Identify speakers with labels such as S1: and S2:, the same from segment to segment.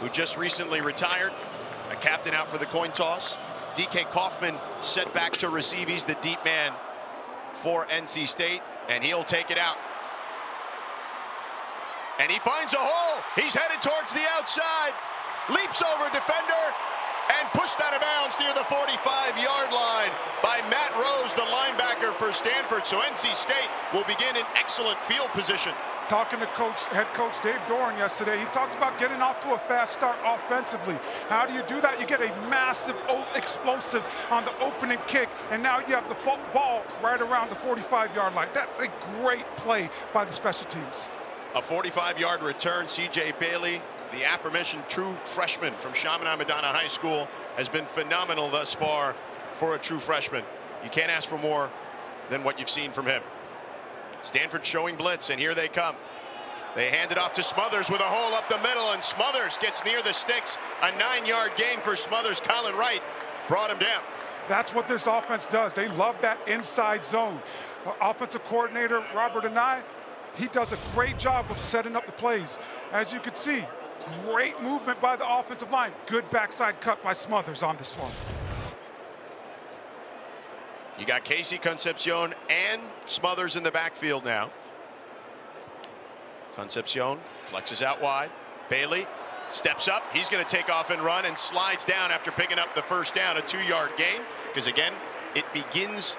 S1: who just recently retired, a captain out for the coin toss. DK Kaufman set back to receive. He's the deep man for NC State, and he'll take it out. And he finds a hole. He's headed towards the outside, leaps over a defender, and pushed out of bounds near the 45-yard line by Matt Rose, the linebacker for Stanford. So NC State will begin in excellent field position.
S2: Talking to head coach Dave Doran yesterday, he talked about getting off to a fast start offensively. How do you do that? You get a massive explosive on the opening kick, and now you have the ball right around the 45-yard line. That's a great play by the special teams.
S1: A 45-yard return. C.J. Bailey, the aforementioned true freshman from Chaminade-Madonna High School, has been phenomenal thus far for a true freshman. You can't ask for more than what you've seen from him. Stanford showing blitz, and here they come. They hand it off to Smothers with a hole up the middle, and Smothers gets near the sticks. A 9-yard gain for Smothers. Colin Wright brought him down.
S2: That's what this offense does. They love that inside zone. Offensive coordinator Robert Anai, he does a great job of setting up the plays. As you can see, great movement by the offensive line. Good backside cut by Smothers on this one.
S1: You got Casey Concepcion and Smothers in the backfield now. Concepcion flexes out wide. Bailey steps up. He's going to take off and run and slides down after picking up the first down, a 2-yard gain. Because again, it begins,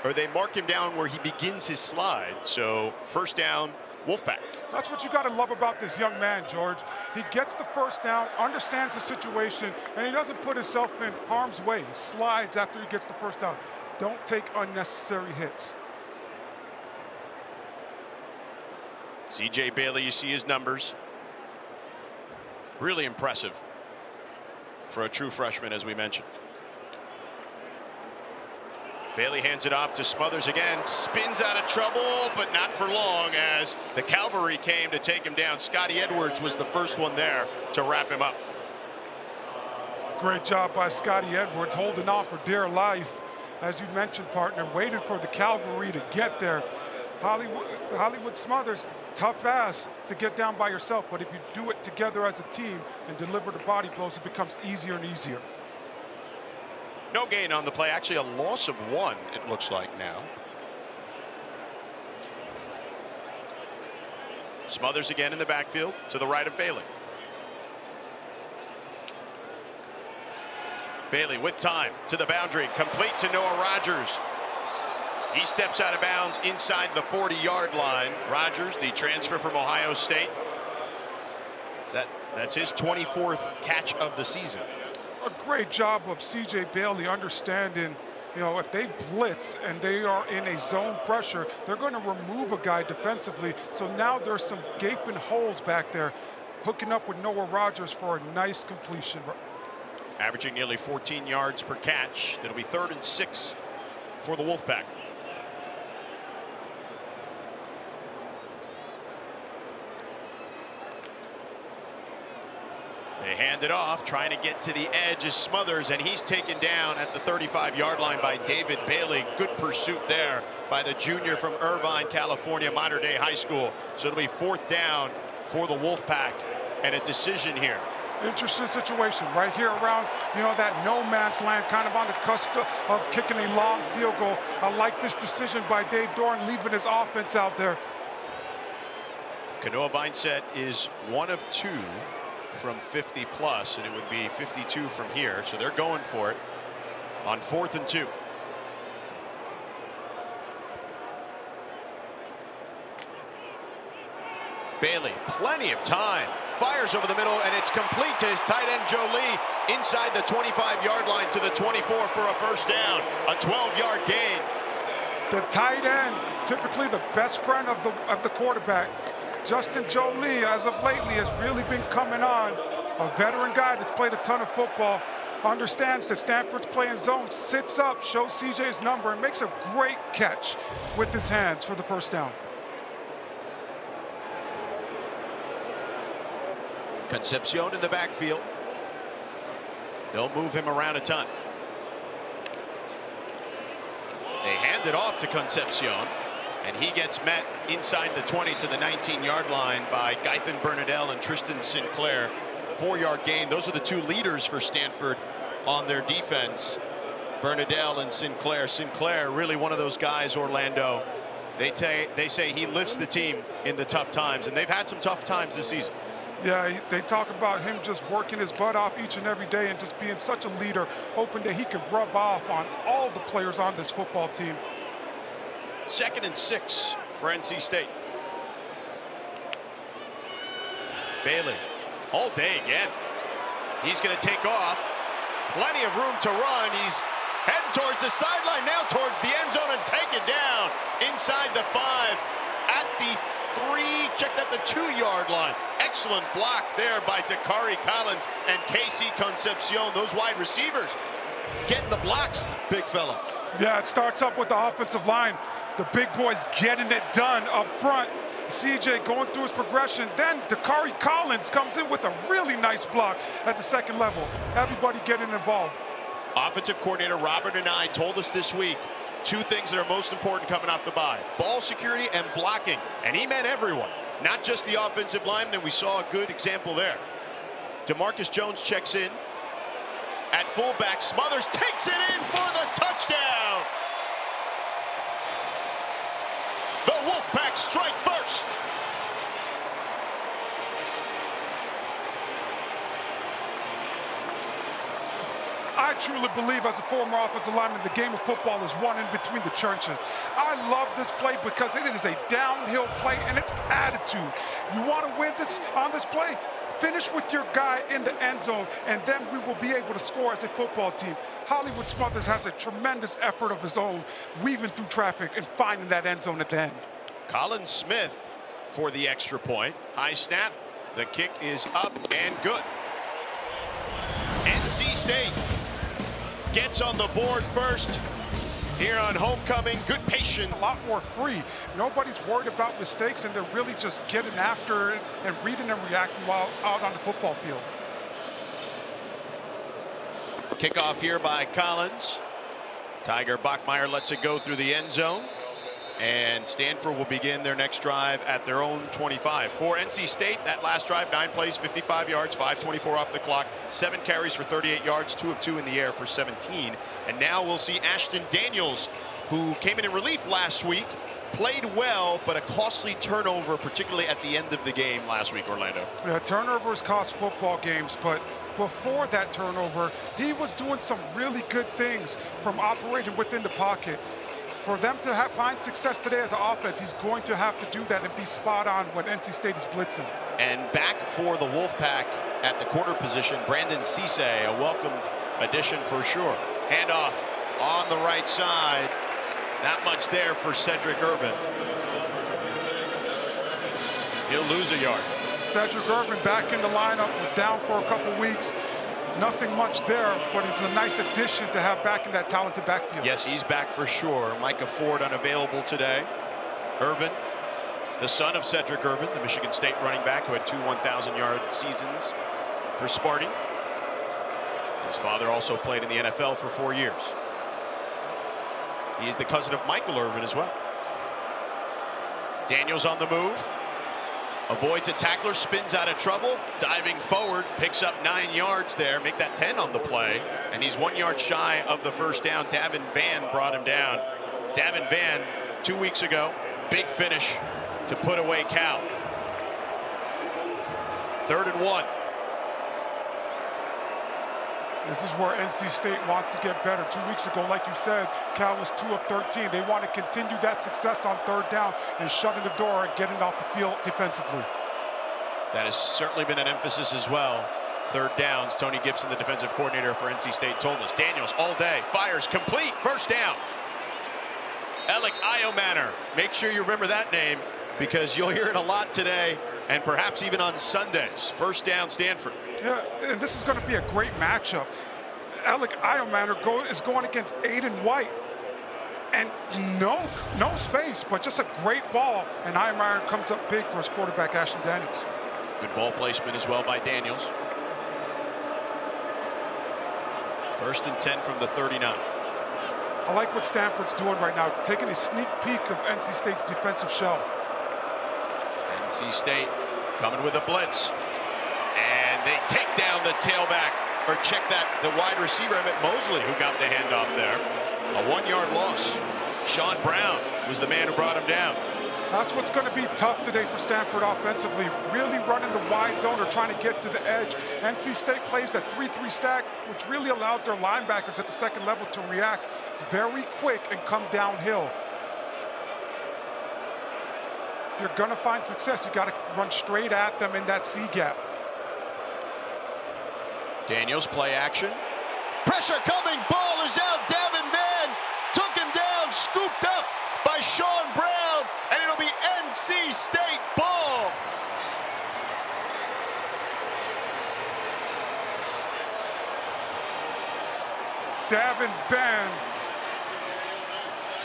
S1: or they mark him down where he begins his slide. So first down, Wolfpack.
S2: That's what you got to love about this young man, George. He gets the first down, understands the situation, and he doesn't put himself in harm's way. He slides after he gets the first down. Don't take unnecessary hits.
S1: C.J. Bailey, you see his numbers. Really impressive for a true freshman, as we mentioned. Bailey hands it off to Smothers again, spins out of trouble, but not for long as the cavalry came to take him down. Scotty Edwards was the first one there to wrap him up.
S2: Great job by Scotty Edwards, holding on for dear life. As you mentioned, partner, waiting for the cavalry to get there. Hollywood Smothers, tough ass to get down by yourself, but if you do it together as a team and deliver the body blows, it becomes easier and easier.
S1: No gain on the play, actually a loss of 1, it looks like now. Smothers again in the backfield to the right of Bailey. Bailey with time to the boundary, complete to Noah Rogers. He steps out of bounds inside the 40-yard line. Rogers, the transfer from Ohio State. That's his 24th catch of the season.
S2: A great job of C.J. Bailey understanding, you know, if they blitz and they are in a zone pressure, they're going to remove a guy defensively. So now there's some gaping holes back there, hooking up with Noah Rogers for a nice completion.
S1: Averaging nearly 14 yards per catch. It'll be 3rd and 6 for the Wolfpack. They hand it off, trying to get to the edge is Smothers, and he's taken down at the 35-yard line by David Bailey. Good pursuit there by the junior from Irvine, California, Mater Dei High School. So it'll be 4th down for the Wolfpack and a decision here.
S2: Interesting situation right here around, you know, that no man's land, kind of on the cusp of kicking a long field goal. I like this decision by Dave Doran, leaving his offense out there.
S1: Kanoa Vineset is 1 of 2 from 50 plus, and it would be 52 from here. So they're going for it on 4th and 2. Bailey, plenty of time, fires over the middle, and it's complete to his tight end Joe Lee inside the 25-yard line to the 24 for a first down, a 12-yard gain.
S2: The tight end, typically the best friend of the quarterback. Justin Joe Lee, as of lately, has really been coming on. A veteran guy that's played a ton of football, understands that Stanford's playing zone, sits up, shows CJ's number, and makes a great catch with his hands for the first down.
S1: Concepcion in the backfield. They'll move him around a ton. They hand it off to Concepcion, and he gets met inside the 20 to the 19-yard line by Gaithan Bernadelle and Tristan Sinclair 4-yard gain. Those are the two leaders for Stanford on their defense, Bernadelle and Sinclair. Sinclair, really one of those guys, Orlando. They say he lifts the team in the tough times, and they've had some tough times this season.
S2: Yeah, they talk about him just working his butt off each and every day and just being such a leader, hoping that he can rub off on all the players on this football team.
S1: 2nd and 6 for NC State. Bailey, all day again. He's going to take off. Plenty of room to run. He's heading towards the sideline, now towards the end zone, and take it down inside the 5 at the 3, checked at the 2-yard line. Excellent block there by Dakari Collins and Casey Concepcion. Those wide receivers getting the blocks, big fella.
S2: Yeah, it starts up with the offensive line. The big boys getting it done up front. CJ going through his progression. Then Dakari Collins comes in with a really nice block at the 2nd level. Everybody getting involved.
S1: Offensive coordinator Robert and I told us this week 2 things that are most important coming off the bye: ball security and blocking. And he meant everyone, not just the offensive linemen, and we saw a good example there. DeMarcus Jones checks in at fullback. Smothers takes it in for the touchdown. The Wolfpack strike first.
S2: I truly believe, as a former offensive lineman, the game of football is won in between the trenches. I love this play because it is a downhill play and it's attitude. You want to win this on this play? Finish with your guy in the end zone, and then we will be able to score as a football team. Hollywood Smothers has a tremendous effort of his own, weaving through traffic and finding that end zone at the end.
S1: Colin Smith for the extra point. High snap. The kick is up and good. NC State gets on the board first here on homecoming. Good patience.
S2: A lot more free. Nobody's worried about mistakes, and they're really just getting after it and reading and reacting while out on the football field.
S1: Kickoff here by Collins. Tiger Bachmeier lets it go through the end zone. And Stanford will begin their next drive at their own 25. For NC State, that last drive, 9 plays, 55 yards, 5:24 off the clock, 7 carries for 38 yards, 2 of 2 in the air for 17. And now we'll see Ashton Daniels, who came in relief last week, played well, but a costly turnover, particularly at the end of the game last week, Orlando.
S2: Yeah, turnovers cost football games, but before that turnover, he was doing some really good things from operating within the pocket. For them to find success today as an offense, he's going to have to do that and be spot on when NC State is blitzing.
S1: And back for the Wolfpack at the corner position, Brandon Cisse, a welcome addition for sure. Handoff on the right side. Not much there for Cedric Urban. He'll lose a yard.
S2: Cedric Urban back in the lineup, was down for a couple weeks. Nothing much there, but it's a nice addition to have back in that talented backfield.
S1: Yes, he's back for sure. Micah Ford unavailable today. Irvin, the son of Cedric Irvin, the Michigan State running back who had 2 1,000-yard seasons for Sparty. His father also played in the NFL for 4 years. He's the cousin of Michael Irvin as well. Daniels on the move. Avoids a tackler, spins out of trouble, diving forward, picks up 9 yards there, make that 10 on the play, and he's 1 yard shy of the first down. Davin Van brought him down. Davin Van, 2 weeks ago, big finish to put away Cal. 3rd and 1.
S2: This is where NC State wants to get better. 2 weeks ago, like you said, Cal was 2 of 13. They want to continue that success on 3rd down and shutting the door and getting off the field defensively.
S1: That has certainly been an emphasis as well. 3rd downs, Tony Gibson, the defensive coordinator for NC State, told us. Daniels all day, fires complete, 1st down. Alec Iomanner, make sure you remember that name because you'll hear it a lot today and perhaps even on Sundays. 1st down, Stanford.
S2: Yeah, and this is going to be a great matchup. Alec Iomanner is going against Aiden White. And no space, but just a great ball. And Iomanner comes up big for his quarterback, Ashton Daniels.
S1: Good ball placement as well by Daniels. 1st and 10 from the 39.
S2: I like what Stanford's doing right now, taking a sneak peek of NC State's defensive shell.
S1: NC State coming with a blitz. And they take down the tailback, or check that, the wide receiver, Emmett Mosley, who got the handoff there. A 1-yard loss. Sean Brown was the man who brought him down.
S2: That's what's going to be tough today for Stanford offensively, really running the wide zone or trying to get to the edge. NC State plays that 3-3 stack, which really allows their linebackers at the second level to react very quick and come downhill. If you're going to find success, you got to run straight at them in that C gap.
S1: Daniels, play action. Pressure coming, ball is out. Davin Van took him down, scooped up by Sean Brown, and it'll be NC State ball.
S2: Davin Van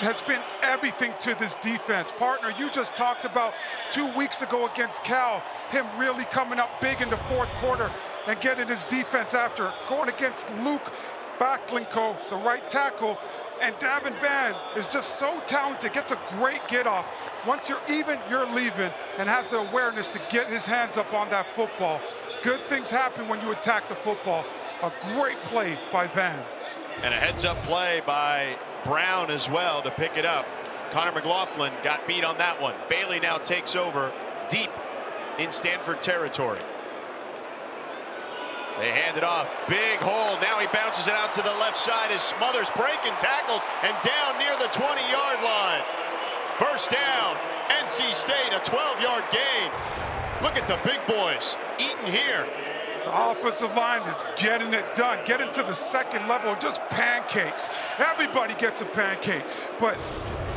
S2: has been everything to this defense. Partner, you just talked about 2 weeks ago against Cal, him really coming up big in the fourth quarter and getting his defense after. Going against Luke Backlinko, the right tackle, and Davin Van is just so talented, gets a great get off. Once you're even, you're leaving, and has the awareness to get his hands up on that football. Good things happen when you attack the football. A great play by Van.
S1: And a heads-up play by Brown as well to pick it up. Connor McLaughlin got beat on that one. Bailey now takes over deep in Stanford territory. They hand it off, big hole. Now he bounces it out to the left side as Smothers breaking tackles and down near the 20-yard line. First down, NC State, a 12-yard gain. Look at the big boys eating here.
S2: The offensive line is getting it done, getting to the second level, just pancakes. Everybody gets a pancake. But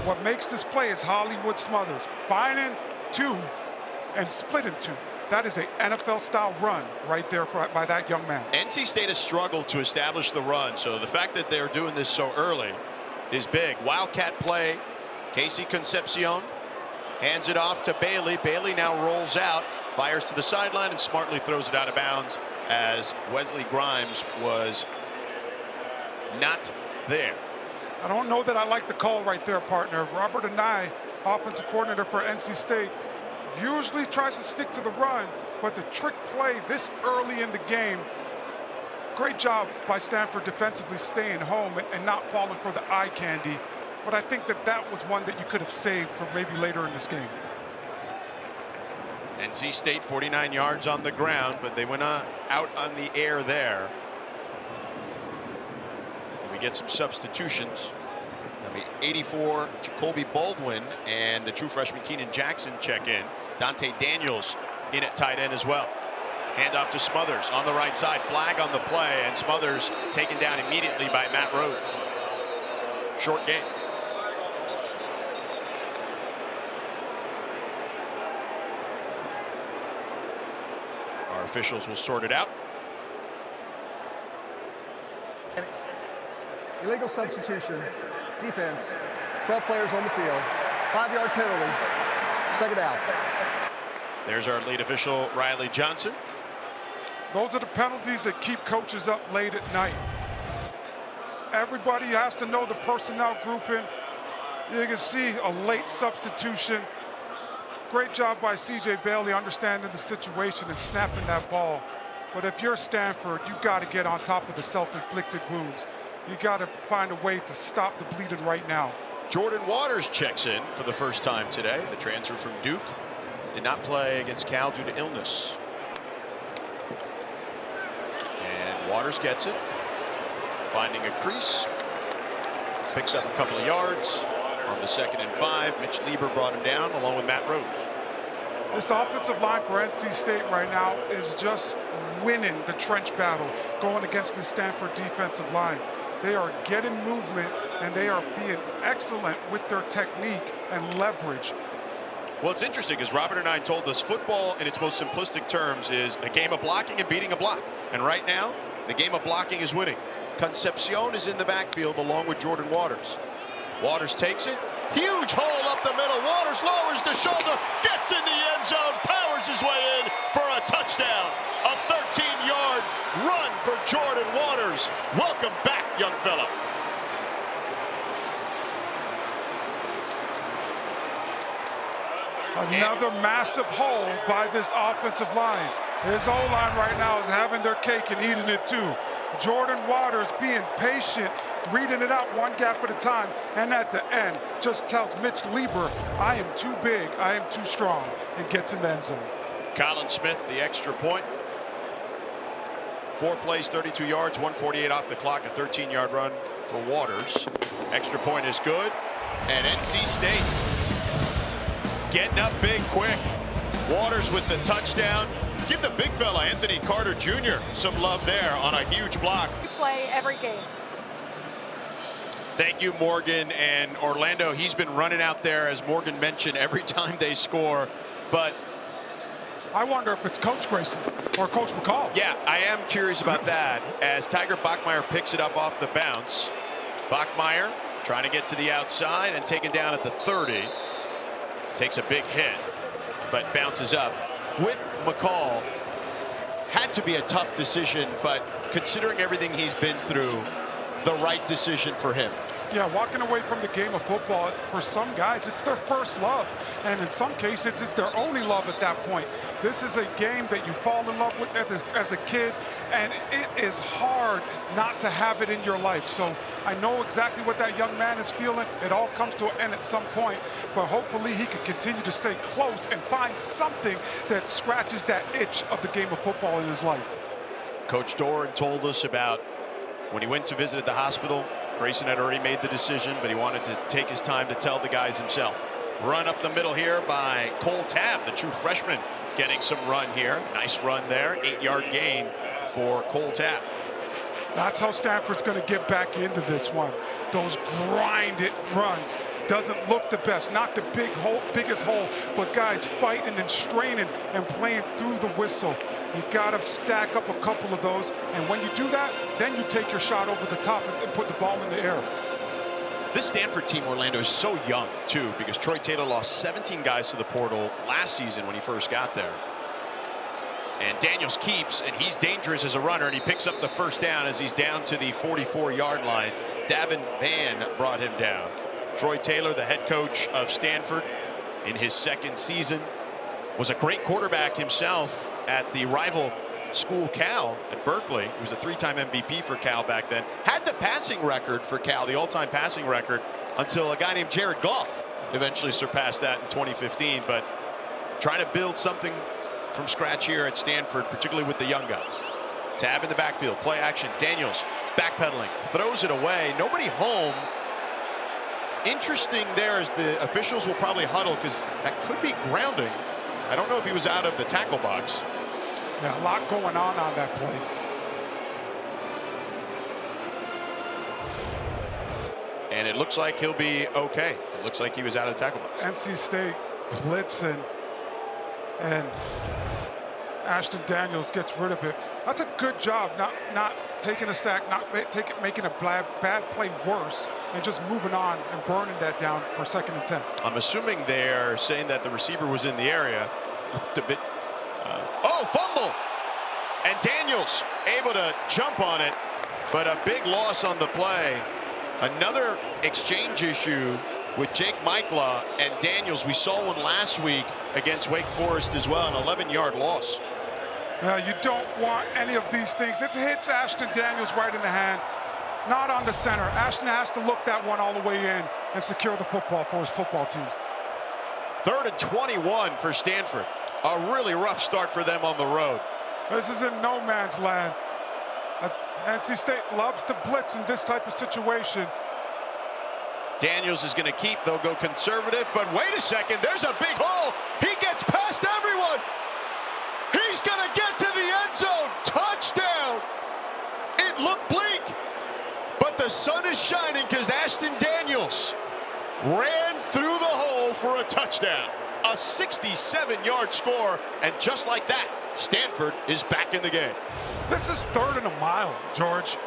S2: what makes this play is Hollywood Smothers finding two and splitting two. That is an NFL-style run right there by that young man.
S1: NC State has struggled to establish the run, so the fact that they're doing this so early is big. Wildcat play, Casey Concepcion hands it off to Bailey. Bailey now rolls out, fires to the sideline, and smartly throws it out of bounds as Wesley Grimes was not there.
S2: I don't know that I like the call right there, partner. Robert Anai, offensive coordinator for NC State, usually tries to stick to the run, but the trick play this early in the game, great job by Stanford defensively staying home and not falling for the eye candy. But I think that was one that you could have saved for maybe later in this game.
S1: NC State 49 yards on the ground, but they went out on the air there. And we get some substitutions. Number 84, Jacoby Baldwin, and the true freshman Keenan Jackson check in. Dante Daniels in at tight end as well. Handoff to Smothers on the right side. Flag on the play, and Smothers taken down immediately by Matt Rhodes. Short game. Our officials will sort it out.
S3: Illegal substitution. Defense. 12 players on the field. 5-yard penalty. Second out.
S1: There's our lead official, Riley Johnson.
S2: Those are the penalties that keep coaches up late at night. Everybody has to know the personnel grouping. You can see a late substitution. Great job by C.J. Bailey understanding the situation and snapping that ball. But if you're Stanford, you got to get on top of the self-inflicted wounds. You got to find a way to stop the bleeding right now.
S1: Jordan Waters checks in for the first time today. The transfer from Duke did not play against Cal due to illness. And Waters gets it, finding a crease, picks up a couple of yards on the 2nd and 5. Mitch Lieber brought him down along with Matt Rhodes.
S2: This offensive line for NC State right now is just winning the trench battle going against the Stanford defensive line. They are getting movement, and they are being excellent with their technique and leverage.
S1: Well, it's interesting because Robert and I told us football in its most simplistic terms is a game of blocking and beating a block. And right now, the game of blocking is winning. Concepcion is in the backfield along with Jordan Waters. Waters takes it. Huge hole up the middle. Waters lowers the shoulder, gets in the end zone, powers his way in for a touchdown. A 13-yard run for Jordan Waters. Welcome back, young fella.
S2: Another massive hole by this offensive line. His O-line right now is having their cake and eating it too. Jordan Waters being patient, reading it out one gap at a time, and at the end just tells Mitch Lieber, I am too big, I am too strong, and gets in the end zone.
S1: Colin Smith, the extra point. 4 plays, 32 yards, 148 off the clock, a 13-yard run for Waters. Extra point is good, and NC State getting up big quick. Waters with the touchdown. Give the big fella, Anthony Carter Jr., some love there on a huge block.
S4: We play every game.
S1: Thank you, Morgan. And Orlando, he's been running out there, as Morgan mentioned, every time they score. But
S2: I wonder if it's Coach Grayson or Coach McCall.
S1: yeah, I am curious about that as Tiger Bachmeier picks it up off the bounce. Bachmeier trying to get to the outside and taken down at the 30. Takes a big hit, but bounces up. With McCall, had to be a tough decision, but considering everything he's been through, the right decision for him.
S2: Yeah, walking away from the game of football, for some guys, it's their first love. And in some cases, it's their only love at that point. This is a game that you fall in love with as a kid, and it is hard not to have it in your life. So I know exactly what that young man is feeling. It all comes to an end at some point, but hopefully he can continue to stay close and find something that scratches that itch of the game of football in his life.
S1: Coach Doran told us about when he went to visit at the hospital. Grayson had already made the decision, but he wanted to take his time to tell the guys himself. Run up the middle here by Cole Tabb, the true freshman, getting some run here. Nice run there, 8-yard gain for Cole Tabb.
S2: That's how Stanford's going to get back into this one. Those grinded runs. Doesn't look the best, not the biggest hole, but guys fighting and straining and playing through the whistle. You got to stack up a couple of those, and when you do that, then you take your shot over the top and put the ball in the air.
S1: This Stanford team, Orlando, is so young, too, because Troy Taylor lost 17 guys to the portal last season when he first got there. And Daniels keeps, and he's dangerous as a runner, and he picks up the first down as he's down to the 44-yard line. Davin Vann brought him down. Troy Taylor, the head coach of Stanford in his second season, was a great quarterback himself at the rival school Cal at Berkeley. He was a 3-time MVP for Cal back then. Had the passing record for Cal, the all-time passing record, until a guy named Jared Goff eventually surpassed that in 2015. But trying to build something from scratch here at Stanford, particularly with the young guys. Tabb in the backfield, play action. Daniels backpedaling, throws it away. Nobody home. Interesting there is the officials will probably huddle because that could be grounding. I don't know if he was out of the tackle box.
S2: Yeah, a lot going on that play.
S1: And it looks like he'll be okay. It looks like he was out of the tackle box.
S2: NC State blitzing, and Ashton Daniels gets rid of it. That's a good job, not taking a sack, not making a bad play worse, and just moving on and burning that down for 2nd and 10.
S1: I'm assuming they're saying that the receiver was in the area. Looked a bit. Oh, fumble! And Daniels able to jump on it, but a big loss on the play. Another exchange issue with Jake Mikla and Daniels. We saw one last week against Wake Forest as well, an 11-yard loss.
S2: You don't want any of these things. It hits Ashton Daniels right in the hand, not on the center. Ashton has to look that one all the way in and secure the football for his football team.
S1: 3rd and 21 for Stanford. A really rough start for them on the road.
S2: This is in no man's land. NC State loves to blitz in this type of situation.
S1: Daniels is going to keep. They'll go conservative, but wait a second. There's a big hole. He gets past everyone. He's going to get to the end zone. Touchdown. It looked bleak, but the sun is shining because Ashton Daniels ran through the hole for a touchdown. A 67-yard score, and just like that, Stanford is back in the game.
S2: This is 3rd and a mile, George.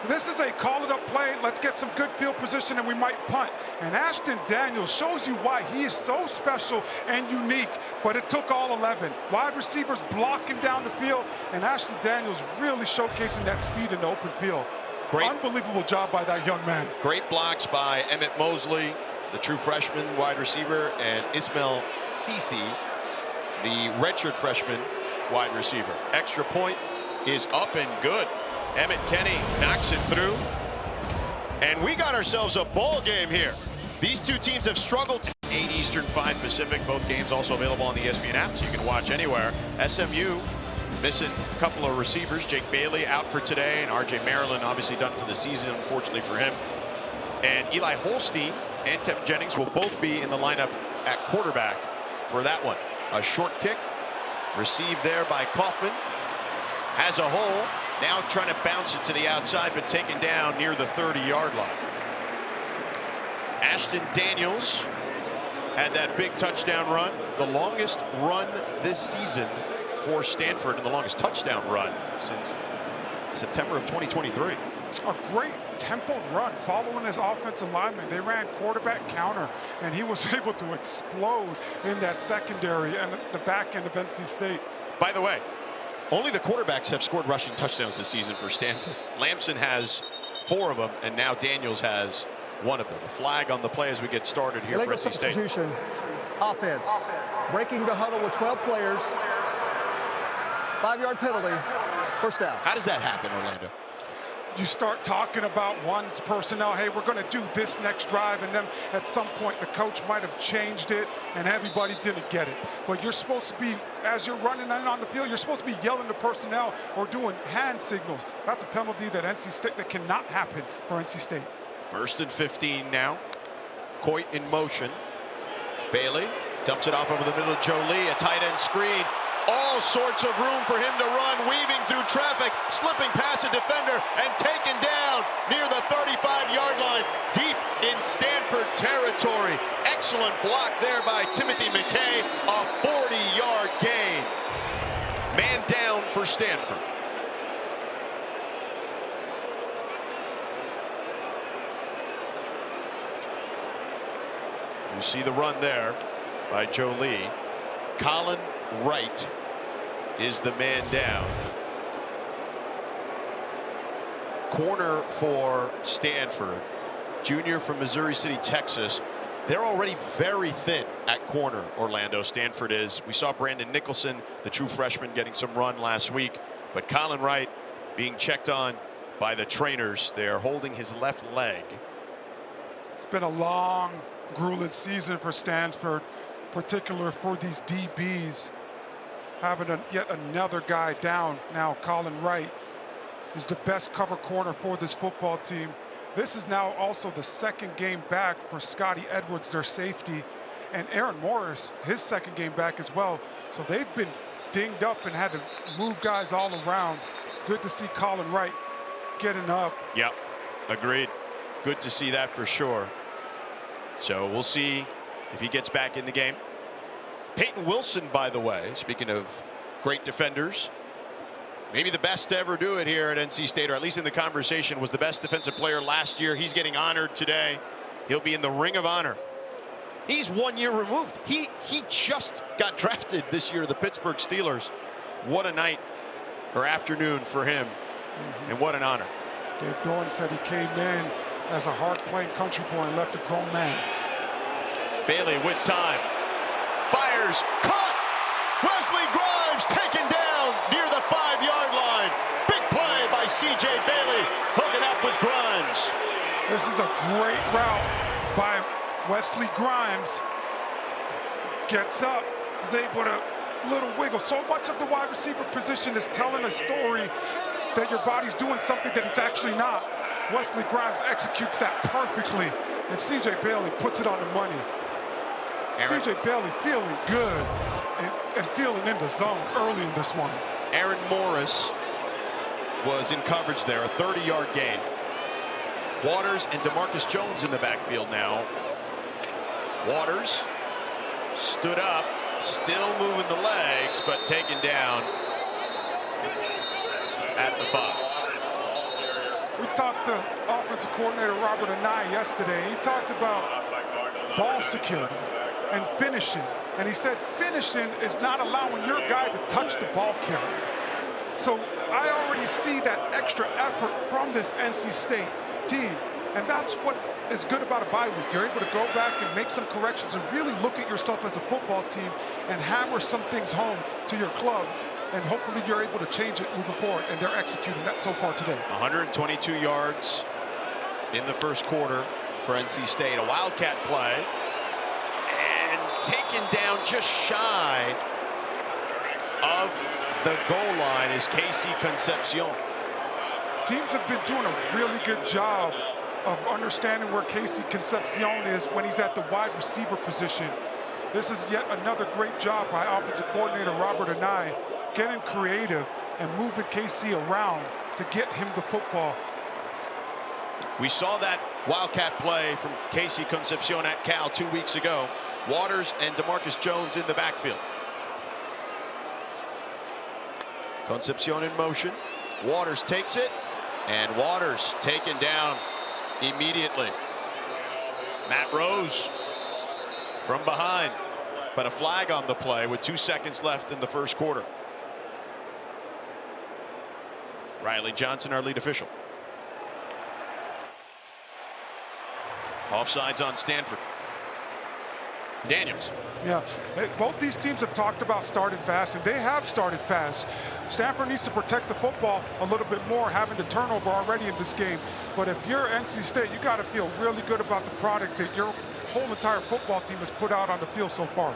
S2: This is a call-it-up play. Let's get some good field position, and we might punt. And Ashton Daniels shows you why he is so special and unique, but it took all 11. Wide receivers blocking down the field, and Ashton Daniels really showcasing that speed in the open field. Great. Unbelievable job by that young man.
S1: Great blocks by Emmett Mosley, the true freshman wide receiver, and Ismail Sisi, the redshirt freshman wide receiver. Extra point is up and good. Emmett Kenny knocks it through. And we got ourselves a ball game here. These two teams have struggled. 8 Eastern, 5 Pacific. Both games also available on the ESPN app, so you can watch anywhere. SMU missing a couple of receivers. Jake Bailey out for today, and R.J. Maryland obviously done for the season, unfortunately for him. And Eli Holstein and Kevin Jennings will both be in the lineup at quarterback for that one. A short kick received there by Kaufman. Has a hole. Now trying to bounce it to the outside, but taken down near the 30-yard line. Ashton Daniels had that big touchdown run, the longest run this season for Stanford, and the longest touchdown run since September of 2023.
S2: A great tempo run following his offensive lineman. They ran quarterback counter, and he was able to explode in that secondary and the back end of NC State.
S1: By the way, only the quarterbacks have scored rushing touchdowns this season for Stanford. Lamson has 4 of them, and now Daniels has 1 of them. A flag on the play as we get started here for NC State.
S3: Substitution, offense, breaking the huddle with 12 players, 5-yard penalty, first down.
S1: How does that happen, Orlando?
S2: You start talking about one's personnel. Hey, we're going to do this next drive, and then at some point the coach might have changed it and everybody didn't get it. But you're supposed to be, as you're running on the field, you're supposed to be yelling to personnel or doing hand signals. That's a penalty that NC State, that cannot happen for NC State.
S1: 1st and 15 now. Coit in motion. Bailey dumps it off over the middle of Jolie, a tight end screen. All sorts of room for him to run, weaving through traffic, slipping past a defender, and taken down near the 35-yard line, deep in Stanford territory. Excellent block there by Timothy McKay, a 40-yard gain. Man down for Stanford. You see the run there by Jolie. Colin Wright is the man down. Corner for Stanford, junior from Missouri City, Texas. They're already very thin at corner, Orlando. Stanford is. We saw Brandon Nicholson, the true freshman, getting some run last week, but Colin Wright being checked on by the trainers. They're holding his left leg.
S2: It's been a long, grueling season for Stanford, particular for these DBs. Having yet another guy down now. Colin Wright is the best cover corner for this football team. This is now also the 2nd game back for Scotty Edwards, their safety, and Aaron Morris, his 2nd game back as well. So they've been dinged up and had to move guys all around. Good to see Colin Wright getting up.
S1: Yep, agreed. Good to see that for sure. So we'll see if he gets back in the game. Peyton Wilson, by the way, speaking of great defenders, maybe the best to ever do it here at NC State, or at least in the conversation, was the best defensive player last year. He's getting honored today. He'll be in the Ring of Honor. He's 1 year removed. He just got drafted this year to the Pittsburgh Steelers. What a night or afternoon for him, and what an honor.
S2: Dave Doran said he came in as a hard-playing country boy and left a grown man.
S1: Bailey with time. Fires, caught! Wesley Grimes taken down near the 5-yard line. Big play by C.J. Bailey, hooking up with Grimes.
S2: This is a great route by Wesley Grimes. Gets up, is able to little wiggle. So much of the wide receiver position is telling a story that your body's doing something that it's actually not. Wesley Grimes executes that perfectly, and C.J. Bailey puts it on the money. C.J. Bailey feeling good and feeling in the zone early in this one.
S1: Aaron Morris was in coverage there, a 30-yard gain. Waters and DeMarcus Jones in the backfield now. Waters stood up, still moving the legs, but taken down at the 5.
S2: We talked to offensive coordinator Robert Anai yesterday. He talked about ball security and finishing. And he said finishing is not allowing your guy to touch the ball carrier. So I already see that extra effort from this NC State team. And that's what is good about a bye week. You're able to go back and make some corrections and really look at yourself as a football team and hammer some things home to your club. and hopefully you're able to change it moving forward, and they're executing that so far today.
S1: 122 yards in the first quarter for NC State. A wildcat play, and taken down just shy of the goal line is Casey Concepcion.
S2: Teams have been doing a really good job of understanding where Casey Concepcion is when he's at the wide receiver position. This is yet another great job by offensive coordinator Robert Anai, getting creative and moving Casey around to get him the football.
S1: We saw that wildcat play from Casey Concepcion at Cal 2 weeks ago. Waters and DeMarcus Jones in the backfield. Concepcion in motion. Waters takes it, and Waters taken down immediately. Matt Rose from behind, but a flag on the play with 2 seconds left in the first quarter. Riley Johnson, our lead official. Offsides on Stanford. Daniels.
S2: Yeah, both these teams have talked about starting fast, and they have started fast. Stanford needs to protect the football a little bit more, having the turnover already in this game. But if you're NC State, you got to feel really good about the product that your whole entire football team has put out on the field so far.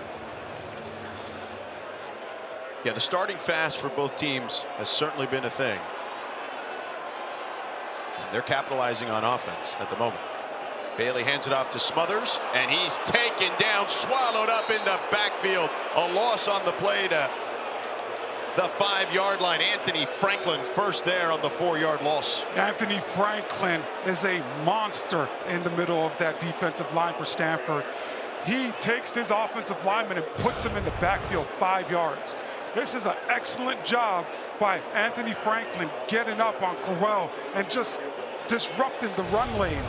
S1: Yeah, the starting fast for both teams has certainly been a thing. And they're capitalizing on offense at the moment. Bailey hands it off to Smothers, and he's taken down, swallowed up in the backfield. A loss on the play to the 5-yard line. Anthony Franklin first there on the 4-yard loss.
S2: Anthony Franklin is a monster in the middle of that defensive line for Stanford. He takes his offensive lineman and puts him in the backfield 5 yards. This is an excellent job by Anthony Franklin getting up on Corral and just disrupting the run lane.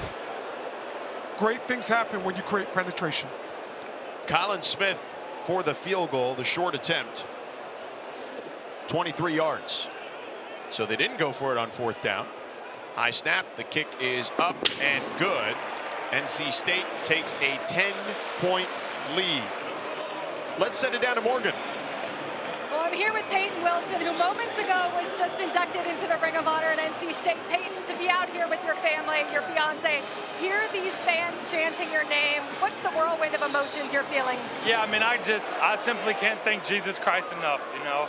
S2: Great things happen when you create penetration.
S1: Colin Smith for the field goal, the short attempt. 23 yards. So they didn't go for it on 4th down. High snap, the kick is up and good. NC State takes a 10-point lead. Let's set it down to Morgan.
S4: Well, I'm here with Peyton Wilson, who moments ago was just inducted into the Ring of Honor at NC State. Peyton, to be out here with your family, your fiance, hear these fans chanting your name. What's the whirlwind of emotions you're feeling?
S5: Yeah, I mean, I simply can't thank Jesus Christ enough, you know.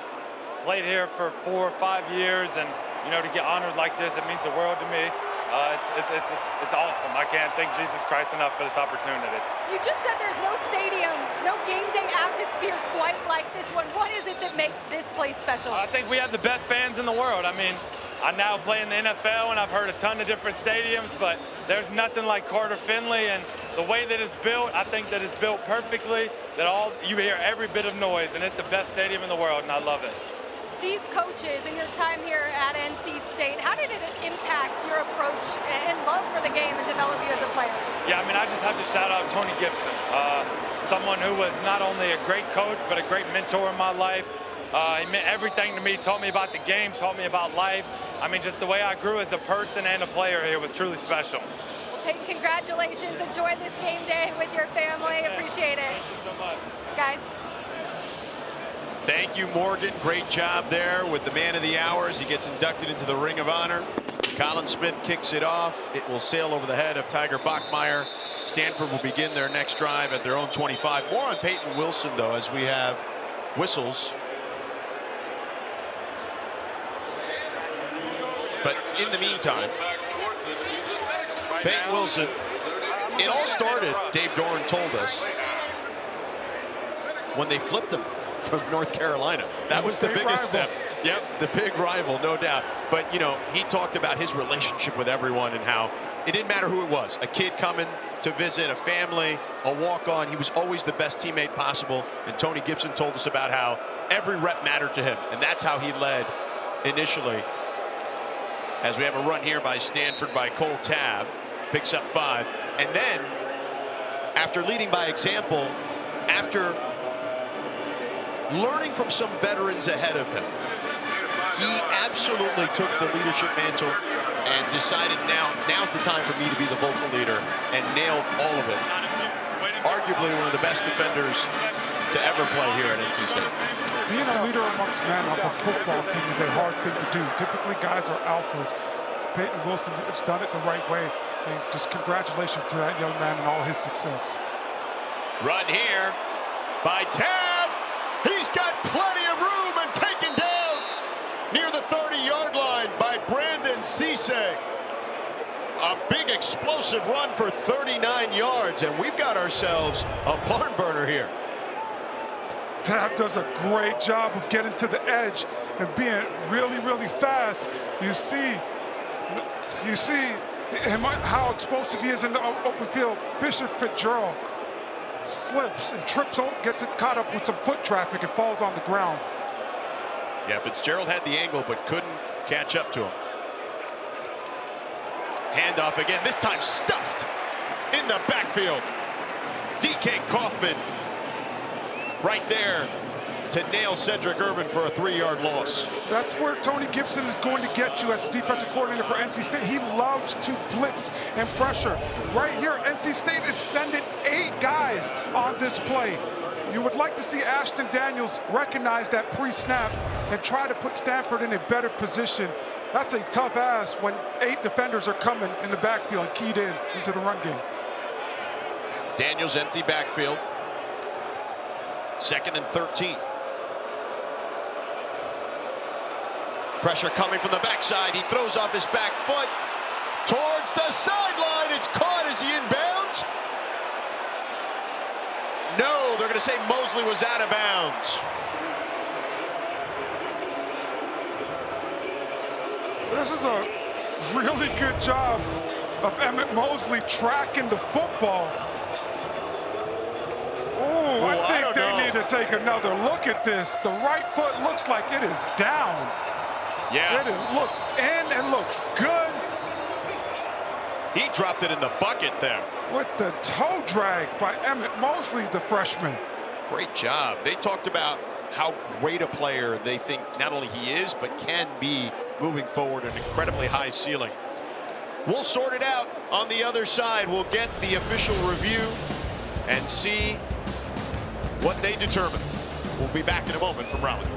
S5: Played here for 4 or 5 years, and, you know, to get honored like this, it means the world to me. It's awesome. I can't thank Jesus Christ enough for this opportunity.
S4: You just said there's no stadium, no game day atmosphere quite like this one. What is it that makes this place special?
S5: I think we have the best fans in the world. I mean, I now play in the NFL, and I've heard a ton of different stadiums, but there's nothing like Carter Finley, and the way that it's built, I think that it's built perfectly, that you hear every bit of noise, and it's the best stadium in the world, and I love it.
S4: These coaches and your time here at NC State, how did it impact your approach and love for the game and develop you as a player?
S5: Yeah, I mean, I just have to shout out Tony Gibson, someone who was not only a great coach, but a great mentor in my life. He meant everything to me, taught me about the game, taught me about life. I mean, just the way I grew as a person and a player here was truly special.
S4: Well, Peyton, congratulations. Enjoy this game day with your family. Appreciate it.
S5: Thank you so much.
S4: Guys.
S1: Thank you, Morgan. Great job there with the man of the hour as he gets inducted into the Ring of Honor. Colin Smith kicks it off. It will sail over the head of Tiger Bachmeier. Stanford will begin their next drive at their own 25. More on Peyton Wilson, though, as we have whistles. But in the meantime, Peyton Wilson, it all started, Dave Doran told us, when they flipped him from North Carolina. That was the biggest step. Yep, the big rival, no doubt. But, you know, he talked about his relationship with everyone and how it didn't matter who it was. A kid coming to visit, a family, a walk-on. He was always the best teammate possible. And Tony Gibson told us about how every rep mattered to him. And that's how he led initially. As we have a run here by Stanford by Cole Tabb. Picks up 5. And then, after leading by example, after learning from some veterans ahead of him, he absolutely took the leadership mantle and decided now's the time for me to be the vocal leader, and nailed all of it. Arguably one of the best defenders to ever play here at NC State.
S2: Being a leader amongst men of a football team is a hard thing to do. Typically, guys are alphas. Peyton Wilson has done it the right way. And just congratulations to that young man and all his success.
S1: Run here by Tab. He's got plenty of room and taken down near the 30-yard line by Brandon Cisse. A big explosive run for 39 yards, and we've got ourselves a barn burner here.
S2: Tab does a great job of getting to the edge and being really, really fast. You see him, how explosive he is in the open field. Bishop Fitzgerald slips and trips, gets it caught up with some foot traffic and falls on the ground.
S1: Yeah, Fitzgerald had the angle but couldn't catch up to him. Handoff again, this time stuffed in the backfield. DK Kaufman right there to nail Cedric Urban for a 3-yard loss.
S2: That's where Tony Gibson is going to get you as the defensive coordinator for NC State. He loves to blitz and pressure. Right here, NC State is sending 8 guys on this play. You would like to see Ashton Daniels recognize that pre-snap and try to put Stanford in a better position. That's a tough ask when 8 defenders are coming in the backfield and keyed in into the run game.
S1: Daniels empty backfield. 2nd and 13. Pressure coming from the backside. He throws off his back foot towards the sideline. It's caught. Is he in bounds? No, they're going to say Mosley was out of bounds.
S2: This is a really good job of Emmett Mosley tracking the football. Oh, I think they need to take another look at this. The right foot looks like it is down.
S1: Yeah.
S2: It looks in and looks good.
S1: He dropped it in the bucket there.
S2: With the toe drag by Emmett Mosley, the freshman.
S1: Great job. They talked about how great a player they think not only he is, but can be moving forward, an incredibly high ceiling. We'll sort it out on the other side. We'll get the official review and see what they determine. We'll be back in a moment from Raleigh.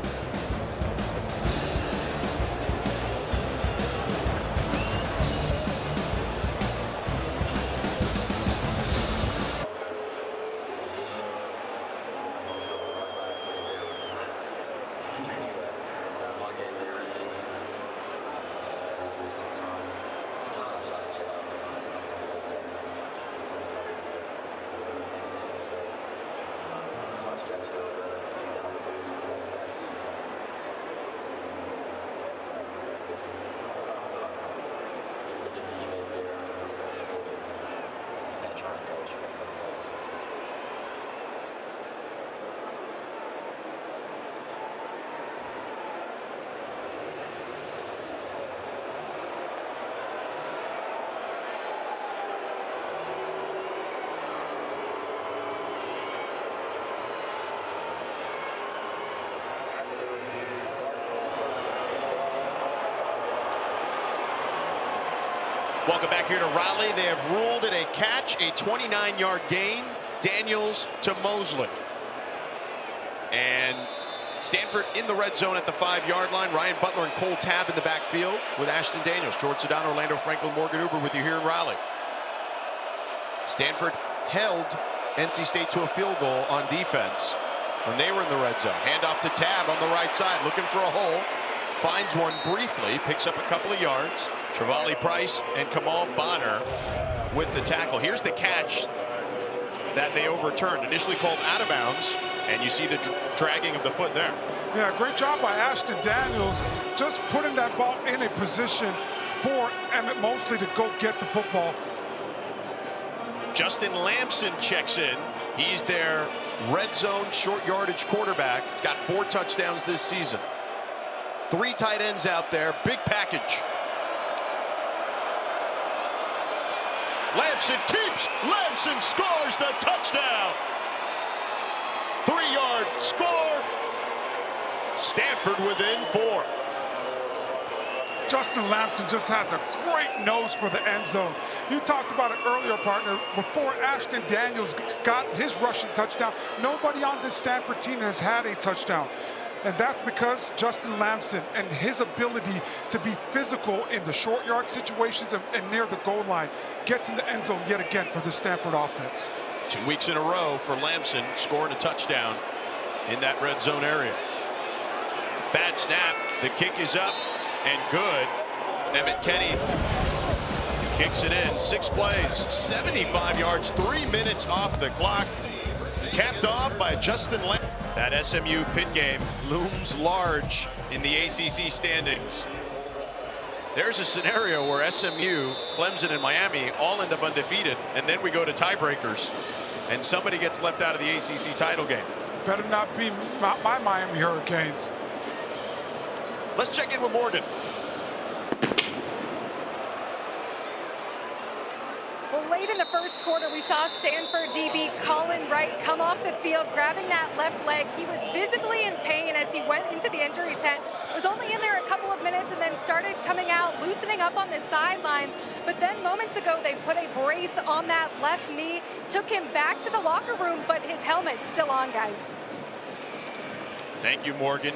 S1: Welcome back here to Raleigh. They have ruled it a catch, a 29-yard gain. Daniels to Mosley. And Stanford in the red zone at the 5-yard line. Ryan Butler and Cole Tabb in the backfield with Ashton Daniels. George Sedano, Orlando Franklin, Morgan Uber with you here in Raleigh. Stanford held NC State to a field goal on defense when they were in the red zone. Handoff to Tabb on the right side, looking for a hole. Finds one briefly, picks up a couple of yards. Travali Price and Kamal Bonner with the tackle. Here's the catch that they overturned, initially called out of bounds, and you see the dragging of the foot there.
S2: Yeah, great job by Ashton Daniels, just putting that ball in a position for Emmett Mosley to go get the football.
S1: Justin Lamson checks in. He's their red zone short yardage quarterback. He's got 4 touchdowns this season. 3 tight ends out there, big package. Lamson keeps, Lamson scores the touchdown. 3-yard score. Stanford within 4.
S2: Justin Lamson just has a great nose for the end zone. You talked about it earlier, partner. Before Ashton Daniels got his rushing touchdown, nobody on this Stanford team has had a touchdown. And that's because Justin Lamson and his ability to be physical in the short yard situations and near the goal line gets in the end zone yet again for the Stanford offense.
S1: 2 weeks in a row for Lamson scoring a touchdown in that red zone area. Bad snap. The kick is up and good. Emmett Kenny kicks it in. 6 plays, 75 yards, 3 minutes off the clock. Capped off by Justin Lamson. That SMU Pitt game looms large in the ACC standings. There's a scenario where SMU, Clemson, and Miami all end up undefeated, and then we go to tiebreakers, and somebody gets left out of the ACC title game.
S2: Better not be my Miami Hurricanes.
S1: Let's check in with Morgan.
S4: Well, late in the first quarter, we saw Stanford DB Colin Wright come off the field, grabbing that left leg. He was visibly in pain as he went into the injury tent. Was only in there a couple of minutes and then started coming out, loosening up on the sidelines. But then moments ago, they put a brace on that left knee, took him back to the locker room, but his helmet's still on, guys.
S1: Thank you, Morgan.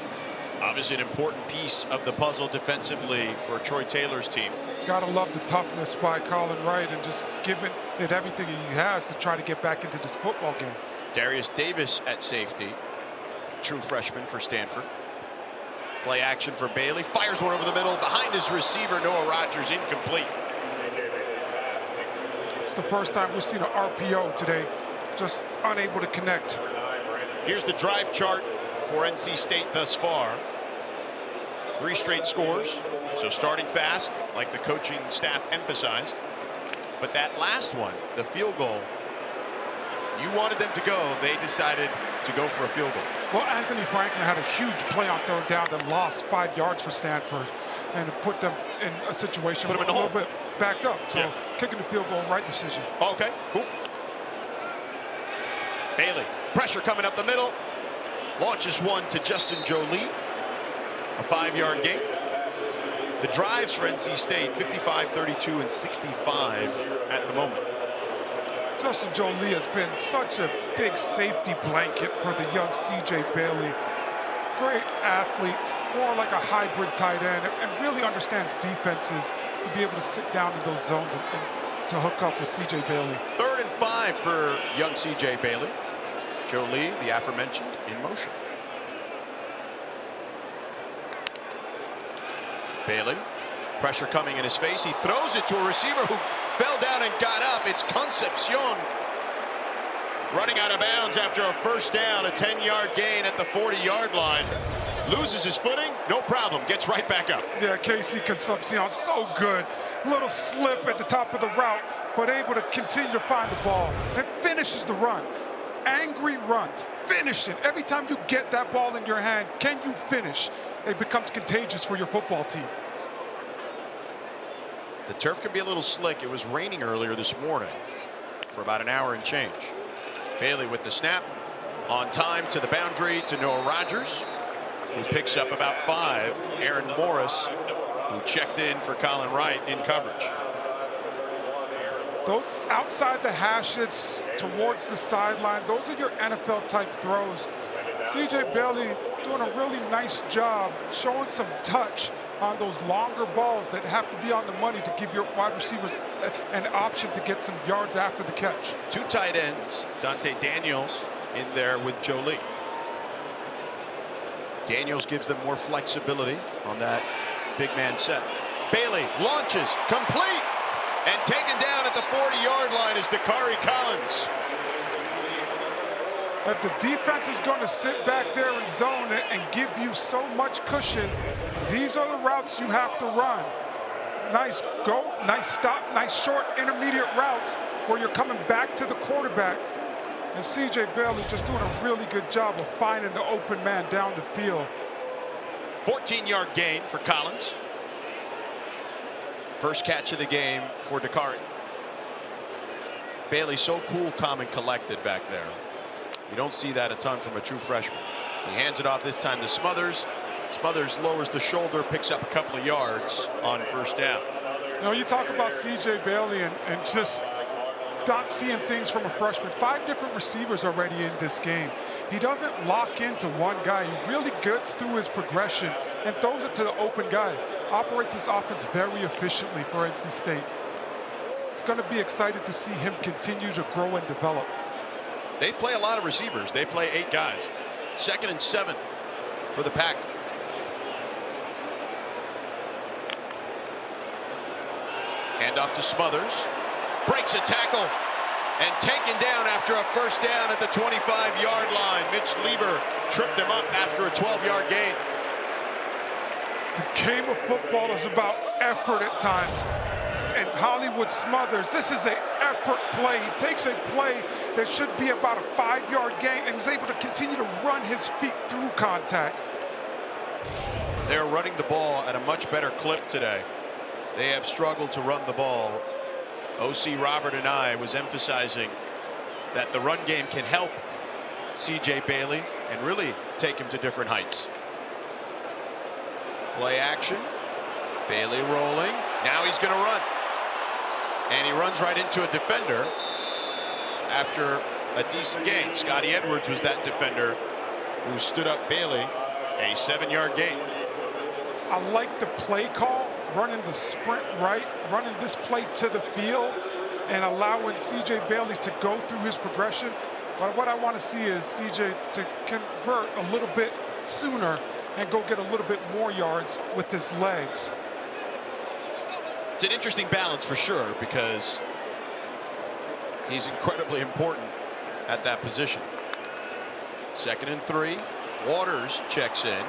S1: Obviously an important piece of the puzzle defensively for Troy Taylor's team.
S2: Gotta love the toughness by Colin Wright and just giving it everything he has to try to get back into this football game.
S1: Darius Davis at safety, true freshman for Stanford. Play action for Bailey, fires one over the middle behind his receiver Noah Rogers, incomplete.
S2: It's the first time we've seen an RPO today, just unable to connect.
S1: Here's the drive chart for NC State thus far. 3 straight scores, so starting fast, like the coaching staff emphasized. But that last one, the field goal, you wanted them to go, they decided to go for a field goal.
S2: Well, Anthony Franklin had a huge play on third down that lost 5 yards for Stanford and it put them in a situation
S1: Put them in
S2: a
S1: the
S2: little bit backed up. So
S1: yeah.
S2: Kicking the field goal, right decision.
S1: Okay, cool. Bailey, pressure coming up the middle. Launches one to Justin Jolie. A 5-yard gain. The drives for NC State, 55, 32, and 65 at the moment.
S2: Justin Jolie has been such a big safety blanket for the young C.J. Bailey. Great athlete, more like a hybrid tight end, and really understands defenses to be able to sit down in those zones and to hook up with C.J. Bailey.
S1: 3rd and 5 for young C.J. Bailey. Jolie, the aforementioned, in motion. Bailey, pressure coming in his face. He throws it to a receiver who fell down and got up. It's Concepcion running out of bounds after a first down, a 10-yard gain at the 40-yard line. Loses his footing, no problem, gets right back up.
S2: Yeah, Casey Concepcion, so good. Little slip at the top of the route, but able to continue to find the ball and finishes the run. Angry runs, finish it. Every time you get that ball in your hand, can you finish? It becomes contagious for your football team.
S1: The turf can be a little slick. It was raining earlier this morning for about an hour and change. Bailey with the snap, on time to the boundary to Noah Rogers, who picks up about 5. Aaron Morris, who checked in for Colin Wright in coverage.
S2: Those outside the hash hits towards the sideline, those are your NFL-type throws. C.J. Bailey doing a really nice job showing some touch on those longer balls that have to be on the money to give your wide receivers an option to get some yards after the catch. 2
S1: tight ends, Dante Daniels in there with Jolie. Daniels gives them more flexibility on that big man set. Bailey launches, complete, and taken down at the 40-yard line is Dakari Collins.
S2: If the defense is going to sit back there and zone it and give you so much cushion, these are the routes you have to run. Nice go, nice stop, nice short intermediate routes where you're coming back to the quarterback. And C.J. Bailey just doing a really good job of finding the open man down the field.
S1: 14-yard gain for Collins. First catch of the game for Dakari. Bailey so cool, calm, and collected back there. You don't see that a ton from a true freshman. He hands it off this time to Smothers. Smothers lowers the shoulder, picks up a couple of yards on first down.
S2: You know, you talk about C.J. Bailey and just not seeing things from a freshman. 5 different receivers already in this game. He doesn't lock into one guy. He really gets through his progression and throws it to the open guy. Operates his offense very efficiently for NC State. It's going to be exciting to see him continue to grow and develop.
S1: They play a lot of receivers. They play 8 guys. 2nd and 7 for the Pack. Handoff to Smothers. Breaks a tackle and taken down after a first down at the 25-yard line. Mitch Lieber tripped him up after a 12-yard gain.
S2: The game of football is about effort at times. And Hollywood Smothers, this is an effort play. He takes a play that should be about a 5-yard gain and is able to continue to run his feet through contact.
S1: They're running the ball at a much better clip today. They have struggled to run the ball. O.C. Robert and I was emphasizing that the run game can help C.J. Bailey and really take him to different heights. Play action. Bailey rolling. Now he's going to run. And he runs right into a defender after a decent gain. Scotty Edwards was that defender who stood up Bailey. A 7-yard gain.
S2: I like the play call, running the sprint right, running this play to the field, and allowing C.J. Bailey to go through his progression. But what I want to see is C.J. to convert a little bit sooner and go get a little bit more yards with his legs.
S1: It's an interesting balance for sure, because he's incredibly important at that position. 2nd and 3. Waters checks in.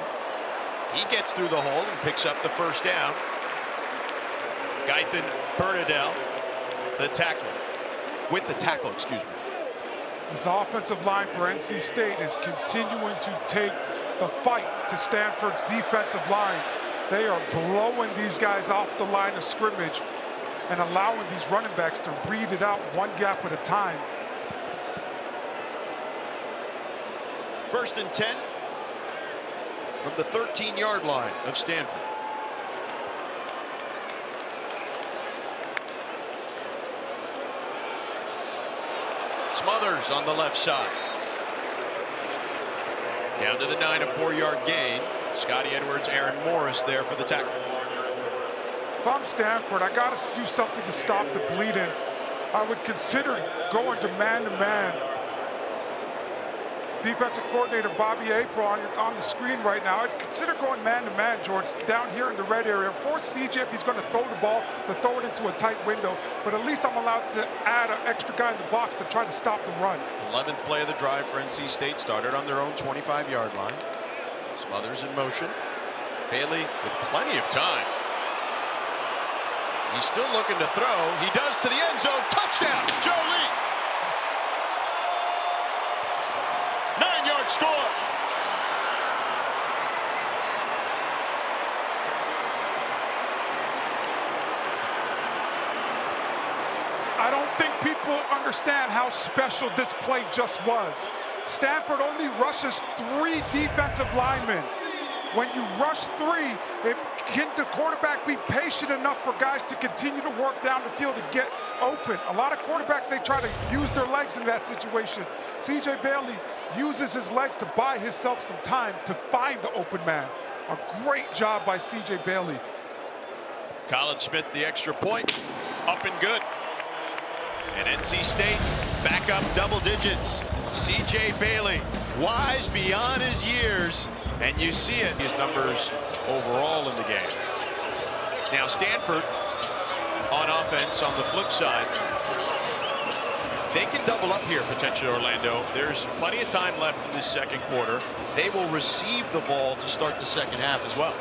S1: He gets through the hole and picks up the first down. Gaithan Bernadelle, the tackle. With the tackle, excuse me.
S2: This offensive line for NC State is continuing to take the fight to Stanford's defensive line. They are blowing these guys off the line of scrimmage and allowing these running backs to read it out one gap at a time.
S1: 1st and 10 from the 13-yard line of Stanford. Smothers on the left side. Down to the 9, a 4-yard gain. Scotty Edwards, Aaron Morris there for the tackle.
S2: If I'm Stanford, I got to do something to stop the bleeding. I would consider going to man-to-man. Defensive coordinator Bobby April on the screen right now. I'd consider going man-to-man, George, down here in the red area. Force CJ, if he's going to throw the ball, to throw it into a tight window. But at least I'm allowed to add an extra guy in the box to try to stop the run.
S1: 11th play of the drive for NC State, started on their own 25-yard line. Smothers in motion. Bailey with plenty of time. He's still looking to throw. He does to the end zone. Touchdown, Joe Lee. 9-yard score.
S2: I don't think people understand how special this play just was. Stanford only rushes 3 defensive linemen. When you rush 3, can the quarterback be patient enough for guys to continue to work down the field and get open? A lot of quarterbacks, they try to use their legs in that situation. C.J. Bailey uses his legs to buy himself some time to find the open man. A great job by C.J. Bailey.
S1: Colin Smith, the extra point, up and good. And NC State back up double digits. C.J. Bailey, wise beyond his years. And you see it, his numbers overall in the game. Now Stanford on offense on the flip side. They can double up here potentially, Orlando. There's plenty of time left in this second quarter. They will receive the ball to start the second half as well.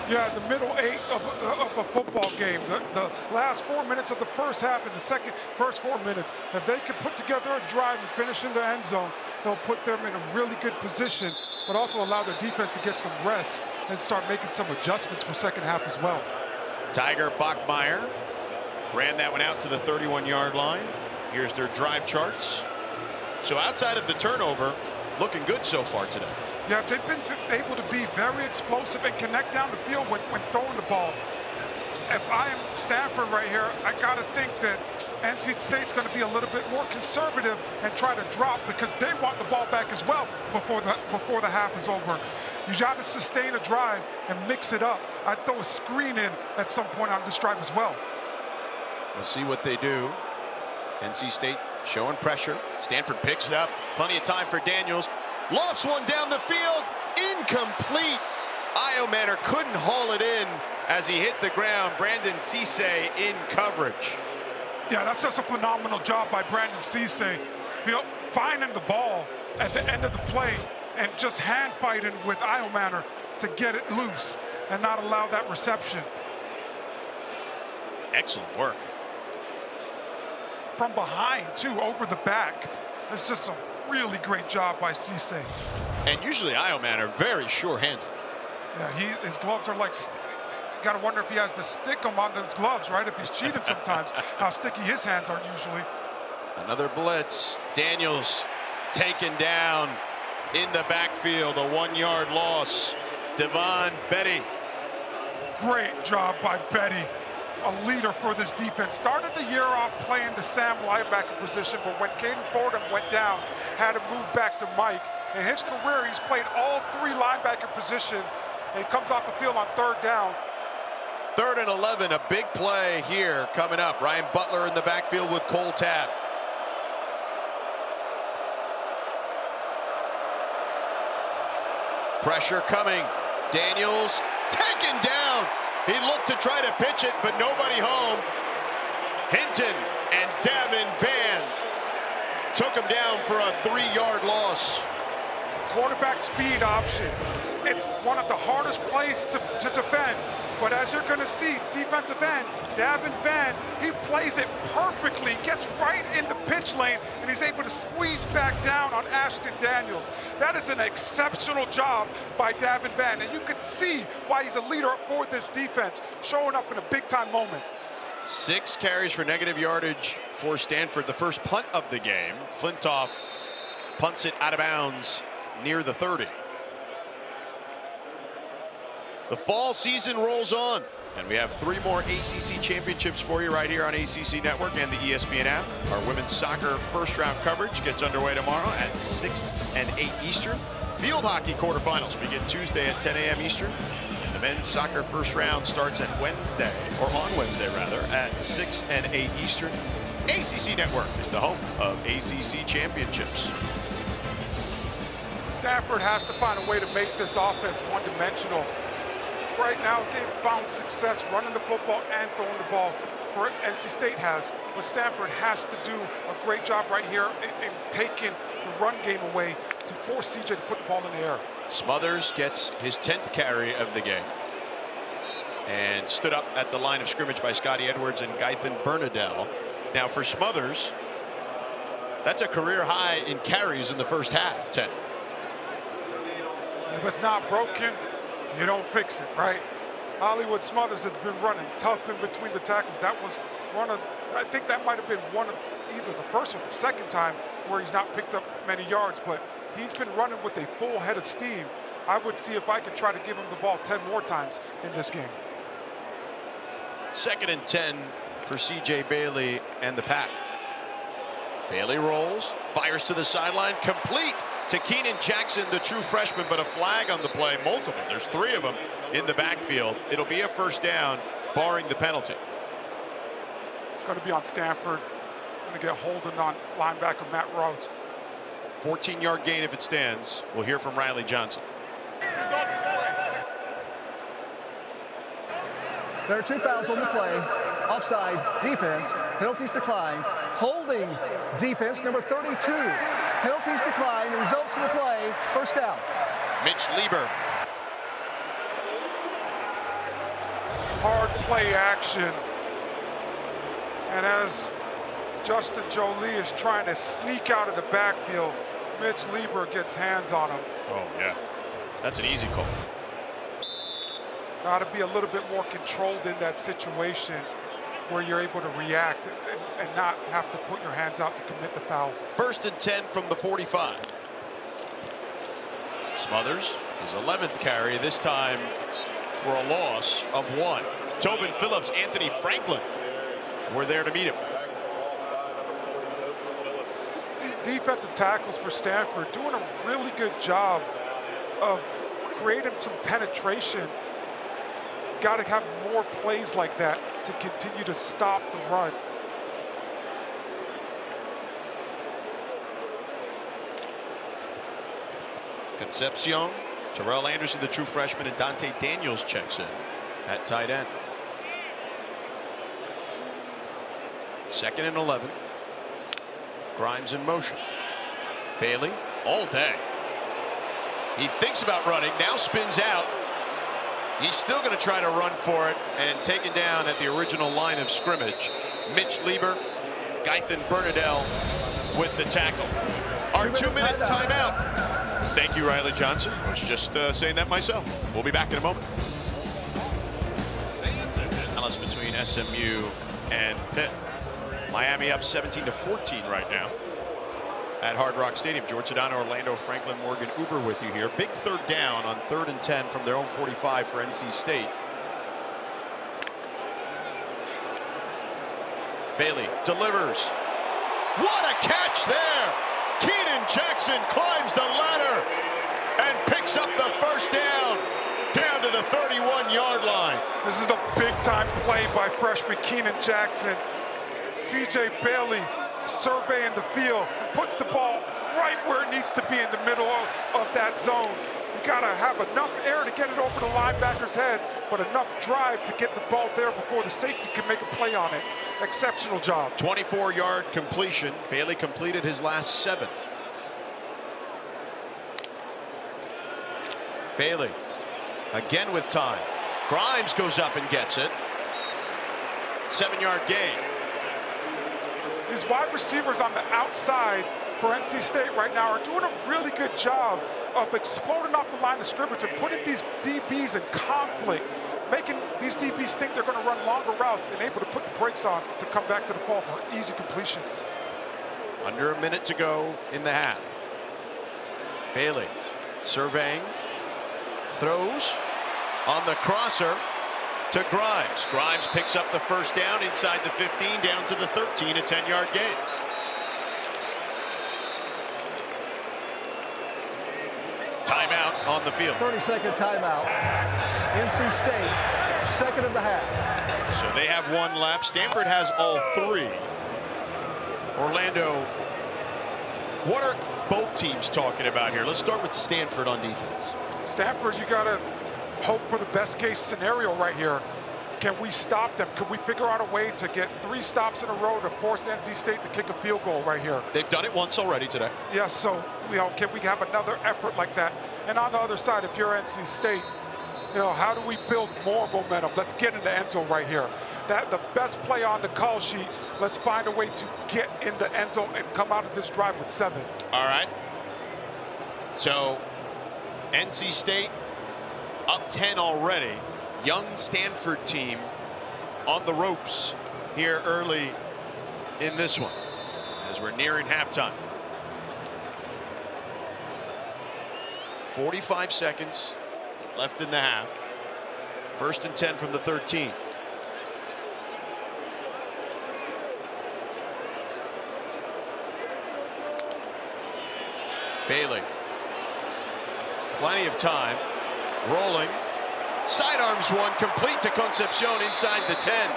S2: Yeah, the middle 8 of a football game. The last 4 minutes of the first half and the first 4 minutes. If they can put together a drive and finish in the end zone, they'll put them in a really good position, but also allow their defense to get some rest and start making some adjustments for second half as well.
S1: Tiger Bachmeier ran that one out to the 31-yard line. Here's their drive charts. So outside of the turnover, looking good so far today.
S2: Yeah, they've been able to be very explosive and connect down the field when throwing the ball. If I am Stanford right here, I got to think that NC State's going to be a little bit more conservative and try to drop because they want the ball back as well before the half is over. You got to sustain a drive and mix it up. I'd throw a screen in at some point on this drive as well.
S1: We'll see what they do. NC State showing pressure. Stanford picks it up. Plenty of time for Daniels. Lofts one down the field. Incomplete. Iomanner couldn't haul it in as he hit the ground. Brandon Cisse in coverage.
S2: Yeah, that's just a phenomenal job by Brandon Cisse. You know, finding the ball at the end of the play and just hand fighting with Iomanner to get it loose and not allow that reception.
S1: Excellent work.
S2: From behind, too, over the back. It's just a really great job by Cisse.
S1: And usually Iomanner very sure-handed.
S2: Yeah, his gloves are like, you gotta wonder if he has to stick them onto his gloves, right? If he's cheating sometimes, how sticky his hands are usually.
S1: Another blitz. Daniels taken down in the backfield, a 1-yard loss. Devon Betty.
S2: Great job by Betty, a leader for this defense. Started the year off playing the Sam linebacker position, but when Caden Fordham went down, had to move back to Mike. In his career, he's played all 3 linebacker position, and he comes off the field on 3rd down.
S1: 3rd and 11, a big play here coming up. Ryan Butler in the backfield with Cole Tapp. Pressure coming. Daniels taken down. He looked to try to pitch it, but nobody home. Hinton and Davin Van took him down for a 3-yard loss.
S2: Quarterback speed option. It's one of the hardest plays to defend. But as you're going to see, defensive end, Davin Van, he plays it perfectly, gets right in the pitch lane, and he's able to squeeze back down on Ashton Daniels. That is an exceptional job by Davin Van, and you can see why he's a leader for this defense, showing up in a big-time moment.
S1: 6 carries for negative yardage for Stanford. The first punt of the game. Flintoff punts it out of bounds near the 30. The fall season rolls on, and we have 3 more ACC championships for you right here on ACC Network and the ESPN app. Our women's soccer first-round coverage gets underway tomorrow at 6 and 8 Eastern. Field hockey quarterfinals begin Tuesday at 10 a.m. Eastern. And the men's soccer first round starts at Wednesday, or on Wednesday rather, at 6 and 8 Eastern. ACC Network is the home of ACC championships.
S2: Stanford has to find a way to make this offense one-dimensional. Right now, they've found success running the football and throwing the ball, for NC State has. But Stanford has to do a great job right here in taking the run game away to force CJ to put the ball in the air.
S1: Smothers gets his 10th carry of the game and stood up at the line of scrimmage by Scotty Edwards and Gython Bernadelle. Now for Smothers, that's a career high in carries in the first half, 10.
S2: If it's not broken, you don't fix it, right? Hollywood Smothers has been running tough in between the tackles. That was one of, I think that might have been one of either the first or the second time where he's not picked up many yards, but he's been running with a full head of steam. I would see if I could try to give him the ball 10 more times in this game.
S1: 2nd and 10 for CJ Bailey and the Pack. Bailey rolls, fires to the sideline, complete to Keenan Jackson, the true freshman, but a flag on the play, multiple. There's 3 of them in the backfield. It'll be a first down, barring the penalty.
S2: It's going to be on Stanford. Going to get holding on linebacker Matt Rose.
S1: 14-yard gain if it stands. We'll hear from Riley Johnson.
S3: There are 2 fouls on the play. Offside, defense, penalties decline. Holding, defense, number 32. Penalties decline, the results of the play, first down.
S1: Mitch Lieber.
S2: Hard play action. And as Justin Jolie is trying to sneak out of the backfield, Mitch Lieber gets hands on him.
S1: Oh, yeah. That's an easy call.
S2: Got to be a little bit more controlled in that situation where you're able to react and not have to put your hands out to commit the foul.
S1: 1st and 10 from the 45. Smothers, his 11th carry, this time for a loss of 1. Tobin Phillips, Anthony Franklin were there to meet him.
S2: These defensive tackles for Stanford doing a really good job of creating some penetration. Got to have more plays like that to continue to stop the run.
S1: Concepcion, Terrell Anderson, the true freshman, and Dante Daniels checks in at tight end. 2nd and 11. Grimes in motion. Bailey all day. He thinks about running, now spins out. He's still going to try to run for it and taken down at the original line of scrimmage. Mitch Lieber, Gaithan Bernadelle with the tackle. Our 2-minute timeout. Thank you, Riley Johnson. I was just saying that myself. We'll be back in a moment. Balance between SMU and Pitt. Miami up 17-14 right now at Hard Rock Stadium. George Sedano, Orlando Franklin, Morgan Uber with you here. Big 3rd down on 3rd and 10 from their own 45 for NC State. Bailey delivers. What a catch there! Keenan Jackson climbs the ladder and picks up the 1st down to the 31-yard line.
S2: This is a big-time play by freshman Keenan Jackson. C.J. Bailey surveying the field, puts the ball right where it needs to be in the middle of that zone. You got to have enough air to get it over the linebacker's head, but enough drive to get the ball there before the safety can make a play on it. Exceptional job.
S1: 24-yard completion. Bailey completed his last 7. Bailey again with time. Grimes goes up and gets it. 7-yard gain.
S2: These wide receivers on the outside for NC State right now are doing a really good job of exploding off the line of scrimmage and putting these DBs in conflict, making these DBs think they're going to run longer routes and able to put the brakes on to come back to the ball for easy completions.
S1: Under a minute to go in the half. Bailey surveying, throws on the crosser to Grimes. Grimes picks up the 1st down inside the 15, down to the 13, a 10-yard gain. Timeout on the field.
S3: 30-second timeout. NC State, 2nd of the half.
S1: So they have 1 left. Stanford has all 3. Orlando, what are both teams talking about here? Let's start with Stanford on defense.
S2: Stanford, you got to hope for the best case scenario right here. Can we stop them? Can we figure out a way to get 3 stops in a row to force NC State to kick a field goal right here?
S1: They've done it once already today.
S2: Yeah, so can we have another effort like that? And on the other side, if you're NC State, how do we build more momentum? Let's get in the end zone right here. The best play on the call sheet. Let's find a way to get in the end zone and come out of this drive with 7.
S1: All right. So NC State up 10 already. Young Stanford team on the ropes here early in this one as we're nearing halftime. 45 seconds left in the half. 1st and 10 from the 13. Bailey. Plenty of time. Rolling. Sidearms one, complete to Concepcion inside the 10.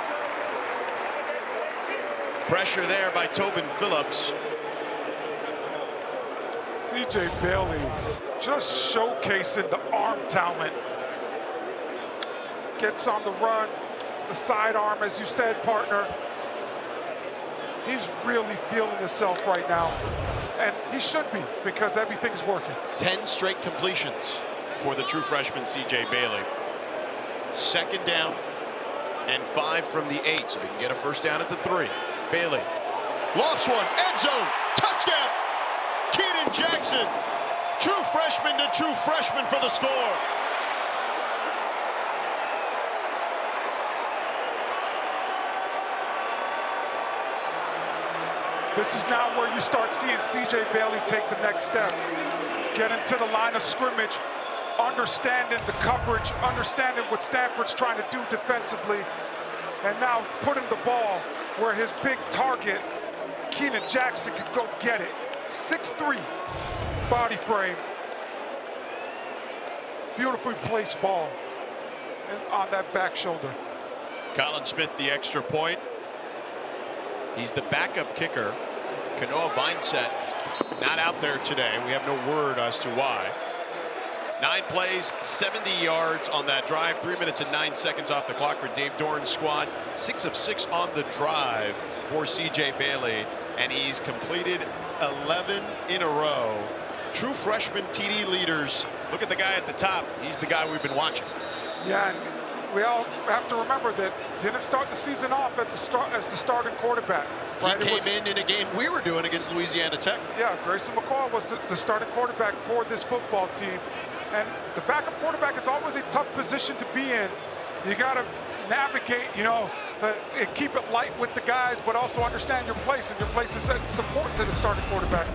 S1: Pressure there by Tobin Phillips.
S2: C.J. Bailey just showcasing the arm talent. Gets on the run, the sidearm, as you said, partner. He's really feeling himself right now. And he should be, because everything's working. 10
S1: straight completions for the true freshman C.J. Bailey. 2nd down and 5 from the 8, so they can get a 1st down at the 3. Bailey lofts one, end zone, touchdown. Keenan Jackson, true freshman to true freshman for the score.
S2: This is now where you start seeing C.J. Bailey take the next step. Get into the line of scrimmage, understanding the coverage, understanding what Stanford's trying to do defensively, and now putting the ball where his big target, Keenan Jackson, can go get it. 6'3", body frame. Beautifully placed ball and on that back shoulder.
S1: Colin Smith, the extra point. He's the backup kicker. Kanoa Vineset not out there today. We have no word as to why. 9 plays, 70 yards on that drive. 3 minutes and 9 seconds off the clock for Dave Doran's squad. 6 of 6 on the drive for C.J. Bailey, and he's completed 11 in a row. True freshman TD leaders. Look at the guy at the top. He's the guy we've been watching.
S2: Yeah, and we all have to remember that didn't start the season off at the start as the starting quarterback. Right?
S1: He came in a game we were doing against Louisiana Tech.
S2: Yeah, Grayson McCall was the starting quarterback for this football team. And the backup quarterback is always a tough position to be in. You got to navigate, you know, and keep it light with the guys, but also understand your place, and your place is support to the starting quarterback.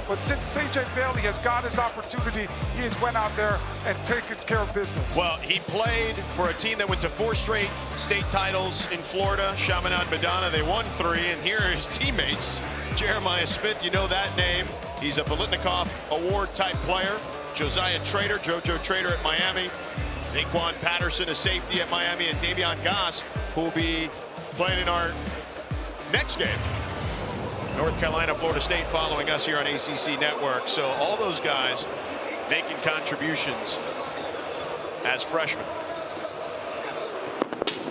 S2: But since C.J. Bailey has got his opportunity, he has went out there and taken care of business.
S1: Well, he played for a team that went to 4 straight state titles in Florida, Chaminade Madonna. They won 3, and here are his teammates. Jeremiah Smith, you know that name. He's a Biletnikoff Award type player. Josiah Trader, JoJo Trader at Miami. Zaquan Patterson, a safety at Miami, and Davion Goss, who will be playing in our next game. North Carolina, Florida State following us here on ACC Network. So all those guys making contributions as freshmen.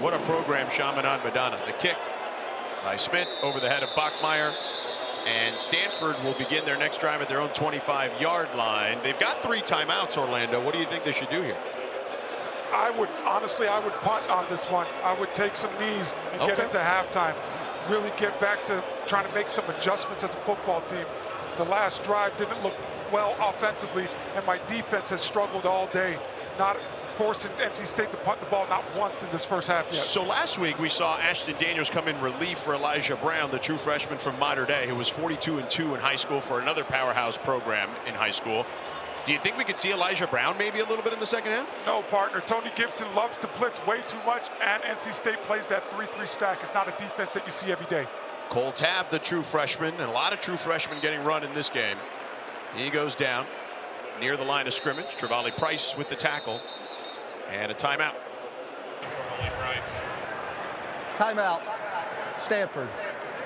S1: What a program, Chaminade Madonna. The kick by Smith over the head of Bachmeier. And Stanford will begin their next drive at their own 25-yard line. They've got 3 timeouts, Orlando. What do you think they should do here?
S2: Honestly, I would punt on this one. I would take some knees and get into halftime. Really get back to trying to make some adjustments as a football team. The last drive didn't look well offensively, and my defense has struggled all day, not forcing NC State to punt the ball not once in this first half yet.
S1: So last week we saw Ashton Daniels come in relief for Elijah Brown, the true freshman from Mater Dei, who was 42-2 in high school for another powerhouse program in high school. Do you think we could see Elijah Brown maybe a little bit in the second half?
S2: No, partner. Tony Gibson loves to blitz way too much, and NC State plays that 3-3 stack. It's not a defense that you see every day.
S1: Cole Tabb, the true freshman, and a lot of true freshmen getting run in this game. He goes down near the line of scrimmage. Trevally Price with the tackle, and a timeout.
S3: Timeout, Stanford.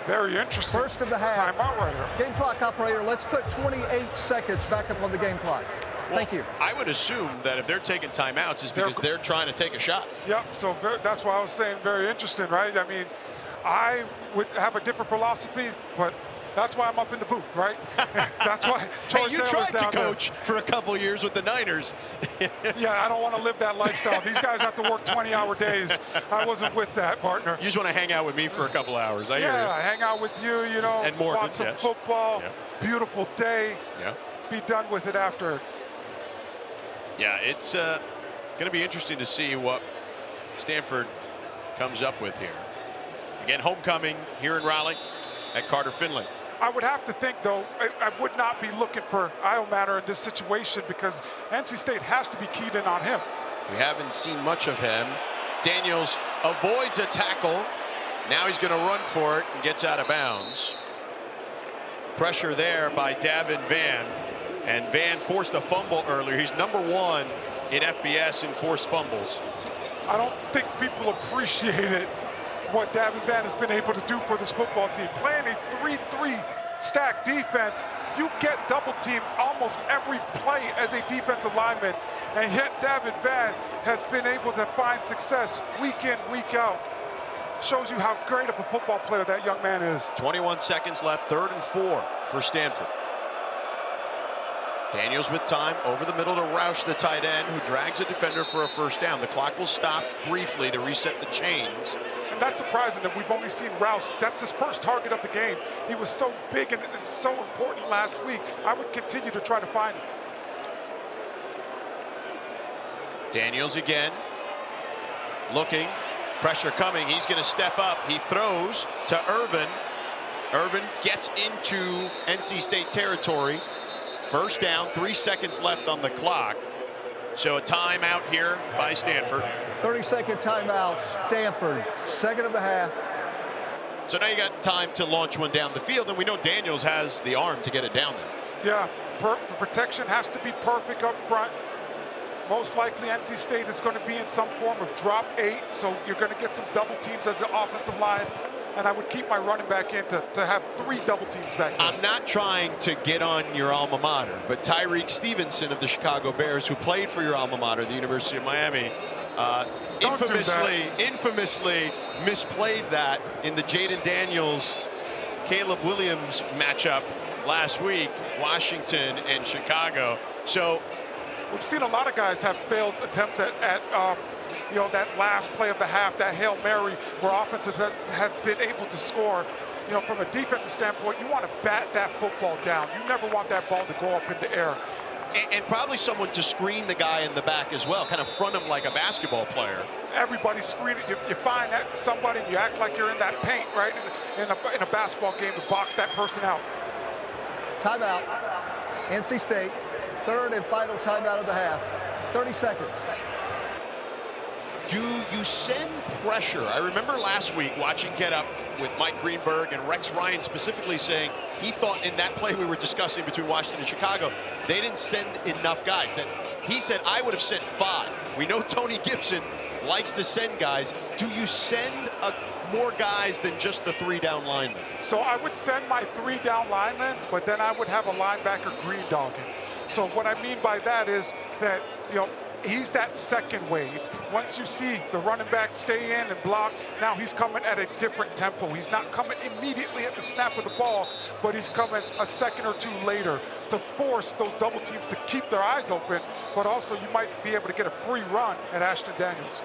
S2: Very interesting.
S3: First of the half.
S2: Timeout right here.
S3: Game clock operator, let's put 28 seconds back up on the game clock. Thank you.
S1: I would assume that if they're taking timeouts, it's because they're trying to take a shot.
S2: Yep, so that's why I was saying very interesting, right? I mean, I would have a different philosophy, but that's why I'm up in the booth, right? That's why.
S1: Hey, you tried to coach for a couple years with the Niners.
S2: Yeah, I don't want to live that lifestyle. These guys have to work 20-hour days. I wasn't with that, partner.
S1: You just want to hang out with me for a couple hours. I hear you.
S2: Yeah, hang out with you, you know,
S1: and more,
S2: watch some football. Yeah. Beautiful day.
S1: Yeah.
S2: Be done with it after.
S1: Yeah, it's going to be interesting to see what Stanford comes up with here. Again, homecoming here in Raleigh at Carter Finley.
S2: I would have to think, though, I would not be looking for Iomatter in this situation because NC State has to be keyed in on him.
S1: We haven't seen much of him. Daniels avoids a tackle. Now he's going to run for it and gets out of bounds. Pressure there by Davin Vann. And Vann forced a fumble earlier. He's #1 in FBS in forced fumbles.
S2: I don't think people appreciate it, what Davin Vann has been able to do for this football team. Playing a 3-3 stack defense, you get double teamed almost every play as a defensive lineman, and yet Davin Vann has been able to find success week in, week out. Shows you how great of a football player that young man is.
S1: 21 seconds left, 3rd and 4 for Stanford. Daniels with time over the middle to Roush, the tight end, who drags a defender for a first down. The clock will stop briefly to reset the chains.
S2: And that's surprising that we've only seen Roush. That's his first target of the game. He was so big and so important last week. I would continue to try to find him.
S1: Daniels again, looking, pressure coming. He's going to step up. He throws to Irvin, Irvin gets into NC State territory. First down, 3 seconds left on the clock. So a timeout here by Stanford.
S3: 30-second timeout, Stanford, second of the half.
S1: So now you got time to launch one down the field, and we know Daniels has the arm to get it down there.
S2: Yeah, the protection has to be perfect up front. Most likely NC State is going to be in some form of drop 8, so you're going to get some double teams as the offensive line. And I would keep my running back in to have 3 double teams back there.
S1: I'm not trying to get on your alma mater, but Tyreek Stevenson of the Chicago Bears, who played for your alma mater, the University of Miami, infamously misplayed that in the Jaden Daniels, Caleb Williams matchup last week, Washington and Chicago. So
S2: we've seen a lot of guys have failed attempts at you know, that last play of the half, that Hail Mary, where offensive have been able to score. You know, from a defensive standpoint, you want to bat that football down. You never want that ball to go up in the air.
S1: And probably someone to screen the guy in the back as well, kind of front him like a basketball player.
S2: Everybody's screening. You find that somebody, you act like you're in that paint, right, in a basketball game to box that person out.
S3: Timeout, NC State, third and final timeout of the half. 30 seconds.
S1: Do you send pressure? I remember last week watching Get Up with Mike Greenberg and Rex Ryan specifically saying he thought in that play we were discussing between Washington and Chicago, they didn't send enough guys. That he said, I would have sent 5. We know Tony Gibson likes to send guys. Do you send more guys than just the 3 down linemen?
S2: So I would send my 3 down linemen, but then I would have a linebacker green dogging. So what I mean by that is that, you know, he's that second wave. Once you see the running back stay in and block, now he's coming at a different tempo. He's not coming immediately at the snap of the ball, but he's coming a second or 2 later to force those double teams to keep their eyes open, but also you might be able to get a free run at Ashton Daniels.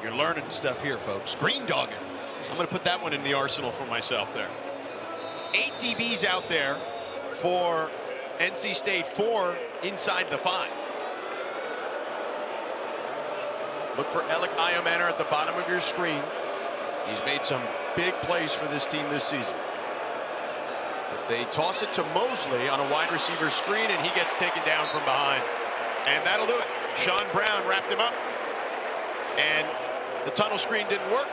S1: You're learning stuff here, folks. Green dogging. I'm going to put that one in the arsenal for myself there. 8 DBs out there for NC State, 4 inside the 5. Look for Alec Iomanner at the bottom of your screen. He's made some big plays for this team this season. But they toss it to Mosley on a wide receiver screen, and he gets taken down from behind. And that'll do it. Sean Brown wrapped him up. And the tunnel screen didn't work.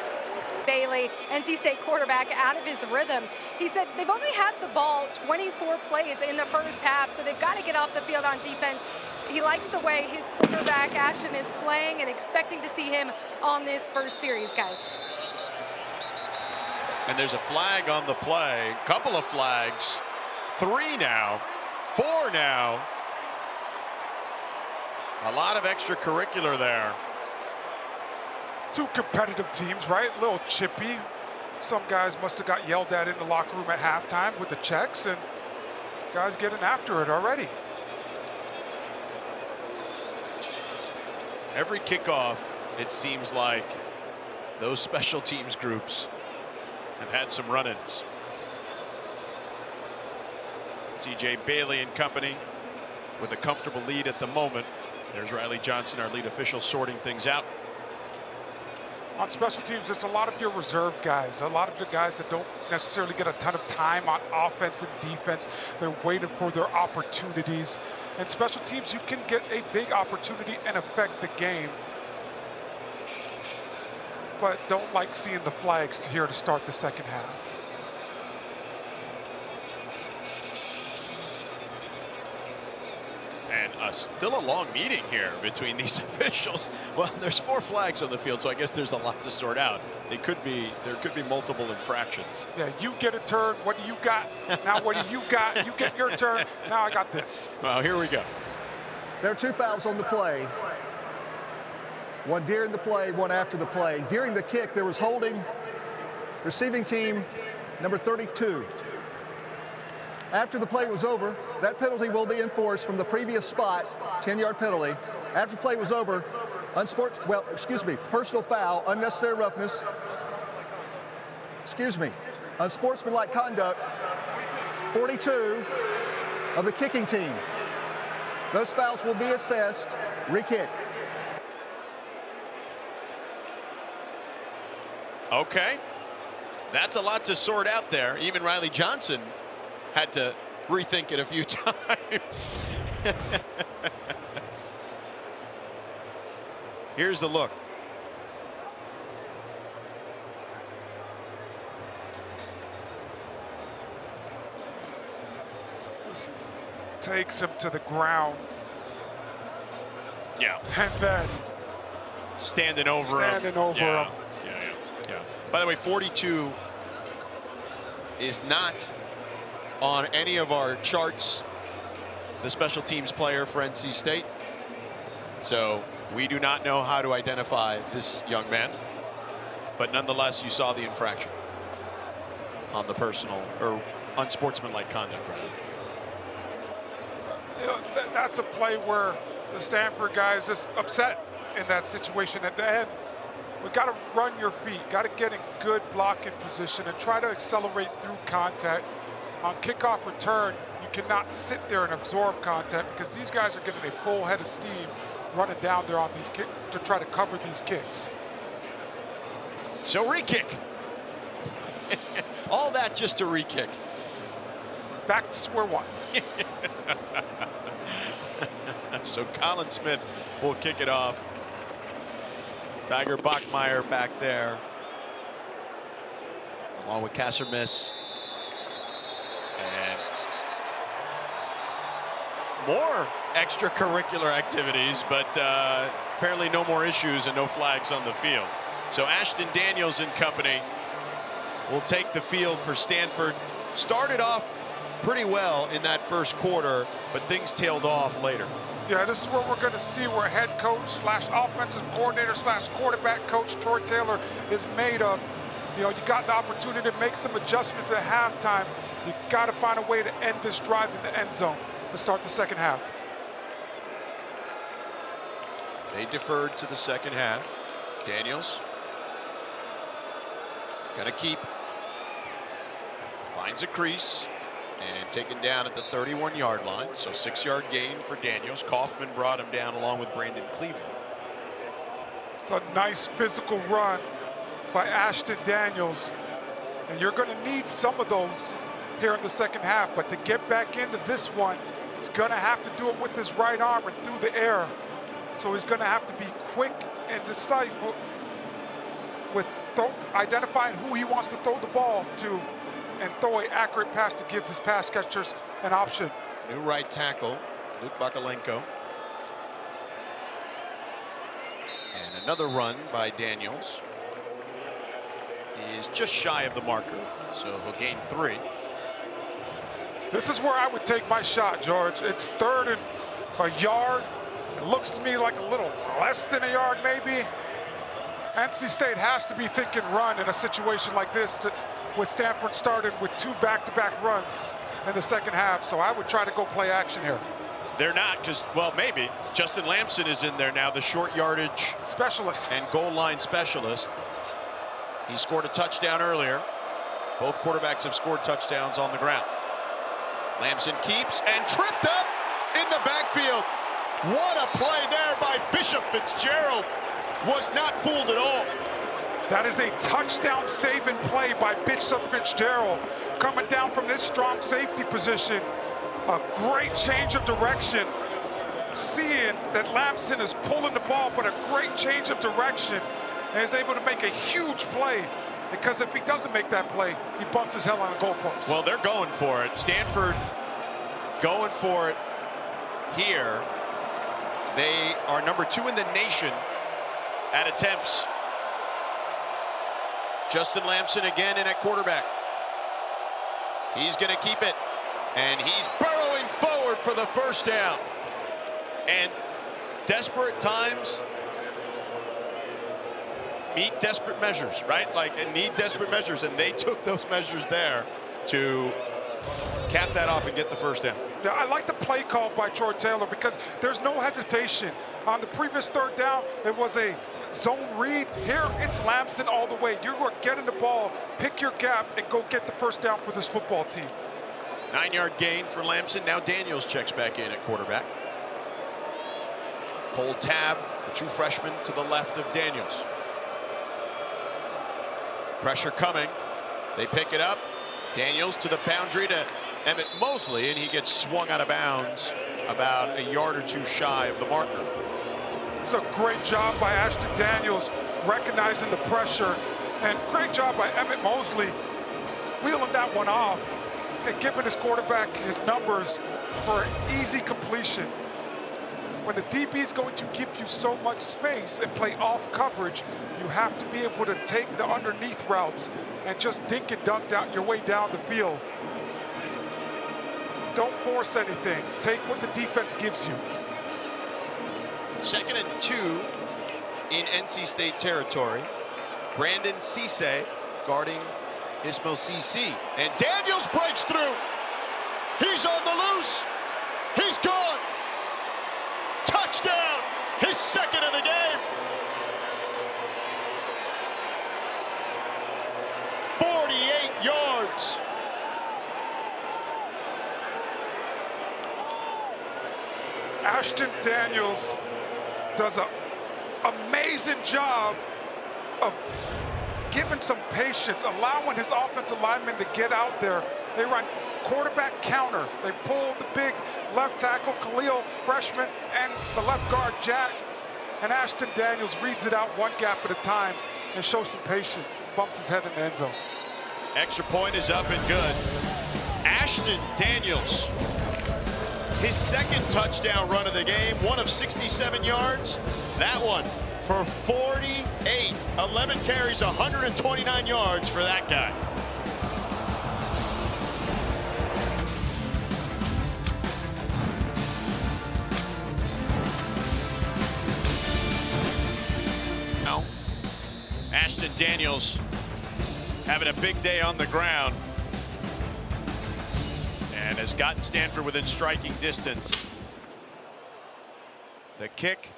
S4: Bailey, NC State quarterback, out of his rhythm. He said they've only had the ball 24 plays in the first half, so they've got to get off the field on defense. He likes the way his quarterback, Ashton, is playing and expecting to see him on this first series, guys.
S1: And there's a flag on the play. Couple of flags. 3 now. 4 now. A lot of extracurricular there.
S2: 2 competitive teams, right? A little chippy. Some guys must have got yelled at in the locker room at halftime with the checks, and guys getting after it already.
S1: Every kickoff, it seems like those special teams groups have had some run-ins. CJ Bailey and company with a comfortable lead at the moment. There's Riley Johnson, our lead official, sorting things out.
S2: On special teams, it's a lot of your reserve guys, a lot of the guys that don't necessarily get a ton of time on offense and defense. They're waiting for their opportunities. And special teams, you can get a big opportunity and affect the game. But don't like seeing the flags here to start the second half.
S1: And still a long meeting here between these officials. Well, there's 4 flags on the field, so I guess there's a lot to sort out. There could be multiple infractions.
S2: Yeah, you get a turn. What do you got? Now what do you got? You get your turn. Now I got this.
S1: Well, here we go.
S3: There are 2 fouls on the play. One during the play, one after the play. During the kick, there was holding receiving team number 32. After the play was over, that penalty will be enforced from the previous spot, 10-yard penalty. After the play was over, personal foul, unnecessary roughness, unsportsmanlike conduct, 42 of the kicking team. Those fouls will be assessed, re-kick.
S1: Okay. That's a lot to sort out there. Even Riley Johnson had to rethink it a few times. Here's the look.
S2: This takes him to the ground.
S1: Yeah.
S2: And then
S1: Standing over him.
S2: Yeah.
S1: By the way, 42 is not on any of our charts, the special teams player for NC State. So we do not know how to identify this young man. But nonetheless, you saw the infraction on the personal or unsportsmanlike conduct, rather.
S2: You know, that's a play where the Stanford guy is just upset in that situation at the end. We got to run your feet, got to get in good blocking position and try to accelerate through contact. On kickoff return, you cannot sit there and absorb contact because these guys are getting a full head of steam running down there on these kicks to try to cover these kicks.
S1: So re-kick. All that just to re-kick.
S2: Back to square one.
S1: So Colin Smith will kick it off. Tiger Bachmeier back there, along with Kassermiss. And more extracurricular activities, but apparently no more issues and no flags on the field. So Ashton Daniels and company will take the field for Stanford. Started off pretty well in that first quarter, but things tailed off later.
S2: Yeah, this is what we're going to see where head coach slash offensive coordinator slash quarterback coach Troy Taylor is made of. You know, you got the opportunity to make some adjustments at halftime. You got to find a way to end this drive in the end zone to start the second half.
S1: They deferred to the second half. Daniels gonna keep. Finds a crease. And taken down at the 31-yard line. So 6-yard gain for Daniels. Kaufman brought him down along with Brandon Cleveland.
S2: It's a nice physical run by Ashton Daniels. And you're going to need some of those here in the second half. But to get back into this one, he's going to have to do it with his right arm and through the air. So he's going to have to be quick and decisive with identifying who he wants to throw the ball to and throw an accurate pass to give his pass catchers an option.
S1: New right tackle, Luke Bakalenko. And another run by Daniels is just shy of the marker, so he'll gain 3.
S2: This is where I would take my shot, George. It's 3rd and a yard. It looks to me like a little less than a yard, maybe. NC State has to be thinking run in a situation like this with Stanford started with 2 back-to-back runs in the second half. So I would try to go play action here.
S1: They're not, because, well, maybe. Justin Lamson is in there now, the short yardage
S2: specialist
S1: and goal line specialist. He scored a touchdown earlier. Both quarterbacks have scored touchdowns on the ground. Lamson keeps and tripped up in the backfield. What a play there by Bishop Fitzgerald. Was not fooled at all.
S2: That is a touchdown saving play by Bishop Fitzgerald. Coming down from this strong safety position. A great change of direction. Seeing that Lamson is pulling the ball, but a great change of direction. And is able to make a huge play. Because if he doesn't make that play, he bumps his head on the goalpost.
S1: Well, they're going for it. Stanford going for it here. They are number 2 in the nation at attempts. Justin Lamson again in at quarterback. He's going to keep it. And he's burrowing forward for the first down. And desperate times meet desperate measures, right? Like, and need desperate measures. And they took those measures there to cap that off and get the first down.
S2: Yeah, I like the play call by Troy Taylor because there's no hesitation. On the previous 3rd down, it was a zone read. Here, it's Lamson all the way. You're going to get in the ball, pick your gap, and go get the first down for this football team.
S1: 9-yard gain for Lamson. Now Daniels checks back in at quarterback. Cole Tabb, the true freshman, to the left of Daniels. Pressure coming. They pick it up. Daniels to the boundary to Emmett Mosley, and he gets swung out of bounds about a yard or two shy of the marker.
S2: It's a great job by Ashton Daniels recognizing the pressure, and great job by Emmett Mosley wheeling that one off and giving his quarterback his numbers for an easy completion. When the DB is going to give you so much space and play off coverage, you have to be able to take the underneath routes and just dink and dunk down your way down the field. Don't force anything. Take what the defense gives you.
S1: 2nd and 2 in NC State territory. Brandon Cisse guarding Ismail Cisse. And Daniels breaks through. He's on the loose. He's gone. Touchdown. His 2nd of the game. 48 yards.
S2: Ashton Daniels does an amazing job of giving some patience, allowing his offensive linemen to get out there. They run quarterback counter. They pull the big left tackle, Khalil, freshman, and the left guard, Jack. And Ashton Daniels reads it out one gap at a time and shows some patience, bumps his head in the end zone.
S1: Extra point is up and good. Ashton Daniels, his 2nd touchdown run of the game, one of 67 yards. That one for 48. 11 carries, 129 yards for that guy. Now, Ashton Daniels having a big day on the ground and has gotten Stanford within striking distance. The kick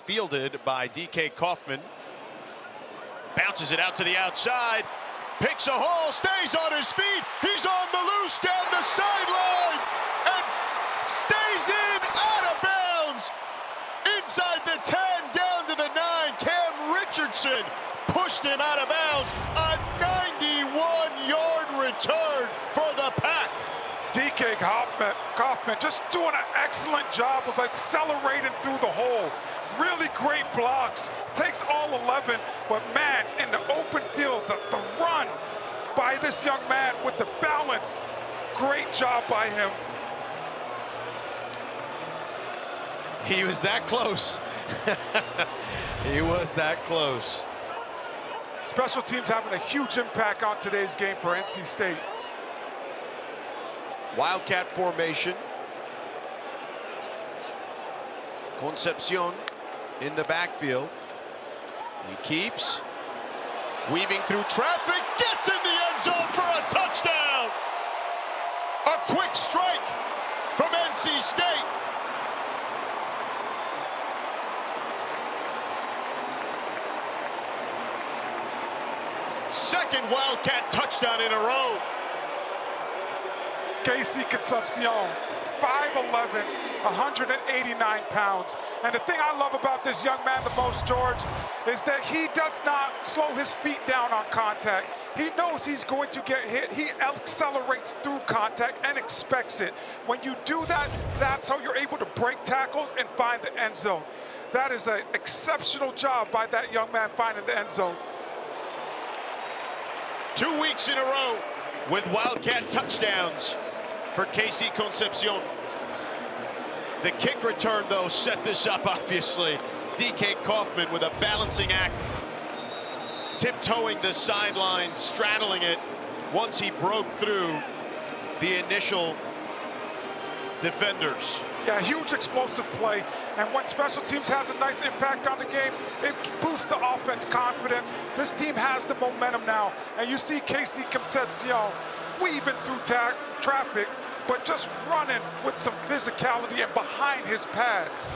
S1: fielded by DK Kaufman. Bounces it out to the outside. Picks a hole, stays on his feet. He's on the loose down the sideline and stays in out of bounds. Inside the 10, down to the 9. Cam Richardson pushed him out of bounds. A 91-yard return for the Pack.
S2: DK Kaufman just doing an excellent job of accelerating through the hole. Really great blocks. Takes all 11, but man, in the open field, the run by this young man with the balance. Great job by him.
S1: He was that close. He was that close.
S2: Special teams having a huge impact on today's game for NC State.
S1: Wildcat formation. Concepcion in the backfield. He keeps weaving through traffic, gets in the end zone for a touchdown. A quick strike from NC State. Second Wildcat touchdown in a row.
S2: Casey Concepcion, 5'11", 189 pounds. And the thing I love about this young man the most, George, is that he does not slow his feet down on contact. He knows he's going to get hit. He accelerates through contact and expects it. When you do that, that's how you're able to break tackles and find the end zone. That is an exceptional job by that young man finding the end zone.
S1: 2 weeks in a row with Wildcat touchdowns for Casey Concepcion. The kick return, though, set this up, obviously. DK Kaufman with a balancing act, tiptoeing the sideline, straddling it once he broke through the initial defenders.
S2: Yeah, huge explosive play. And when special teams has a nice impact on the game, it boosts the offense confidence. This team has the momentum now. And you see Casey Concepcion weaving through traffic, but just running with some physicality and behind his pads.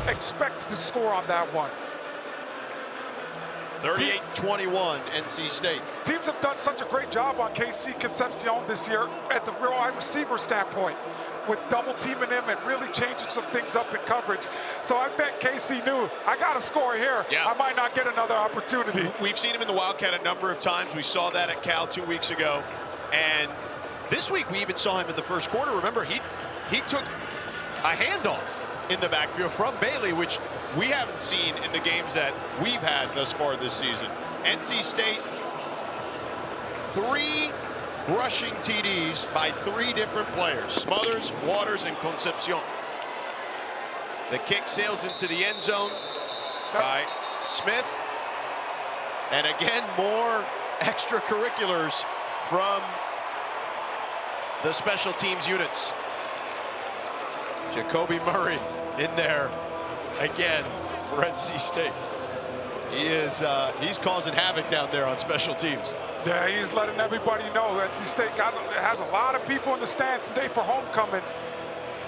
S2: Expected to score on that one.
S1: 38-21 NC State.
S2: Teams have done such a great job on Casey Concepcion this year at the wide receiver standpoint. with double teaming him and really changing some things up in coverage. So I bet Casey knew, I got to score here.
S1: Yeah.
S2: I might not get another opportunity.
S1: We've seen him in the Wildcat a number of times. We saw that at Cal 2 weeks ago. And this week we even saw him in the first quarter. Remember, he took a handoff in the backfield from Bailey, which we haven't seen in the games that we've had thus far this season. NC State, 3 rushing TDs by 3 different players: Smothers, Waters, and Concepcion. The kick sails into the end zone by Smith. And again, more extracurriculars from the special teams units. Jacoby Murray in there again for NC State. He's causing havoc down there on special teams.
S2: Yeah, he's letting everybody know NC State has a lot of people in the stands today for homecoming.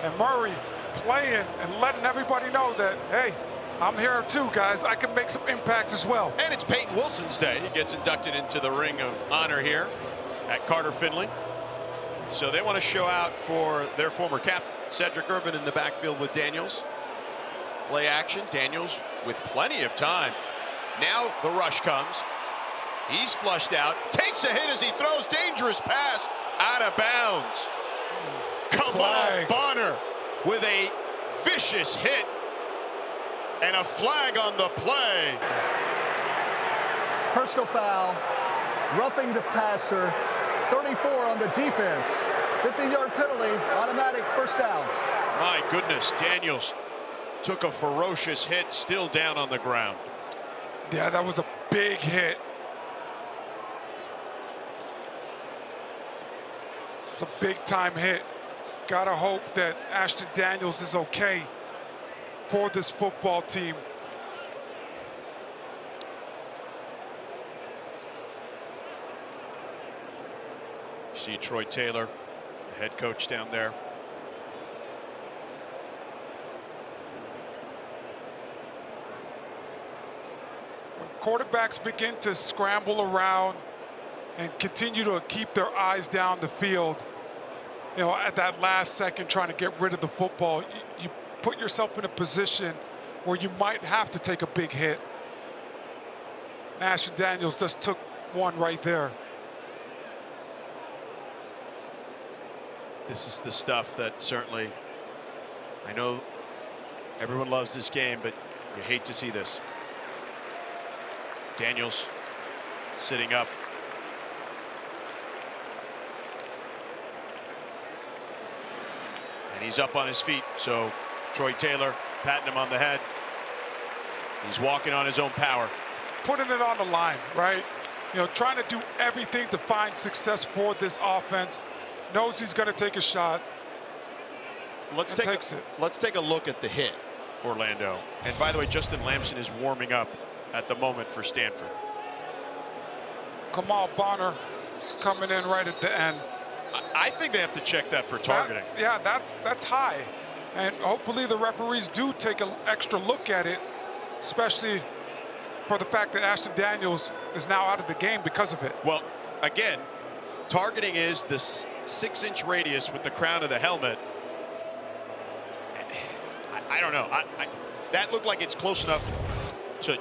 S2: And Murray playing and letting everybody know that, hey, I'm here too, guys. I can make some impact as well.
S1: And it's Peyton Wilson's day. He gets inducted into the Ring of Honor here at Carter Finley. So they want to show out for their former captain, Cedric Irvin, in the backfield with Daniels. Play action, Daniels with plenty of time. Now the rush comes. He's flushed out, takes a hit as he throws, dangerous pass out of bounds. Kamal Bonner with a vicious hit and a flag on the play.
S3: Personal foul, roughing the passer, 34 on the defense. 15-yard penalty, automatic first down.
S1: My goodness, Daniels took a ferocious hit, still down on the ground.
S2: Yeah, that was a big hit. It's a big-time hit. Gotta hope that Ashton Daniels is okay for this football team.
S1: See Troy Taylor, the head coach down there.
S2: When quarterbacks begin to scramble around and continue to keep their eyes down the field, you know, at that last second trying to get rid of the football, you put yourself in a position where you might have to take a big hit. Ashton Daniels just took one right there.
S1: This is the stuff that certainly, I know everyone loves this game, but you hate to see this. Daniels sitting up. And he's up on his feet, so Troy Taylor patting him on the head. He's walking on his own power.
S2: Putting it on the line, right? You know, trying to do everything to find success for this offense. Knows he's going to take a shot.
S1: Let's take a look at the hit, Orlando. And by the way, Justin Lamson is warming up at the moment for Stanford.
S2: Kamal Bonner is coming in right at the end.
S1: I think they have to check that for targeting.
S2: That's high. And hopefully the referees do take an extra look at it, especially for the fact that Ashton Daniels is now out of the game because of it.
S1: Well, again, targeting is the 6-inch radius with the crown of the helmet. I don't know. That looked like it's close enough to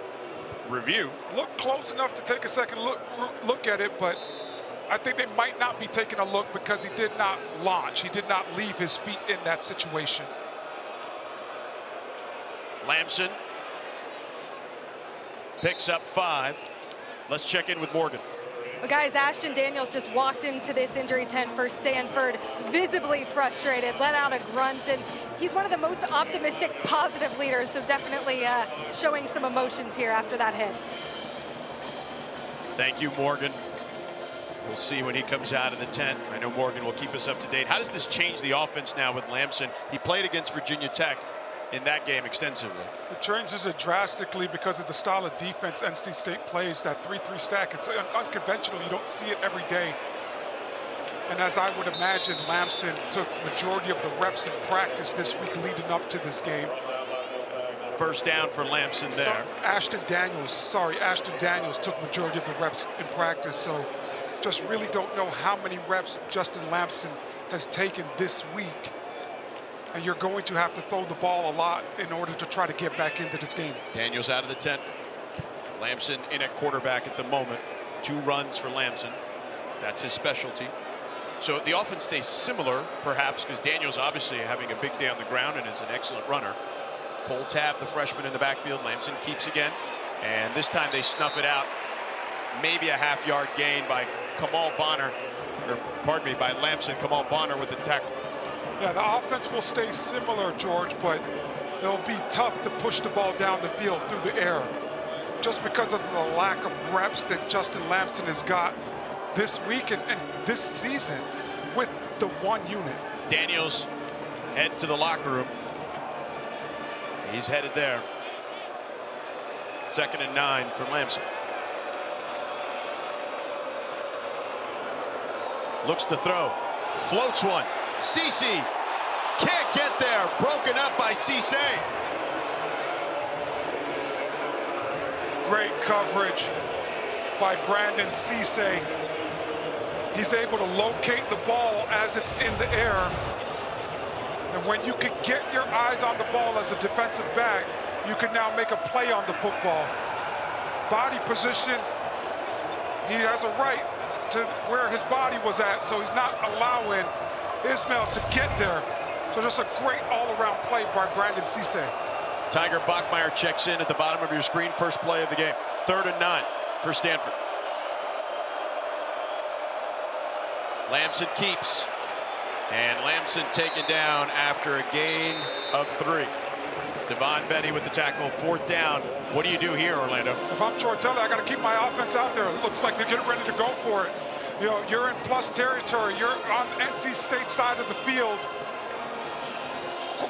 S1: review.
S2: Look close enough to take a second look at it, but I think they might not be taking a look because he did not launch. He did not leave his feet in that situation.
S1: Lamson picks up 5. Let's check in with Morgan.
S4: Well, guys, Ashton Daniels just walked into this injury tent for Stanford, visibly frustrated, let out a grunt, and he's one of the most optimistic, positive leaders, so definitely showing some emotions here after that hit.
S1: Thank you, Morgan. We'll see when he comes out of the tent. I know Morgan will keep us up to date. How does this change the offense now with Lamson? He played against Virginia Tech in that game extensively.
S2: It changes it drastically because of the style of defense NC State plays, that 3-3 stack. It's unconventional. You don't see it every day. And as I would imagine, Lamson took majority of the reps in practice this week leading up to this game.
S1: First down for Lamson there.
S2: Ashton Daniels took majority of the reps in practice, so just really don't know how many reps Justin Lamson has taken this week. and you're going to have to throw the ball a lot in order to try to get back into this game.
S1: Daniels out of the tent. Lamson in at quarterback at the moment. 2 runs for Lamson. That's his specialty. So the offense stays similar, perhaps, because Daniels obviously having a big day on the ground and is an excellent runner. Cole Tabb, the freshman in the backfield. Lamson keeps again. And this time they snuff it out. Maybe a half-yard gain by Kamal Bonner, or pardon me, by Lamson. Kamal Bonner with the tackle.
S2: Yeah, the offense will stay similar, George, but it'll be tough to push the ball down the field through the air, just because of the lack of reps that Justin Lamson has got this week and this season with the 1 unit.
S1: Daniels head to the locker room. He's headed there. 2nd and 9 for Lamson. Looks to throw. Floats one. CC can't get there. Broken up by Cisse.
S2: Great coverage by Brandon Cisse. He's able to locate the ball as it's in the air. And when you can get your eyes on the ball as a defensive back, you can now make a play on the football. Body position, he has a right to where his body was at, so he's not allowing Ismail to get there. So just a great all-around play by Brandon Cisse.
S1: Tiger Bachmeier checks in at the bottom of your screen. First play of the game. 3rd and 9 for Stanford. Lamson keeps. And Lamson taken down after a gain of 3. Devon Betty with the tackle. 4th down. What do you do here, Orlando?
S2: If I'm Tortelli, I got to keep my offense out there. It looks like they're getting ready to go for it. You know, you're in plus territory. You're on NC State side of the field.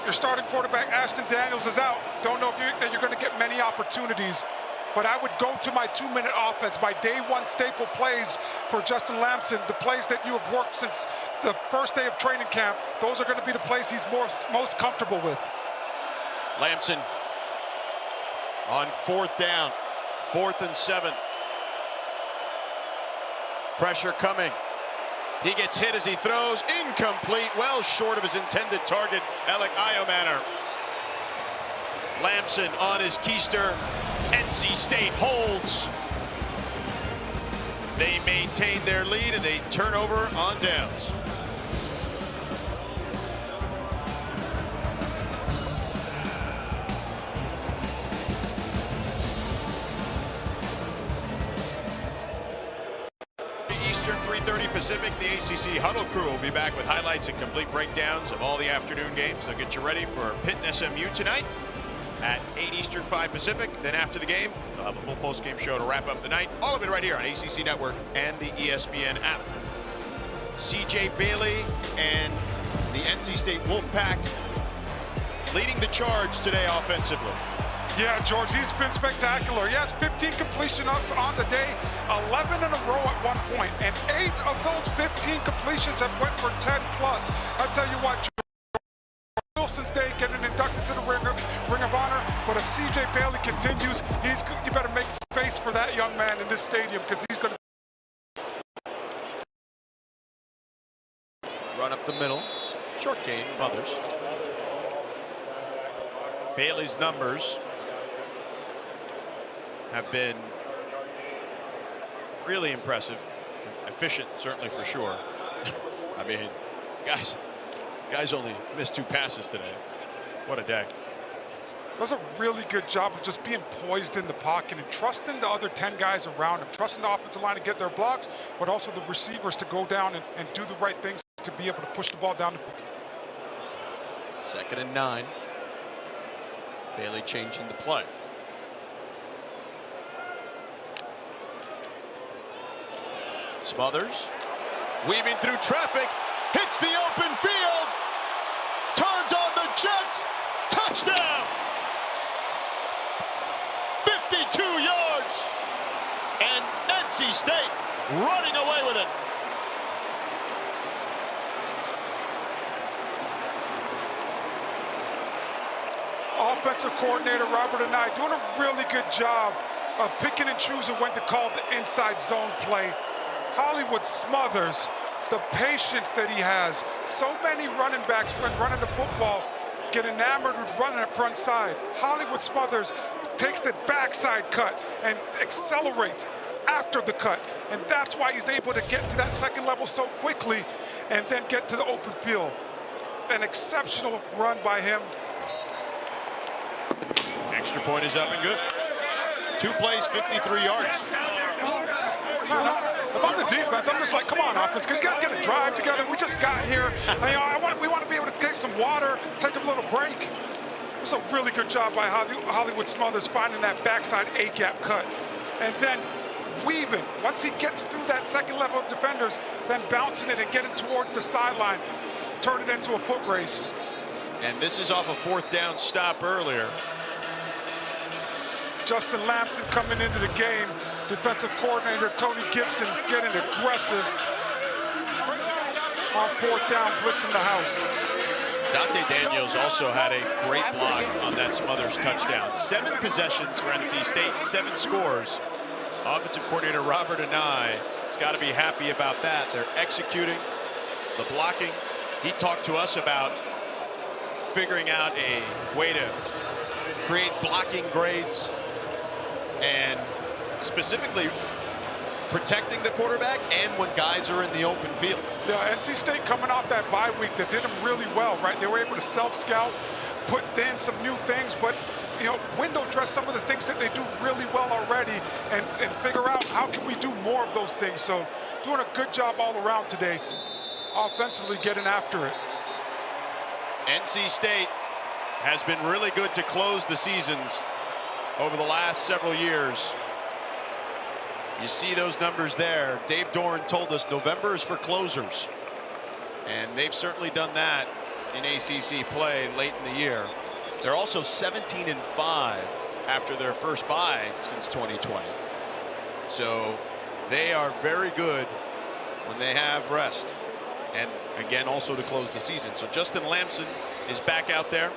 S2: Your starting quarterback, Ashton Daniels, is out. Don't know if you're going to get many opportunities. But I would go to my 2-minute offense, my day 1 staple plays for Justin Lamson, the plays that you have worked since the first day of training camp. Those are going to be the plays he's most comfortable with.
S1: Lamson on 4th down, 4th and 7. Pressure coming. He gets hit as he throws. Incomplete, well short of his intended target, Alec Iomanner. Lamson on his keister. NC State holds. They maintain their lead and they turn over on downs. Eastern, 3:30 Pacific, the ACC Huddle Crew will be back with highlights and complete breakdowns of all the afternoon games. They'll get you ready for Pitt and SMU tonight at 8 Eastern, 5 Pacific. Then after the game, they'll have a full post-game show to wrap up the night. All of it right here on ACC Network and the ESPN app. CJ Bailey and the NC State Wolfpack leading the charge today offensively.
S2: Yeah, George, he's been spectacular. He has 15 completions on the day, 11 in a row at one point, and 8 of those 15 completions have went for 10 plus. I'll tell you what, Wilson State getting inducted to the Ring of Honor, but if CJ Bailey continues, you better make space for that young man in this stadium, because he's going to
S1: run up the middle. Short gain of others. Bailey's numbers have been really impressive. Efficient, certainly, for sure. I mean, guys only missed 2 passes today. What a day.
S2: does a really good job of just being poised in the pocket and trusting the other 10 guys around him, trusting the offensive line to get their blocks, but also the receivers to go down and do the right things to be able to push the ball down the field.
S1: 2nd and 9. Bailey changing the play. Smothers, weaving through traffic, hits the open field, turns on the Jets, touchdown! 52 yards, and NC State running away with it.
S2: Offensive coordinator Robert and I doing a really good job of picking and choosing when to call the inside zone play. Hollywood Smothers, the patience that he has. So many running backs when running the football get enamored with running at front side. Hollywood Smothers takes the backside cut and accelerates after the cut. And that's why he's able to get to that second level so quickly and then get to the open field. An exceptional run by him.
S1: Extra point is up and good. 2 plays, 53 yards.
S2: Man, if I'm the defense, I'm just like, come on, offense, because you guys got to drive together. We just got here. We want to be able to take some water, take a little break. It's a really good job by Hollywood Smothers finding that backside A-gap cut. And then weaving, once he gets through that second level of defenders, then bouncing it and getting towards the sideline, turn it into a foot race.
S1: And this is off a 4th down stop earlier.
S2: Justin Lamson coming into the game. Defensive coordinator Tony Gibson getting aggressive on 4th down, blitzing the house.
S1: Dante Daniels also had a great block on that Smothers touchdown. 7 possessions for NC State, 7 scores. Offensive coordinator Robert Anai has got to be happy about that. They're executing the blocking. He talked to us about figuring out a way to create blocking grades and specifically protecting the quarterback and when guys are in the open field.
S2: Yeah, NC State coming off that bye week that did them really well, right? They were able to self-scout, put in some new things, but window dress some of the things that they do really well already and figure out how can we do more of those things. So doing a good job all around today, offensively getting after it.
S1: NC State has been really good to close the seasons over the last several years. You see those numbers there. Dave Doran told us November is for closers. And they've certainly done that in ACC play late in the year. They're also 17-5 after their first bye since 2020. So they are very good when they have rest. And again, also to close the season. So Justin Lamson is back out there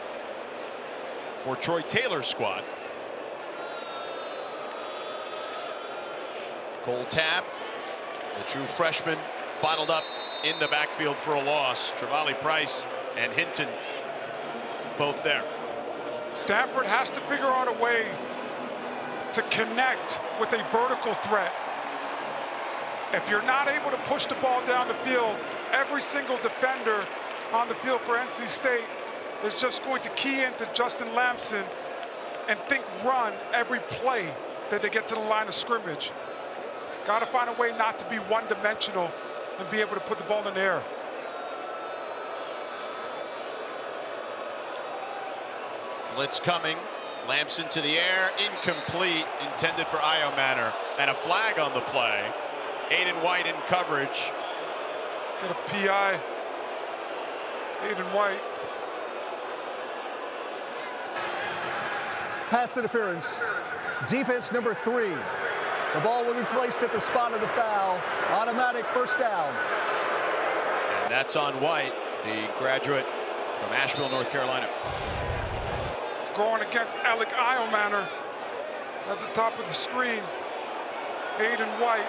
S1: for Troy Taylor's squad. Cole Tabb, the true freshman, bottled up in the backfield for a loss. Trevally Price and Hinton both there.
S2: Stanford has to figure out a way to connect with a vertical threat. If you're not able to push the ball down the field, every single defender on the field for NC State is just going to key into Justin Lamson and think run every play that they get to the line of scrimmage. Got to find a way not to be one-dimensional and be able to put the ball in the air.
S1: Blitz coming. Lamson to the air, incomplete, intended for Io Manor, and a flag on the play. Aiden White in coverage.
S2: Get a PI. Aiden White.
S3: Pass interference. Defense number 3. The ball will be placed at the spot of the foul. Automatic first down.
S1: And that's on White, the graduate from Asheville, North Carolina.
S2: Going against Alec Io Manor at the top of the screen. Aiden White.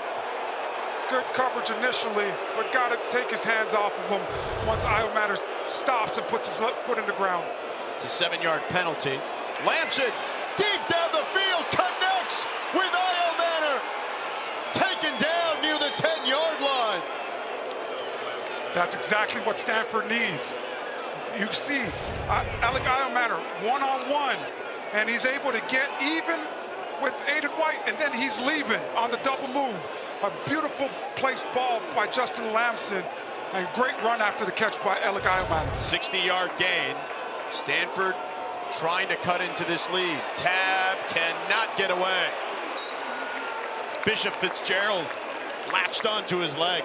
S2: Good coverage initially, but got to take his hands off of him once Io Manor stops and puts his left foot in the ground.
S1: It's a 7-yard penalty. Lamson deep down the field, connects with Io Manor. Taken down near the 10-yard line.
S2: That's exactly what Stanford needs. You see Alec Io Manor one-on-one, and he's able to get even with Aiden White, and then he's leaving on the double move. A beautiful placed ball by Justin Lamson, and great run after the catch by Alec Io Manor.
S1: 60-yard gain. Stanford trying to cut into this lead. Tabb cannot get away. Bishop Fitzgerald latched onto his leg.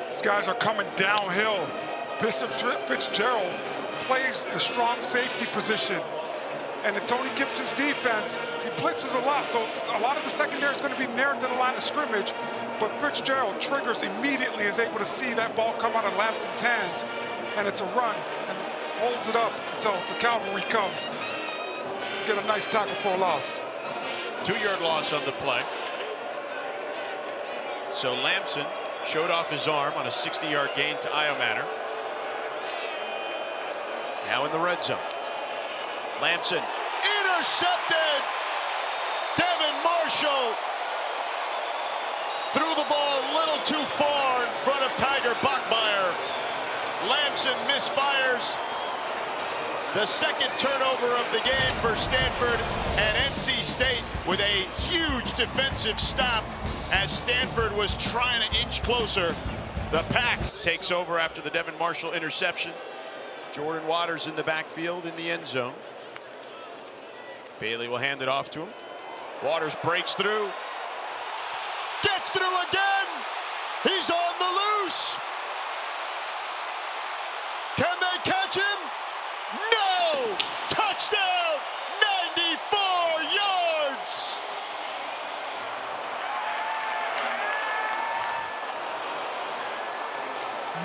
S2: These guys are coming downhill. Bishop Fitzgerald plays the strong safety position. And in Tony Gibson's defense, he blitzes a lot. So a lot of the secondary is going to be near to the line of scrimmage. But Fitzgerald triggers immediately, is able to see that ball come out of Lamson's hands. And it's a run, and holds it up until the cavalry comes. Get a nice tackle for a loss.
S1: 2-yard loss on the play. So Lamson showed off his arm on a 60-yard gain to Io Manor. Now in the red zone. Lamson intercepted. Devin Marshall threw the ball a little too far in front of Tiger Bachmeier. Lamson misfires. The second turnover of the game for Stanford, and NC State with a huge defensive stop as Stanford was trying to inch closer. The Pack takes over after the Devin Marshall interception. Jordan Waters in the backfield in the end zone. Bailey will hand it off to him. Waters breaks through. Gets through again. He's on the loose. Can they catch him? No! Touchdown! 94 yards!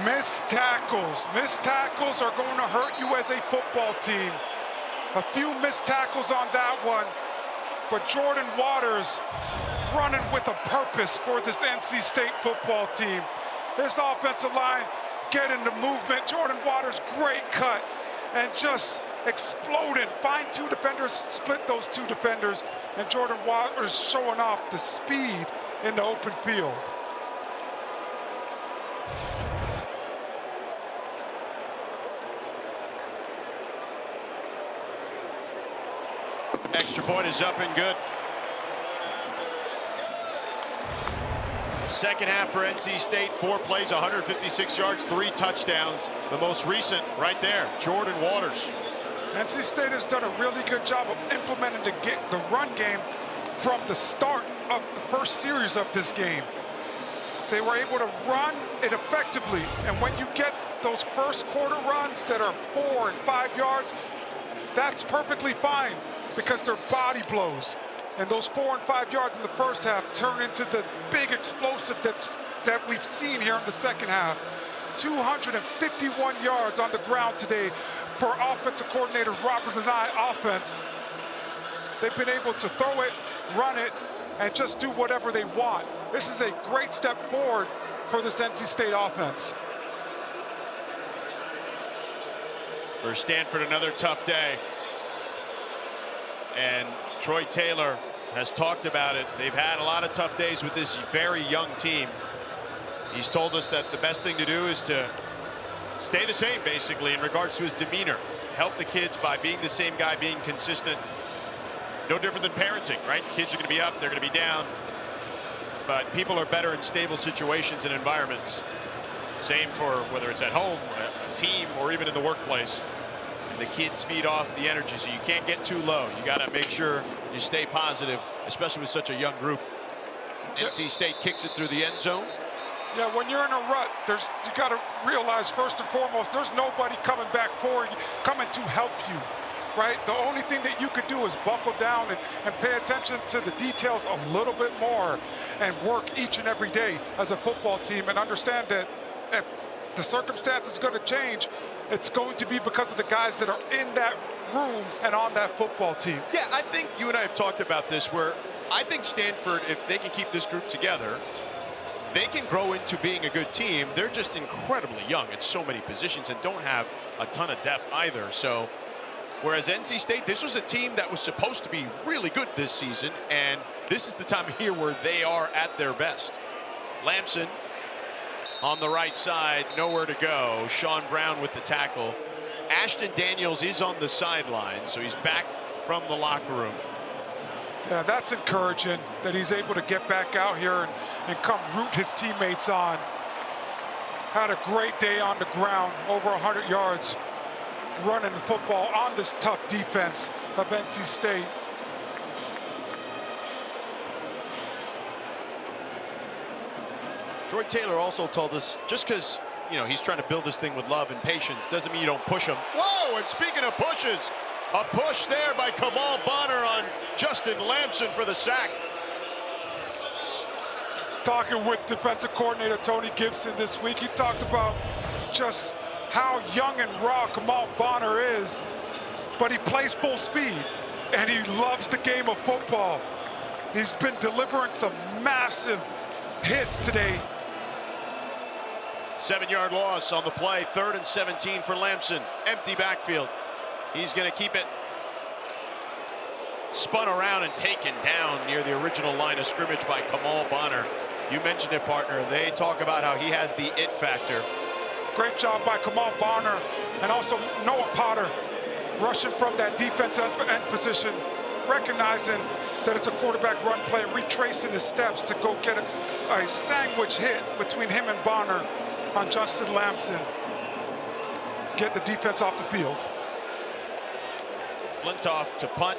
S2: Missed tackles. Missed tackles are going to hurt you as a football team. A few missed tackles on that one. But Jordan Waters running with a purpose for this NC State football team. This offensive line getting the movement. Jordan Waters, great cut. And just exploding. Find two defenders, split those two defenders. And Jordan Waters showing off the speed in the open field.
S1: Extra point is up and good. Second half for NC State, 4 plays, 156 yards, 3 touchdowns. The most recent right there, Jordan Waters.
S2: NC State has done a really good job of implementing the run game from the start of the first series of this game. They were able to run it effectively, and when you get those first quarter runs that are 4 and 5 yards, that's perfectly fine because they're body blows. And those 4 and 5 yards in the first half turn into the big explosive that we've seen here in the second half. 251 yards on the ground today for offensive coordinator Roberts and I offense. They've been able to throw it, run it, and just do whatever they want. This is a great step forward for this NC State offense.
S1: For Stanford, another tough day. And Troy Taylor has talked about it. They've had a lot of tough days with this very young team. He's told us that the best thing to do is to stay the same, basically, in regards to his demeanor. Help the kids by being the same guy, being consistent. No different than parenting, right? Kids are going to be up, they're going to be down. But people are better in stable situations and environments. Same for whether it's at home, a team, or even in the workplace. And the kids feed off the energy, so you can't get too low. You got to make sure you stay positive, especially with such a young group. NC State kicks it through the end zone.
S2: Yeah, when you're in a rut, you got to realize first and foremost, there's nobody coming back for you, coming to help you, right? The only thing that you could do is buckle down and pay attention to the details a little bit more and work each and every day as a football team and understand that if the circumstances are going to change, it's going to be because of the guys that are in that room and on that football team.
S1: Yeah, I think you and I have talked about this, where I think Stanford, if they can keep this group together, they can grow into being a good team. They're just incredibly young at so many positions and don't have a ton of depth either. So, whereas NC State, this was a team that was supposed to be really good this season, and this is the time of year where they are at their best. Lamson on the right side, nowhere to go. Sean Brown with the tackle. Ashton Daniels is on the sideline, so he's back from the locker room.
S2: Yeah, that's encouraging that he's able to get back out here and come root his teammates on. Had a great day on the ground, over 100 yards running the football on this tough defense of NC State.
S1: Troy Taylor also told us, just because, you know, he's trying to build this thing with love and patience doesn't mean you don't push him. Whoa, and speaking of pushes, a push there by Kamal Bonner on Justin Lamson for the sack.
S2: Talking with defensive coordinator Tony Gibson this week, he talked about just how young and raw Kamal Bonner is, but he plays full speed, and he loves the game of football. He's been delivering some massive hits today.
S1: 7-yard loss on the play. 3rd and 17 for Lamson. Empty backfield. He's going to keep it. Spun around and taken down near the original line of scrimmage by Kamal Bonner. You mentioned it, partner. They talk about how he has the it factor.
S2: Great job by Kamal Bonner and also Noah Potter rushing from that defensive end position, recognizing that it's a quarterback run play, retracing his steps to go get a sandwich hit between him and Bonner on Justin Lamson to get the defense off the field.
S1: Flintoff to punt.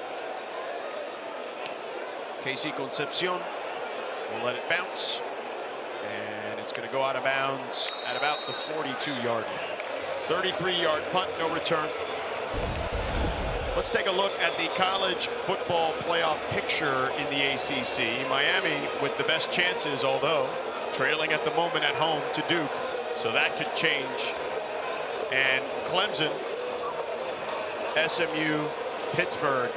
S1: Casey Concepcion will let it bounce. And it's going to go out of bounds at about the 42-yard line. 33-yard punt, no return. Let's take a look at the college football playoff picture in the ACC. Miami with the best chances, although trailing at the moment at home to Duke. So that could change. And Clemson, SMU, Pittsburgh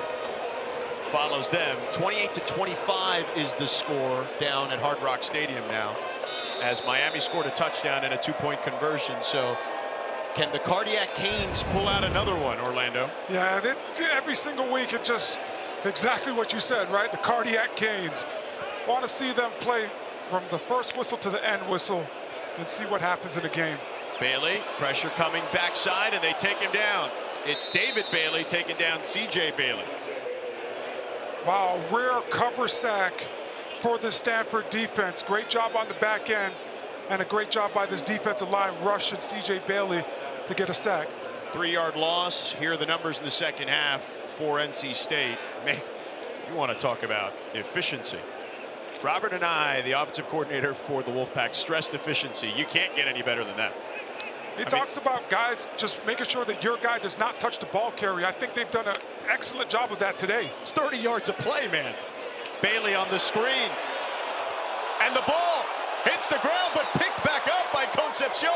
S1: follows them. 28-25 is the score down at Hard Rock Stadium now, as Miami scored a touchdown and a 2-point conversion. So can the Cardiac Canes pull out another one, Orlando?
S2: Yeah, every single week it just exactly what you said, right? The Cardiac Canes. Want to see them play from the first whistle to the end whistle and see what happens in a game.
S1: Bailey, pressure coming backside, and they take him down. It's David Bailey taking down C.J. Bailey.
S2: Wow, rare cover sack for the Stanford defense. Great job on the back end and a great job by this defensive line rushing C.J. Bailey to get a sack.
S1: 3-yard loss. Here are the numbers in the second half for NC State. Man, you want to talk about efficiency. Robert and I, the offensive coordinator for the Wolfpack, stressed efficiency. You can't get any better than that.
S2: He talks about guys just making sure that your guy does not touch the ball carrier. I think they've done an excellent job of that today.
S1: It's 30 yards of play, man. Bailey on the screen. And the ball hits the ground, but picked back up by Concepcion.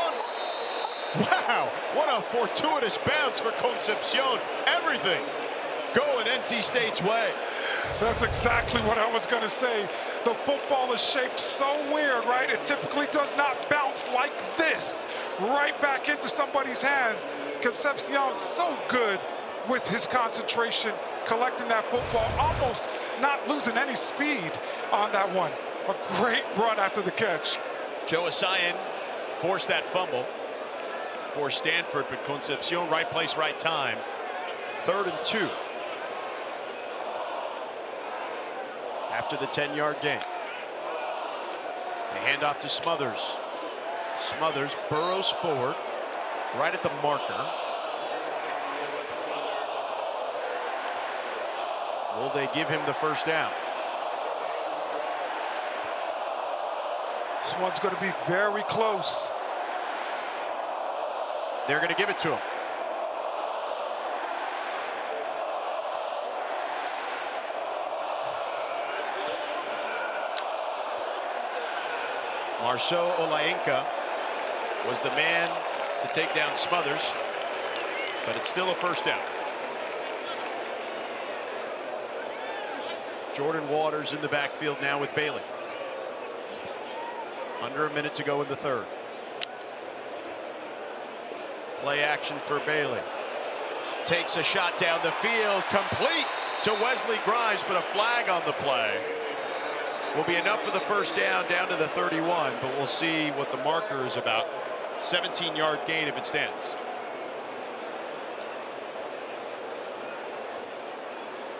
S1: Wow, what a fortuitous bounce for Concepcion. Everything going NC State's way.
S2: That's exactly what I was going to say. The football is shaped so weird, right? It typically does not bounce like this, right back into somebody's hands. Concepcion so good with his concentration, collecting that football, almost not losing any speed on that one. A great run after the catch.
S1: Joe Asayan forced that fumble for Stanford, but Concepcion, right place, right time. 3rd and 2. After the 10-yard gain. They hand off to Smothers. Smothers burrows forward, right at the marker. Will they give him the first down?
S2: This one's going to be very close.
S1: They're going to give it to him. Marceau Olaenka was the man to take down Smothers, but it's still a first down. Jordan Waters in the backfield now with Bailey. Under a minute to go in the 3rd. Play action for Bailey. Takes a shot down the field, complete to Wesley Grimes, but a flag on the play. Will be enough for the first down to the 31, but we'll see what the marker is about. 17-yard gain if it stands.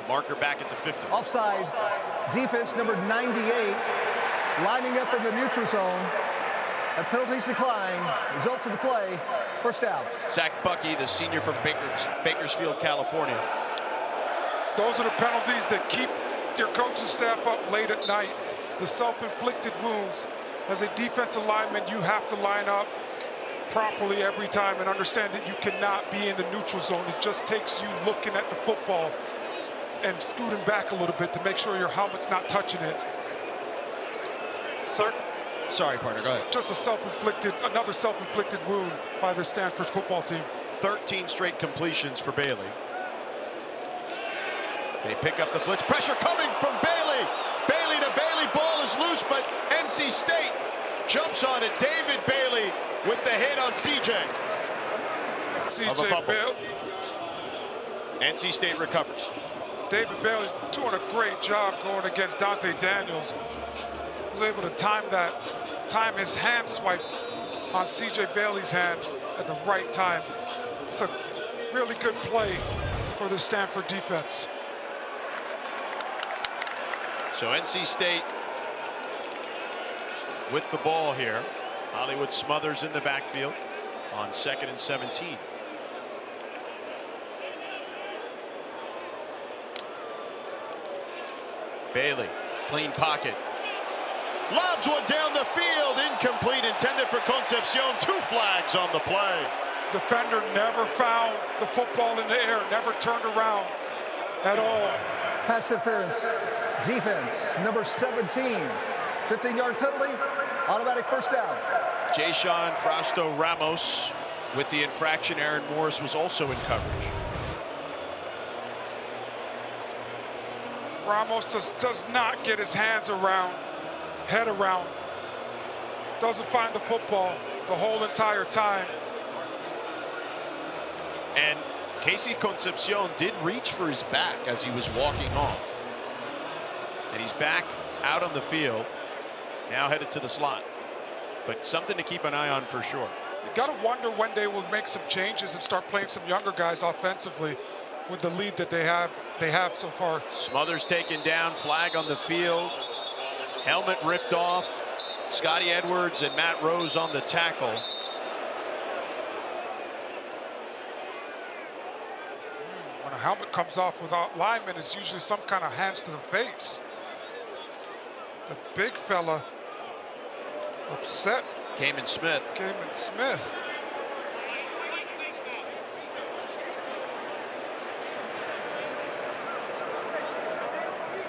S1: The marker back at the 50.
S3: Offside, defense number 98, lining up in the neutral zone. And penalties decline. Results of the play, first down.
S1: Zach Bucky, the senior from Bakersfield, California.
S2: Those are the penalties that keep your coaching staff up late at night. The self-inflicted wounds. As a defensive lineman, you have to line up properly every time and understand that you cannot be in the neutral zone. It just takes you looking at the football and scooting back a little bit to make sure your helmet's not touching it.
S1: Sorry, partner, go ahead.
S2: Just another self-inflicted wound by the Stanford football team.
S1: 13 straight completions for Bailey. They pick up the blitz. Pressure coming from Bailey. Bailey to Bailey. Ball is loose, but NC State jumps on it. David Bailey with the hit on CJ.
S2: CJ Bailey.
S1: NC State recovers.
S2: David Bailey doing a great job going against Dante Daniels. Was able to time his hand swipe on CJ Bailey's hand at the right time. It's a really good play for the Stanford defense.
S1: So NC State with the ball here. Hollywood Smothers in the backfield on 2nd and 17. Bailey, clean pocket. Lobs one down the field, incomplete, intended for Concepcion. 2 flags on the play.
S2: Defender never found the football in the air, never turned around at all.
S3: Pass interference, defense, number 17. 15-yard penalty, automatic first down.
S1: Jason Frausto Ramos with the infraction. Aaron Morris was also in coverage.
S2: Ramos does not get his head around, doesn't find the football the whole entire time.
S1: And Casey Concepcion did reach for his back as he was walking off. And he's back out on the field, now headed to the slot. But something to keep an eye on for sure.
S2: You gotta wonder when they will make some changes and start playing some younger guys offensively with the lead that they have so far.
S1: Smothers taken down, flag on the field, helmet ripped off. Scotty Edwards and Matt Rose on the tackle.
S2: When a helmet comes off without linemen, it's usually some kind of hands to the face. The big fella upset.
S1: Cayman Smith.
S2: Cayman Smith.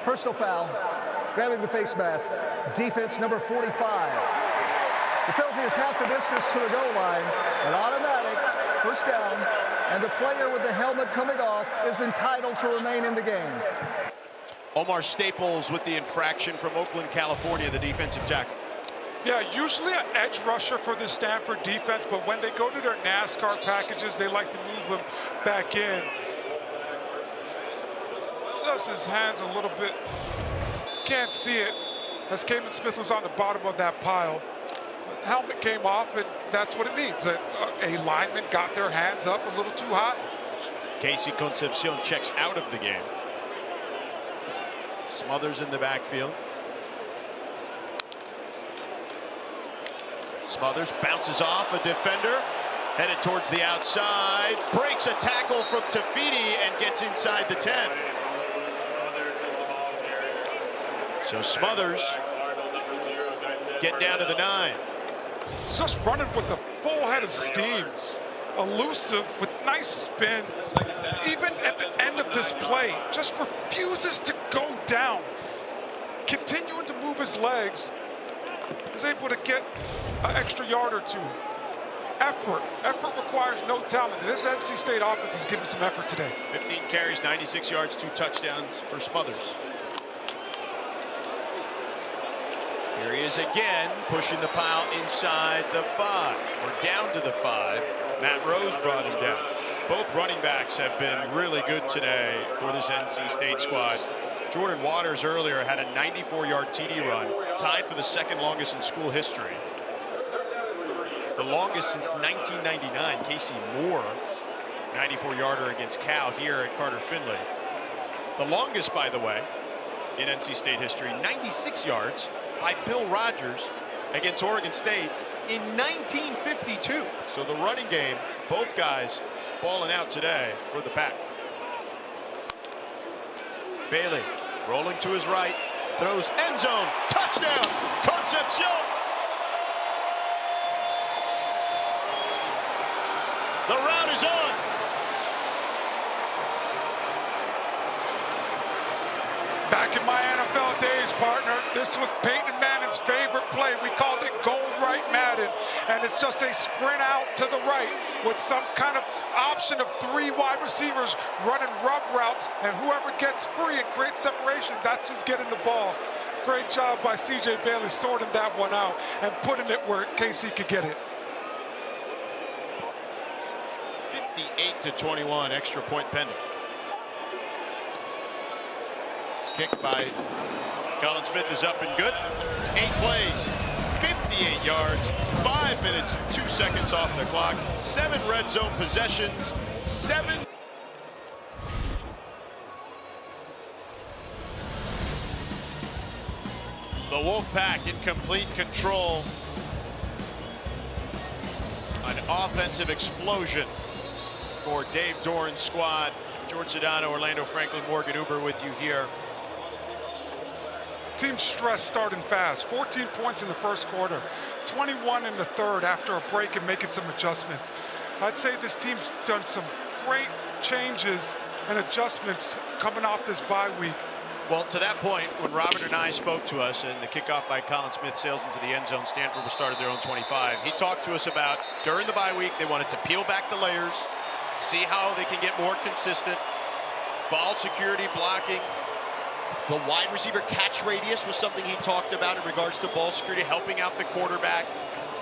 S3: Personal foul, grabbing the face mask, defense number 45. The penalty is half the distance to the goal line, an automatic first down, and the player with the helmet coming off is entitled to remain in the game.
S1: Omar Staples with the infraction from Oakland, California, the defensive tackle.
S2: Yeah, usually an edge rusher for the Stanford defense, but when they go to their NASCAR packages, they like to move them back in. Just his hands a little bit, can't see it, as Cayman Smith was on the bottom of that pile. The helmet came off, and that's what it means. A lineman got their hands up a little too high.
S1: Casey Concepcion checks out of the game. Smothers in the backfield. Smothers bounces off a defender, headed towards the outside, breaks a tackle from Tafiti and gets inside the 10. So Smothers getting down to the 9.
S2: Just running with a full head of steam. Elusive with nice spin. Even at the end of this play, just refuses to go down. Continuing to move his legs. Is able to get an extra yard or 2. Effort requires no talent. This NC State offense is giving some effort today.
S1: 15 carries, 96 yards, 2 touchdowns for Smothers. Here he is again, pushing the pile inside the 5, or down to the 5. Matt Rose brought him down. Both running backs have been really good today for this NC State squad. Jordan Waters earlier had a 94-yard TD run, tied for the 2nd longest in school history. The longest since 1999, Casey Moore, 94-yarder against Cal here at Carter Finley. The longest, by the way, in NC State history, 96 yards by Bill Rogers against Oregon State in 1952. So the running game, both guys balling out today for the Pack. Bailey rolling to his right, throws end zone, touchdown, Concepcion. The route is on.
S2: Back in my NFL days, partner, this was Peyton Manning's favorite play. We called it Gold Right Madden, and it's just a sprint out to the right with some kind of option of 3 wide receivers running rub routes, and whoever gets free and creates separation, that's who's getting the ball. Great job by C.J. Bailey sorting that one out and putting it where KC could get it.
S1: 58-21, extra point pending. Kick by Colin Smith is up and good. 8 plays, 58 yards, 5 minutes, 2 seconds off the clock. 7 red zone possessions, 7. The Wolfpack in complete control. An offensive explosion for Dave Doran's squad. George Sedano, Orlando Franklin, Morgan Uber with you here.
S2: Team stress starting fast. 14 points in the first quarter, 21 in the third after a break and making some adjustments. I'd say this team's done some great changes and adjustments coming off this bye week.
S1: Well, to that point, when Robert and I spoke to us and the kickoff by Colin Smith sails into the end zone, Stanford was started their own 25. He talked to us about during the bye week, they wanted to peel back the layers, see how they can get more consistent. Ball security, blocking. The wide receiver catch radius was something he talked about in regards to ball security, helping out the quarterback.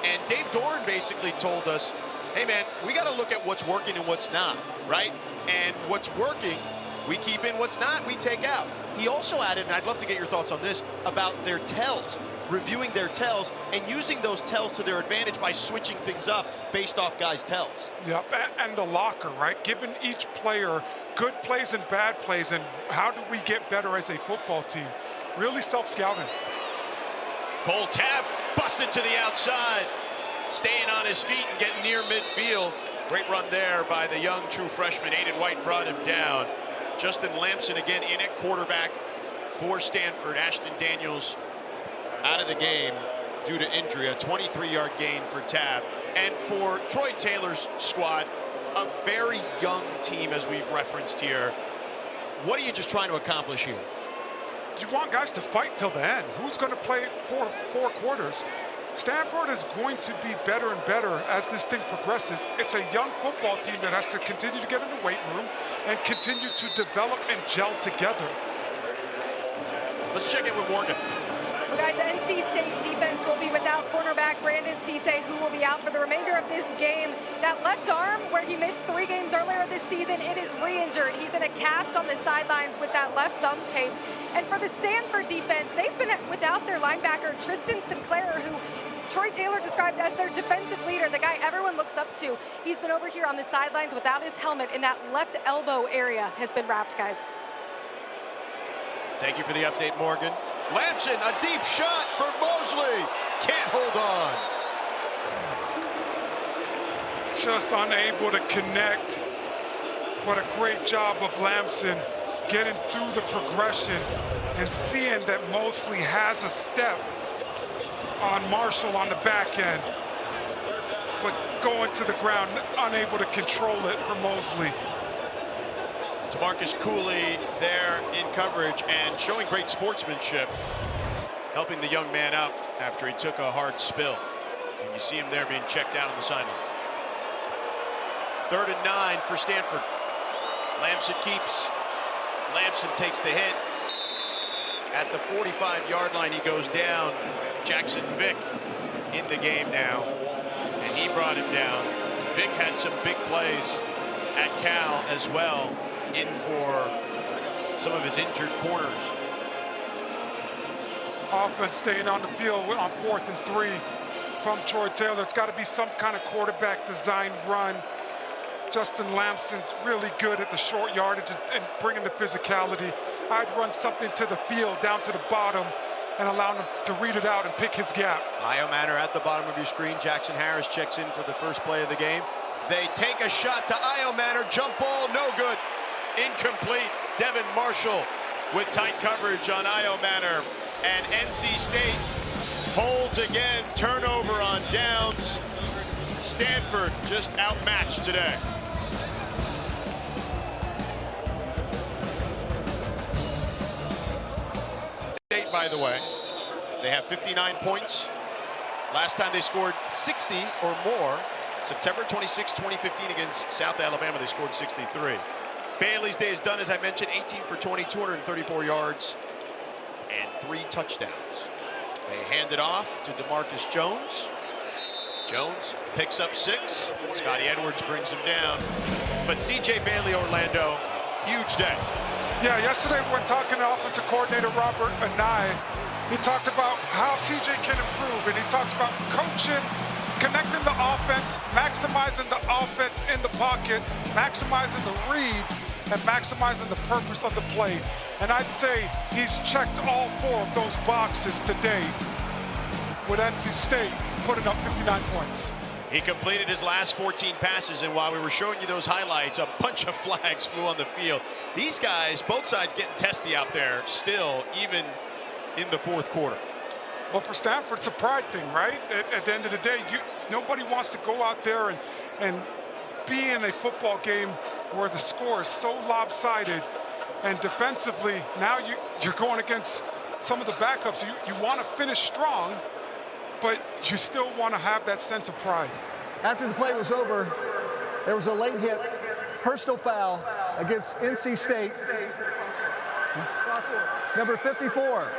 S1: And Dave Doran basically told us, hey man, we got to look at what's working and what's not, right? And what's working, we keep in. What's not, we take out. He also added, and I'd love to get your thoughts on this, about their tells, reviewing their tells and using those tells to their advantage by switching things up based off guys' tells.
S2: Yep, and the locker, right? Giving each player good plays and bad plays, and how do we get better as a football team? Really self-scouting.
S1: Cole Tabb busted to the outside, staying on his feet and getting near midfield. Great run there by the young true freshman. Aiden White brought him down. Justin Lamson again in at quarterback for Stanford. Ashton Daniels out of the game due to injury. A 23-yard gain for Tabb. And for Troy Taylor's squad, a very young team, as we've referenced here. What are you just trying to accomplish here?
S2: You want guys to fight till the end. Who's going to play four quarters? Stanford is going to be better and better as this thing progresses. It's a young football team that has to continue to get in the weight room and continue to develop and gel together.
S1: Let's check in with Morgan.
S4: Well, guys, NC State defense will be without cornerback Brandon Cisse, who will be out for the remainder of this game. That left arm, where he missed 3 games earlier this season, it is re-injured. He's in a cast on the sidelines with that left thumb taped. And for the Stanford defense, they've been without their linebacker, Tristan Sinclair, who Troy Taylor described as their defensive leader, the guy everyone looks up to. He's been over here on the sidelines without his helmet, in that left elbow area has been wrapped, guys.
S1: Thank you for the update, Morgan. Lamson, a deep shot for Mosley. Can't hold on.
S2: Just unable to connect. What a great job of Lamson getting through the progression and seeing that Mosley has a step on Marshall on the back end, but going to the ground, unable to control it for Mosley.
S1: Tamarcus Cooley there in coverage and showing great sportsmanship, helping the young man out after he took a hard spill. And you see him there being checked out on the sideline. 3rd and 9 for Stanford. Lamson keeps. Lamson takes the hit. At the 45-yard line, he goes down. Jackson Vick in the game now, and he brought him down. Vick had some big plays at Cal as well, in for some of his injured corners.
S2: Offense staying on the field on 4th and 3 from Troy Taylor. It's got to be some kind of quarterback design run. Justin Lamson's really good at the short yardage and bringing the physicality. I'd run something to the field, down to the bottom, and allow him to read it out and pick his gap.
S1: Io Manor at the bottom of your screen. Jackson Harris checks in for the first play of the game. They take a shot to Io Manor. Jump ball, no good. Incomplete. Devin Marshall with tight coverage on Io Manor. And NC State holds again. Turnover on downs. Stanford just outmatched today. State, by the way, they have 59 points. Last time they scored 60 or more, September 26, 2015 against South Alabama, they scored 63. Bailey's day is done, as I mentioned, 18 for 20, 234 yards, and 3 touchdowns. They hand it off to DeMarcus Jones. Jones picks up 6. Scotty Edwards brings him down. But C.J. Bailey, Orlando, huge day.
S2: Yeah, yesterday when talking to offensive coordinator Robert Anai, he talked about how C.J. can improve, and he talked about coaching, connecting the offense, maximizing the offense in the pocket, maximizing the reads, and maximizing the purpose of the play. And I'd say he's checked all 4 of those boxes today with NC State putting up 59 points.
S1: He completed his last 14 passes, and while we were showing you those highlights, a bunch of flags flew on the field. These guys, both sides getting testy out there still, even in the 4th quarter.
S2: Well, for Stanford, it's a pride thing, right? At the end of the day, nobody wants to go out there and be in a football game where the score is so lopsided, and defensively, now you're going against some of the backups. You want to finish strong, but you still want to have that sense of pride.
S3: After the play was over, there was a late hit personal foul against NC State. Number 54.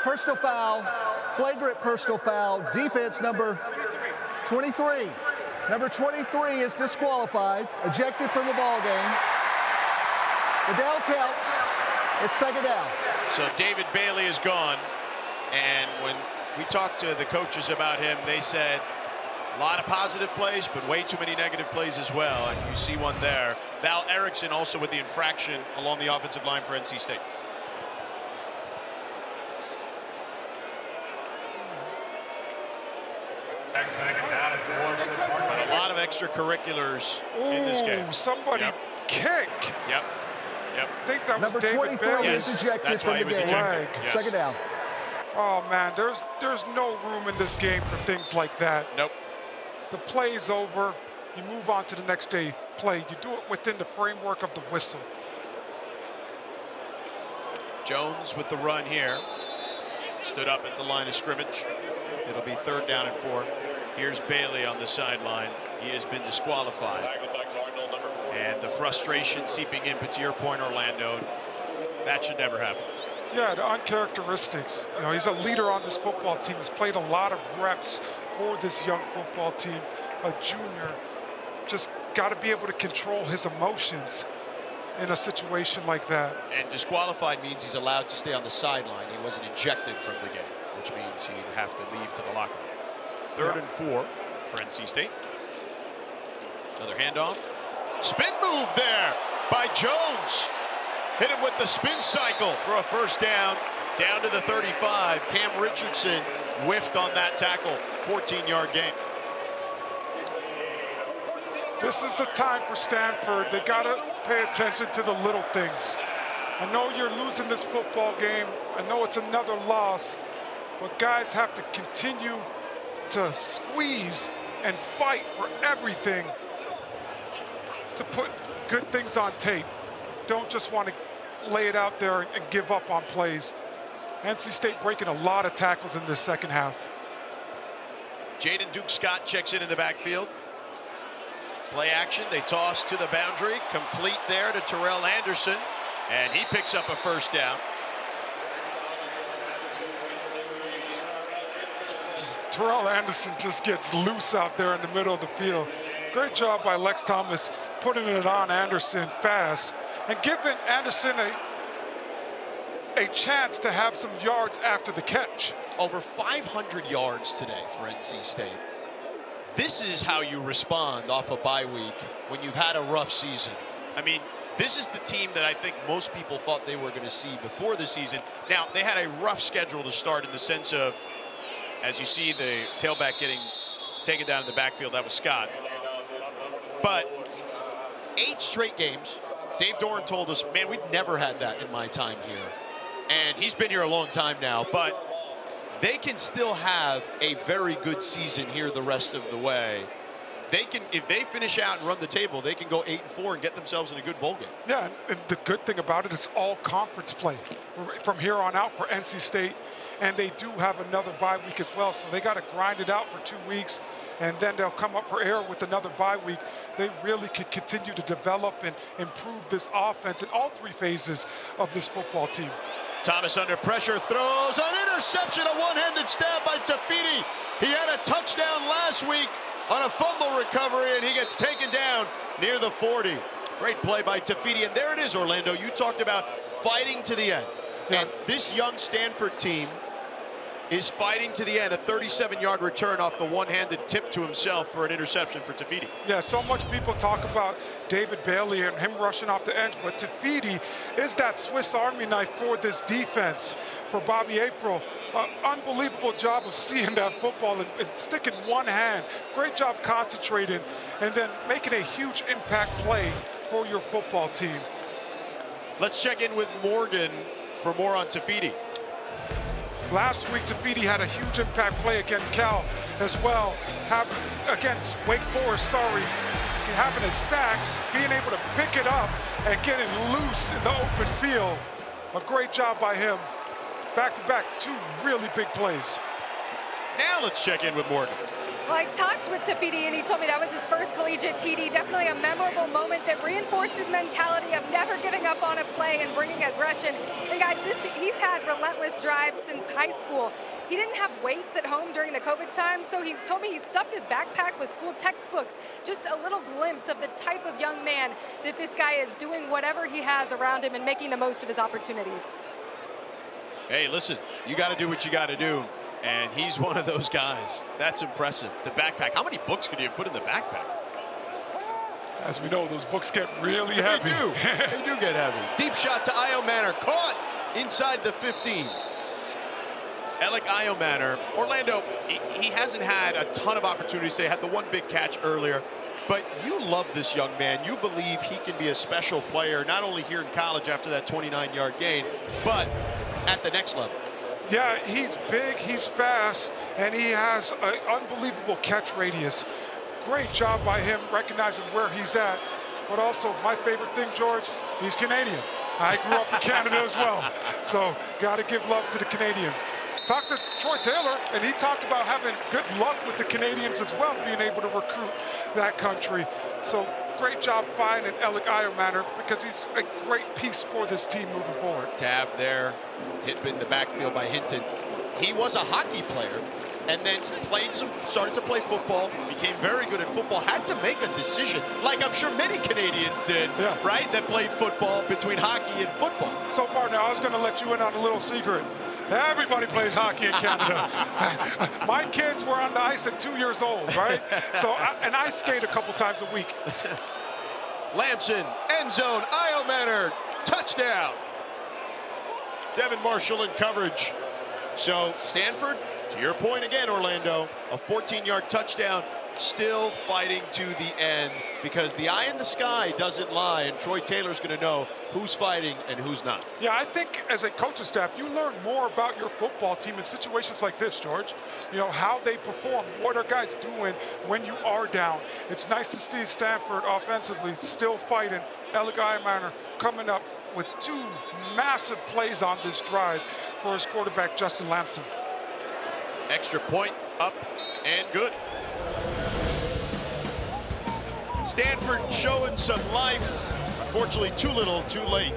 S3: Personal foul, flagrant personal foul, defense number 23. Number 23 is disqualified, ejected from the ball game. The down counts. It's 2nd down.
S1: So David Bailey is gone, and when we talked to the coaches about him, they said a lot of positive plays, but way too many negative plays as well, and you see one there. Val Erickson also with the infraction along the offensive line for NC State. And a lot of extracurriculars in this game.
S2: Somebody kick.
S1: Yep.
S2: I think that was
S3: Number
S2: David
S3: 23
S2: Bailey.
S3: is ejected
S1: That's
S3: from
S1: why he
S3: the
S1: was
S3: game.
S1: ejected. Yes.
S3: 2nd down.
S2: Oh man, there's no room in this game for things like that.
S1: Nope.
S2: The play's over. You move on to the next day play. You do it within the framework of the whistle.
S1: Jones with the run here. Stood up at the line of scrimmage. It'll be 3rd down and 4. Here's Bailey on the sideline. He has been disqualified. And the frustration seeping in, but to your point, Orlando, that should never happen.
S2: Yeah, the uncharacteristics. You know, he's a leader on this football team. He's played a lot of reps for this young football team. A junior, just got to be able to control his emotions in a situation like that.
S1: And disqualified means he's allowed to stay on the sideline. He wasn't ejected from the game, which means he'd have to leave to the locker room. 3rd and 4 for NC State. Another handoff. Spin move there by Jones. Hit him with the spin cycle for a 1st down. Down to the 35. Cam Richardson whiffed on that tackle. 14-yard gain.
S2: This is the time for Stanford. They got to pay attention to the little things. I know you're losing this football game. I know it's another loss, but guys have to continue to squeeze and fight for everything to put good things on tape. Don't just want to lay it out there and give up on plays. NC State breaking a lot of tackles in this 2nd half.
S1: Jaden Duke Scott checks in the backfield. Play action, they toss to the boundary, complete there to Terrell Anderson, and he picks up a 1st down.
S2: Terrell Anderson just gets loose out there in the middle of the field. Great job by Lex Thomas putting it on Anderson fast and giving Anderson a chance to have some yards after the catch.
S1: Over 500 yards today for NC State. This is how you respond off a bye week when you've had a rough season. I mean, this is the team that I think most people thought they were going to see before the season. Now, they had a rough schedule to start in the sense of, as you see the tailback getting taken down in the backfield, that was Scott. But 8 straight games. Dave Doran told us, man, we'd never had that in my time here. And he's been here a long time now, but they can still have a very good season here the rest of the way. if they finish out and run the table, they can go 8-4 and get themselves in a good bowl game.
S2: Yeah, and the good thing about it is all conference play from here on out for NC State. And they do have another bye week as well, so they got to grind it out for 2 weeks, and then they'll come up for air with another bye week. They really could continue to develop and improve this offense in all 3 phases of this football team.
S1: Thomas under pressure, throws an interception, a one-handed stab by Tafiti. He had a touchdown last week on a fumble recovery, and he gets taken down near the 40. Great play by Tafiti, and there it is, Orlando. You talked about fighting to the end. And this young Stanford team is fighting to the end. A 37-yard return off the one-handed tip to himself for an interception for Tafiti.
S2: Yeah, so much people talk about David Bailey and him rushing off the edge, but Tafiti is that Swiss Army knife for this defense. For Bobby April, unbelievable job of seeing that football and sticking one hand. Great job concentrating and then making a huge impact play for your football team.
S1: Let's check in with Morgan for more on Tafiti.
S2: Last week, Tafiti had a huge impact play against Cal as well. Against Wake Forest, having a sack, being able to pick it up and getting loose in the open field. A great job by him. Back-to-back, 2 really big plays.
S1: Now let's check in with Morgan.
S4: Well, I talked with Tafiti, and he told me that was his first collegiate TD. Definitely a memorable moment that reinforced his mentality of never giving up on a play and bringing aggression. And guys, he's had relentless drives since high school. He didn't have weights at home during the COVID time, so he told me he stuffed his backpack with school textbooks. Just a little glimpse of the type of young man that this guy is, doing whatever he has around him and making the most of his opportunities.
S1: Hey, listen, you got to do what you got to do. And he's one of those guys. That's impressive. The backpack. How many books could you have put in the backpack?
S2: As we know, those books get really heavy.
S1: They do. They do get heavy. Deep shot to Iomanner. Caught inside the 15. Alec Iomanner. Orlando, he hasn't had a ton of opportunities. They had the one big catch earlier. But you love this young man. You believe he can be a special player, not only here in college after that 29-yard gain, but at the next level.
S2: Yeah, he's big, he's fast, and he has an unbelievable catch radius. Great job by him recognizing where he's at. But also, my favorite thing, George, he's Canadian. I grew up in Canada as well. So, got to give love to the Canadians. Talked to Troy Taylor, and he talked about having good luck with the Canadians as well, being able to recruit that country. So, great job finding Alec Iomanner because he's a great piece for this team moving forward.
S1: Tab there, hit in the backfield by Hinton. He was a hockey player and then started to play football, became very good at football, had to make a decision, like I'm sure many Canadians did, right, that played football between hockey and football.
S2: So far now, I was going to let you in on a little secret. Everybody plays hockey in Canada. My kids were on the ice at 2 years old, right? And I skate a couple times a week.
S1: Lamson, end zone, Iomanner, touchdown. Devin Marshall in coverage. So Stanford, to your point again, Orlando, a 14-yard touchdown, still fighting to the end because the eye in the sky doesn't lie, and Troy Taylor's going to know who's fighting and who's not.
S2: Yeah, I think as a coaching staff, you learn more about your football team in situations like this, George. You know, how they perform, what are guys doing when you are down. It's nice to see Stanford offensively still fighting. Alec Iomanner coming up with 2 massive plays on this drive for his quarterback, Justin Lamson.
S1: Extra point up and good. Stanford showing some life. Unfortunately, too little, too late.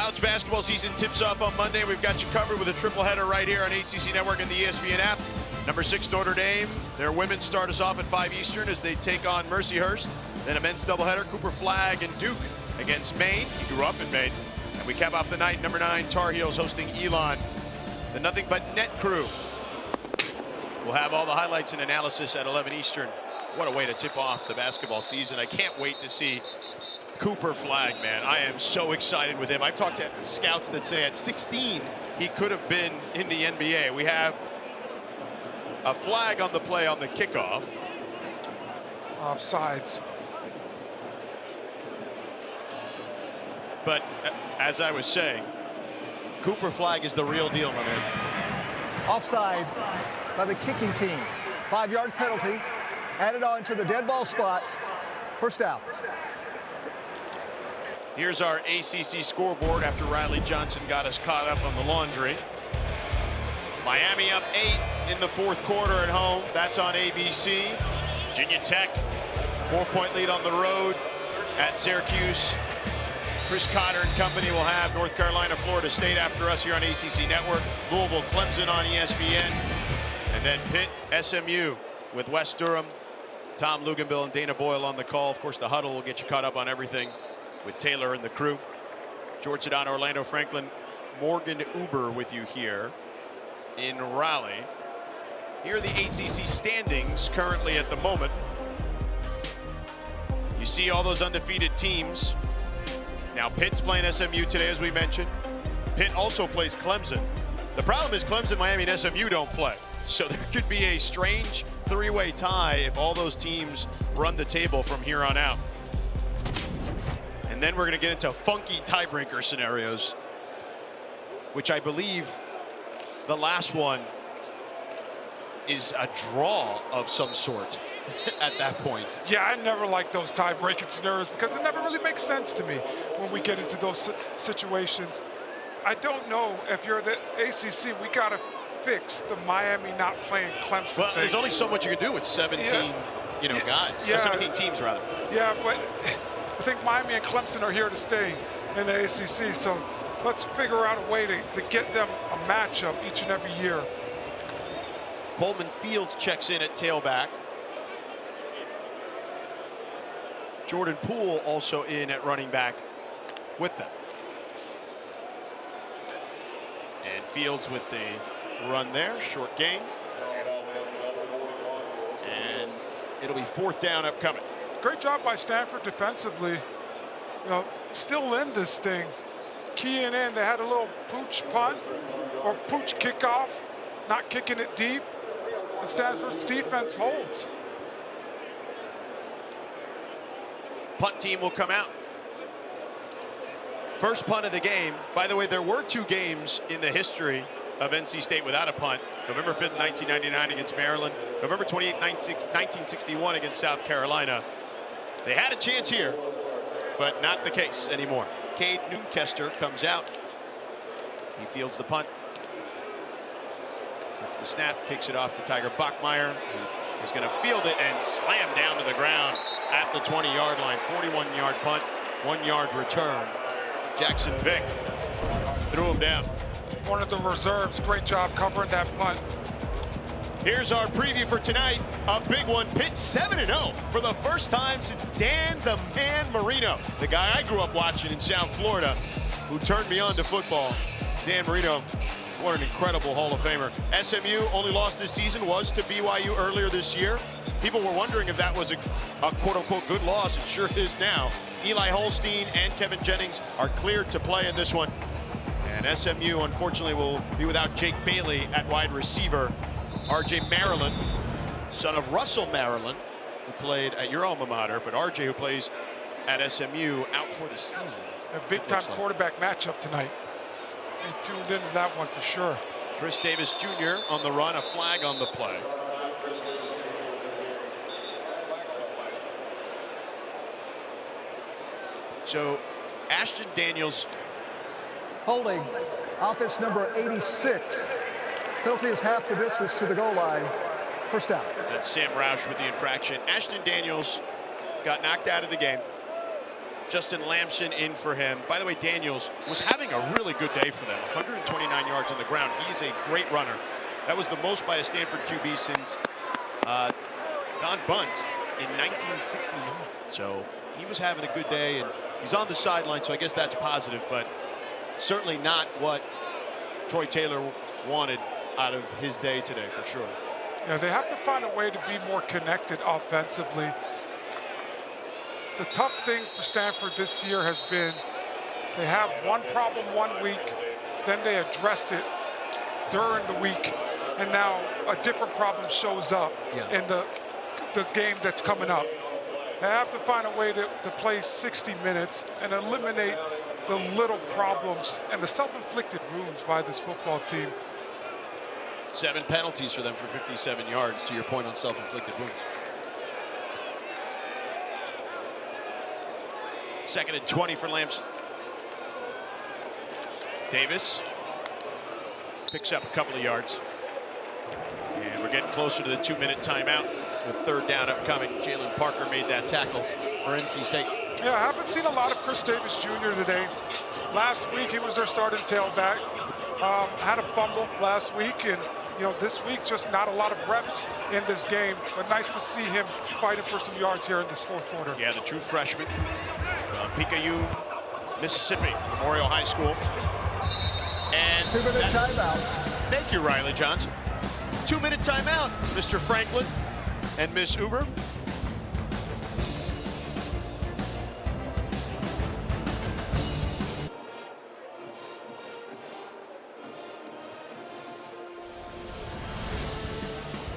S1: College basketball season tips off on Monday. We've got you covered with a triple header right here on ACC Network and the ESPN app. Number 6 Notre Dame, their women start us off at 5 Eastern as they take on Mercyhurst. Then a men's doubleheader, Cooper Flagg and Duke against Maine. He grew up in Maine. And we cap off the night, number 9 Tar Heels hosting Elon. The Nothing But Net crew will have all the highlights and analysis at 11 Eastern. What a way to tip off the basketball season. I can't wait to see Cooper Flagg, man. I am so excited with him. I've talked to scouts that say at 16, he could have been in the NBA. We have a flag on the play on the kickoff.
S2: Offsides.
S1: But as I was saying, Cooper Flagg is the real deal, my man.
S3: Offside by the kicking team. 5-yard penalty. Added on to the dead ball spot. First down.
S1: Here's our ACC scoreboard after Riley Johnson got us caught up on the laundry. Miami up 8 in the 4th quarter at home. That's on ABC. Virginia Tech, 4-point lead on the road at Syracuse. Chris Cotter and company will have North Carolina, Florida State after us here on ACC Network. Louisville, Clemson on ESPN. And then Pitt, SMU with Wes Durham, Tom Luganbill, and Dana Boyle on the call. Of course, the huddle will get you caught up on everything with Taylor and the crew. George Sedano, Orlando Franklin, Morgan Uber with you here in Raleigh. Here are the ACC standings currently at the moment. You see all those undefeated teams. Now Pitt's playing SMU today, as we mentioned. Pitt also plays Clemson. The problem is Clemson, Miami, and SMU don't play. So there could be a strange 3-way tie if all those teams run the table from here on out. And then we're going to get into funky tiebreaker scenarios, which I believe the last one is a draw of some sort at that point.
S2: Yeah, I never like those tie-breaking scenarios because it never really makes sense to me when we get into those situations. I don't know if you're the ACC, we got to fix the Miami not playing Clemson
S1: Well,
S2: thing.
S1: there's only so much you can do with 17, guys.
S2: Yeah.
S1: 17 teams, rather.
S2: Yeah, but I think Miami and Clemson are here to stay in the ACC, so let's figure out a way to get them a matchup each and every year.
S1: Coleman Fields checks in at tailback. Jordan Poole also in at running back with them. And Fields with the run there, short gain. And it'll be 4th down upcoming.
S2: Great job by Stanford defensively. You know, still in this thing. Keying in, they had a little pooch punt or pooch kickoff, not kicking it deep. And Stanford's defense holds.
S1: Punt team will come out. First punt of the game. By the way, there were 2 games in the history of NC State without a punt. November 5th, 1999 against Maryland. November 28th, 1961 against South Carolina. They had a chance here, but not the case anymore. Cade Noonkester comes out. He fields the punt. Gets the snap, kicks it off to Tiger Bachmeier, who is going to field it and slam down to the ground at the 20-yard line. 41-yard punt, 1-yard return. Jackson Vick threw him down.
S2: One of the reserves, great job covering that punt.
S1: Here's our preview for tonight. A big one. Pitt 7-0 for the first time since Dan the Man Marino, the guy I grew up watching in South Florida, who turned me on to football. Dan Marino, what an incredible Hall of Famer. SMU only loss this season was to BYU earlier this year. People were wondering if that was a quote-unquote good loss. It sure is now. Eli Holstein and Kevin Jennings are cleared to play in this one. And SMU, unfortunately, will be without Jake Bailey at wide receiver. RJ Maryland, son of Russell Maryland, who played at your alma mater, but RJ, who plays at SMU, out for the season.
S2: A big-time quarterback matchup tonight. They tuned into that one for sure.
S1: Chris Davis Jr. on the run, a flag on the play. So Ashton Daniels.
S3: Holding, offense number 86. Penalty is half the distance to the goal line. First down.
S1: That's Sam Roush with the infraction. Ashton Daniels got knocked out of the game. Justin Lamson in for him. By the way, Daniels was having a really good day for them. 129 yards on the ground. He's a great runner. That was the most by a Stanford QB since Don Bunce in 1969. So he was having a good day, and he's on the sideline, so I guess that's positive, but certainly not what Troy Taylor wanted out of his day today, for sure.
S2: Yeah, they have to find a way to be more connected offensively. The tough thing for Stanford this year has been they have one problem 1 week, then they address it during the week, and now a different problem shows up in the game that's coming up. They have to find a way to play 60 minutes and eliminate the little problems and the self-inflicted wounds by this football team.
S1: 7 penalties for them for 57 yards, to your point on self-inflicted wounds. 2nd and 20 for Lamson. Davis picks up a couple of yards. And we're getting closer to the 2-minute timeout. With 3rd down upcoming. Jalen Parker made that tackle for NC State.
S2: Yeah, I haven't seen a lot of Chris Davis Jr. today. Last week he was their starting tailback. Had a fumble last week, and this week just not a lot of reps in this game. But nice to see him fighting for some yards here in this 4th quarter.
S1: Yeah, the true freshman from Picayune, Mississippi, Memorial High School. And
S3: 2-minute timeout.
S1: Thank you, Riley Johnson. 2-minute timeout, Mr. Franklin and Miss Uber.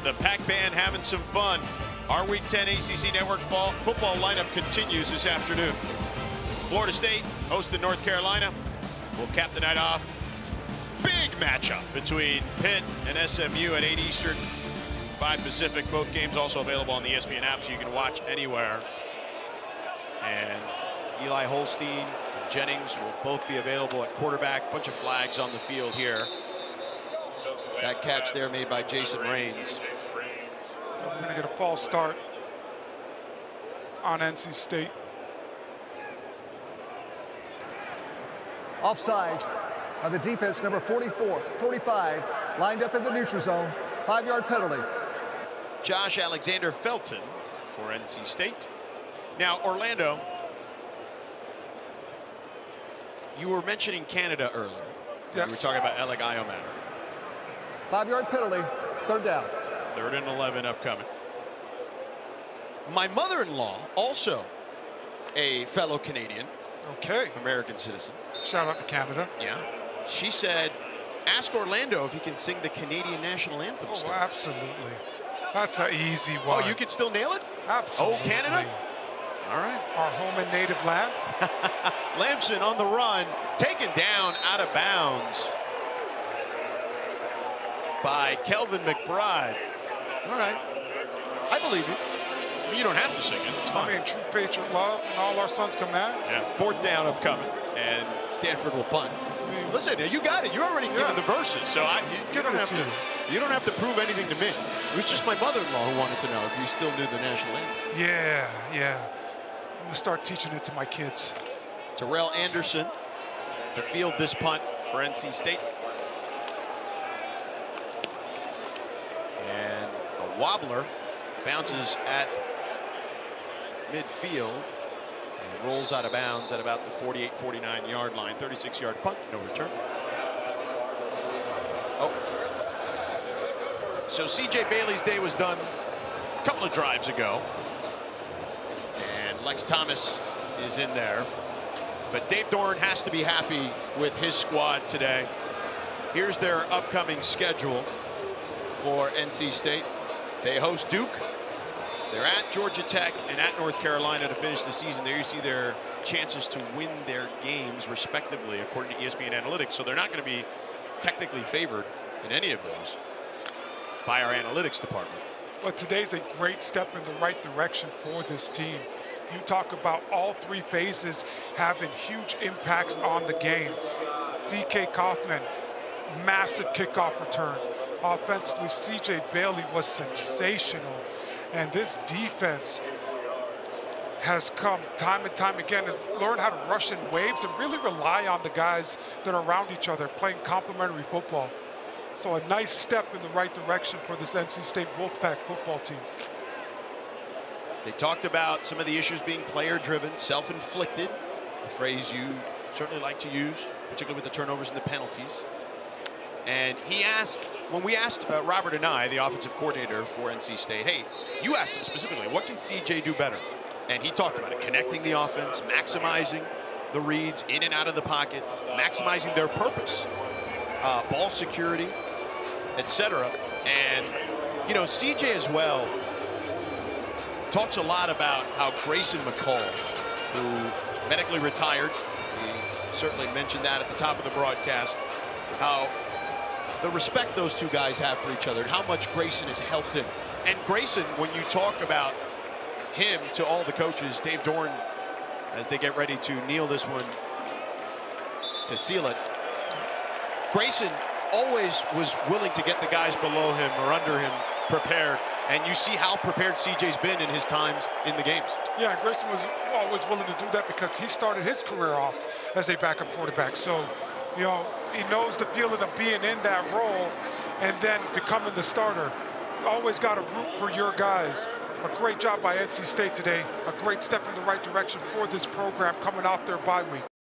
S1: The Pac Band having some fun. Our Week 10 ACC Network football lineup continues this afternoon. Florida State hosting North Carolina. We'll cap the night off. Big matchup between Pitt and SMU at 8 Eastern. 5 Pacific, both games also available on the ESPN app, so you can watch anywhere. And Eli Holstein and Jennings will both be available at quarterback. Bunch of flags on the field here. That catch there made by Jason Raines.
S2: We're going to get a false start on NC State.
S3: Offside on the defense, number 45, lined up in the neutral zone. 5-yard penalty.
S1: Josh Alexander Felton for NC State. Now, Orlando, you were mentioning Canada earlier.
S2: Yes.
S1: You were talking about Alec Iomatter.
S3: 5-yard penalty, 3rd down.
S1: 3rd and 11 upcoming. My mother-in-law, also a fellow Canadian.
S2: Okay.
S1: American citizen.
S2: Shout out to Canada.
S1: Yeah. She said, ask Orlando if he can sing the Canadian national anthem.
S2: Oh, absolutely. That's an easy one.
S1: Oh, you can still nail it?
S2: Absolutely.
S1: Oh, Canada? All right.
S2: Our home and native land.
S1: Lamson on the run, taken down out of bounds by Kelvin McBride. All right. I believe you. I mean, you don't have to sing it. It's fine.
S2: I mean, true patriot love and all our sons command.
S1: Yeah. 4th down upcoming, and Stanford will punt. Listen, you got it. You're already given the verses, so you don't have to prove anything to me. It was just my mother-in-law who wanted to know if you still knew the national anthem.
S2: Yeah. I'm going to start teaching it to my kids.
S1: Terrell Anderson to field this punt for NC State. And a wobbler bounces at midfield and rolls out of bounds at about the 48-49 yard line. 36-yard punt, no return. Oh. So C.J. Bailey's day was done a couple of drives ago. And Lex Thomas is in there. But Dave Doran has to be happy with his squad today. Here's their upcoming schedule for NC State. They host Duke. They're at Georgia Tech and at North Carolina to finish the season. There you see their chances to win their games respectively according to ESPN Analytics. So they're not going to be technically favored in any of those by our analytics department.
S2: But today's a great step in the right direction for this team. You talk about all 3 phases having huge impacts on the game. DK Kaufman, massive kickoff return. Offensively, C.J. Bailey was sensational. And this defense has come time and time again to learn how to rush in waves and really rely on the guys that are around each other, playing complementary football. So a nice step in the right direction for this NC State Wolfpack football team.
S1: They talked about some of the issues being player-driven, self-inflicted, a phrase you certainly like to use, particularly with the turnovers and the penalties. And he asked, when we asked Robert and I, the offensive coordinator for NC State, hey, you asked him specifically, what can CJ do better? And he talked about it, connecting the offense, maximizing the reads in and out of the pocket, maximizing their purpose, ball security, etc. And, you know, CJ as well talks a lot about how Grayson McCall, who medically retired, he certainly mentioned that at the top of the broadcast, how the respect those two guys have for each other and how much Grayson has helped him. And Grayson, when you talk about him to all the coaches, Dave Dorn, as they get ready to kneel this one to seal it, Grayson always was willing to get the guys below him or under him prepared. And you see how prepared CJ's been in his times in the games.
S2: Yeah, Grayson was always willing to do that because he started his career off as a backup quarterback. So, you know, he knows the feeling of being in that role and then becoming the starter. Always got to root for your guys. A great job by NC State today. A great step in the right direction for this program coming off their bye week.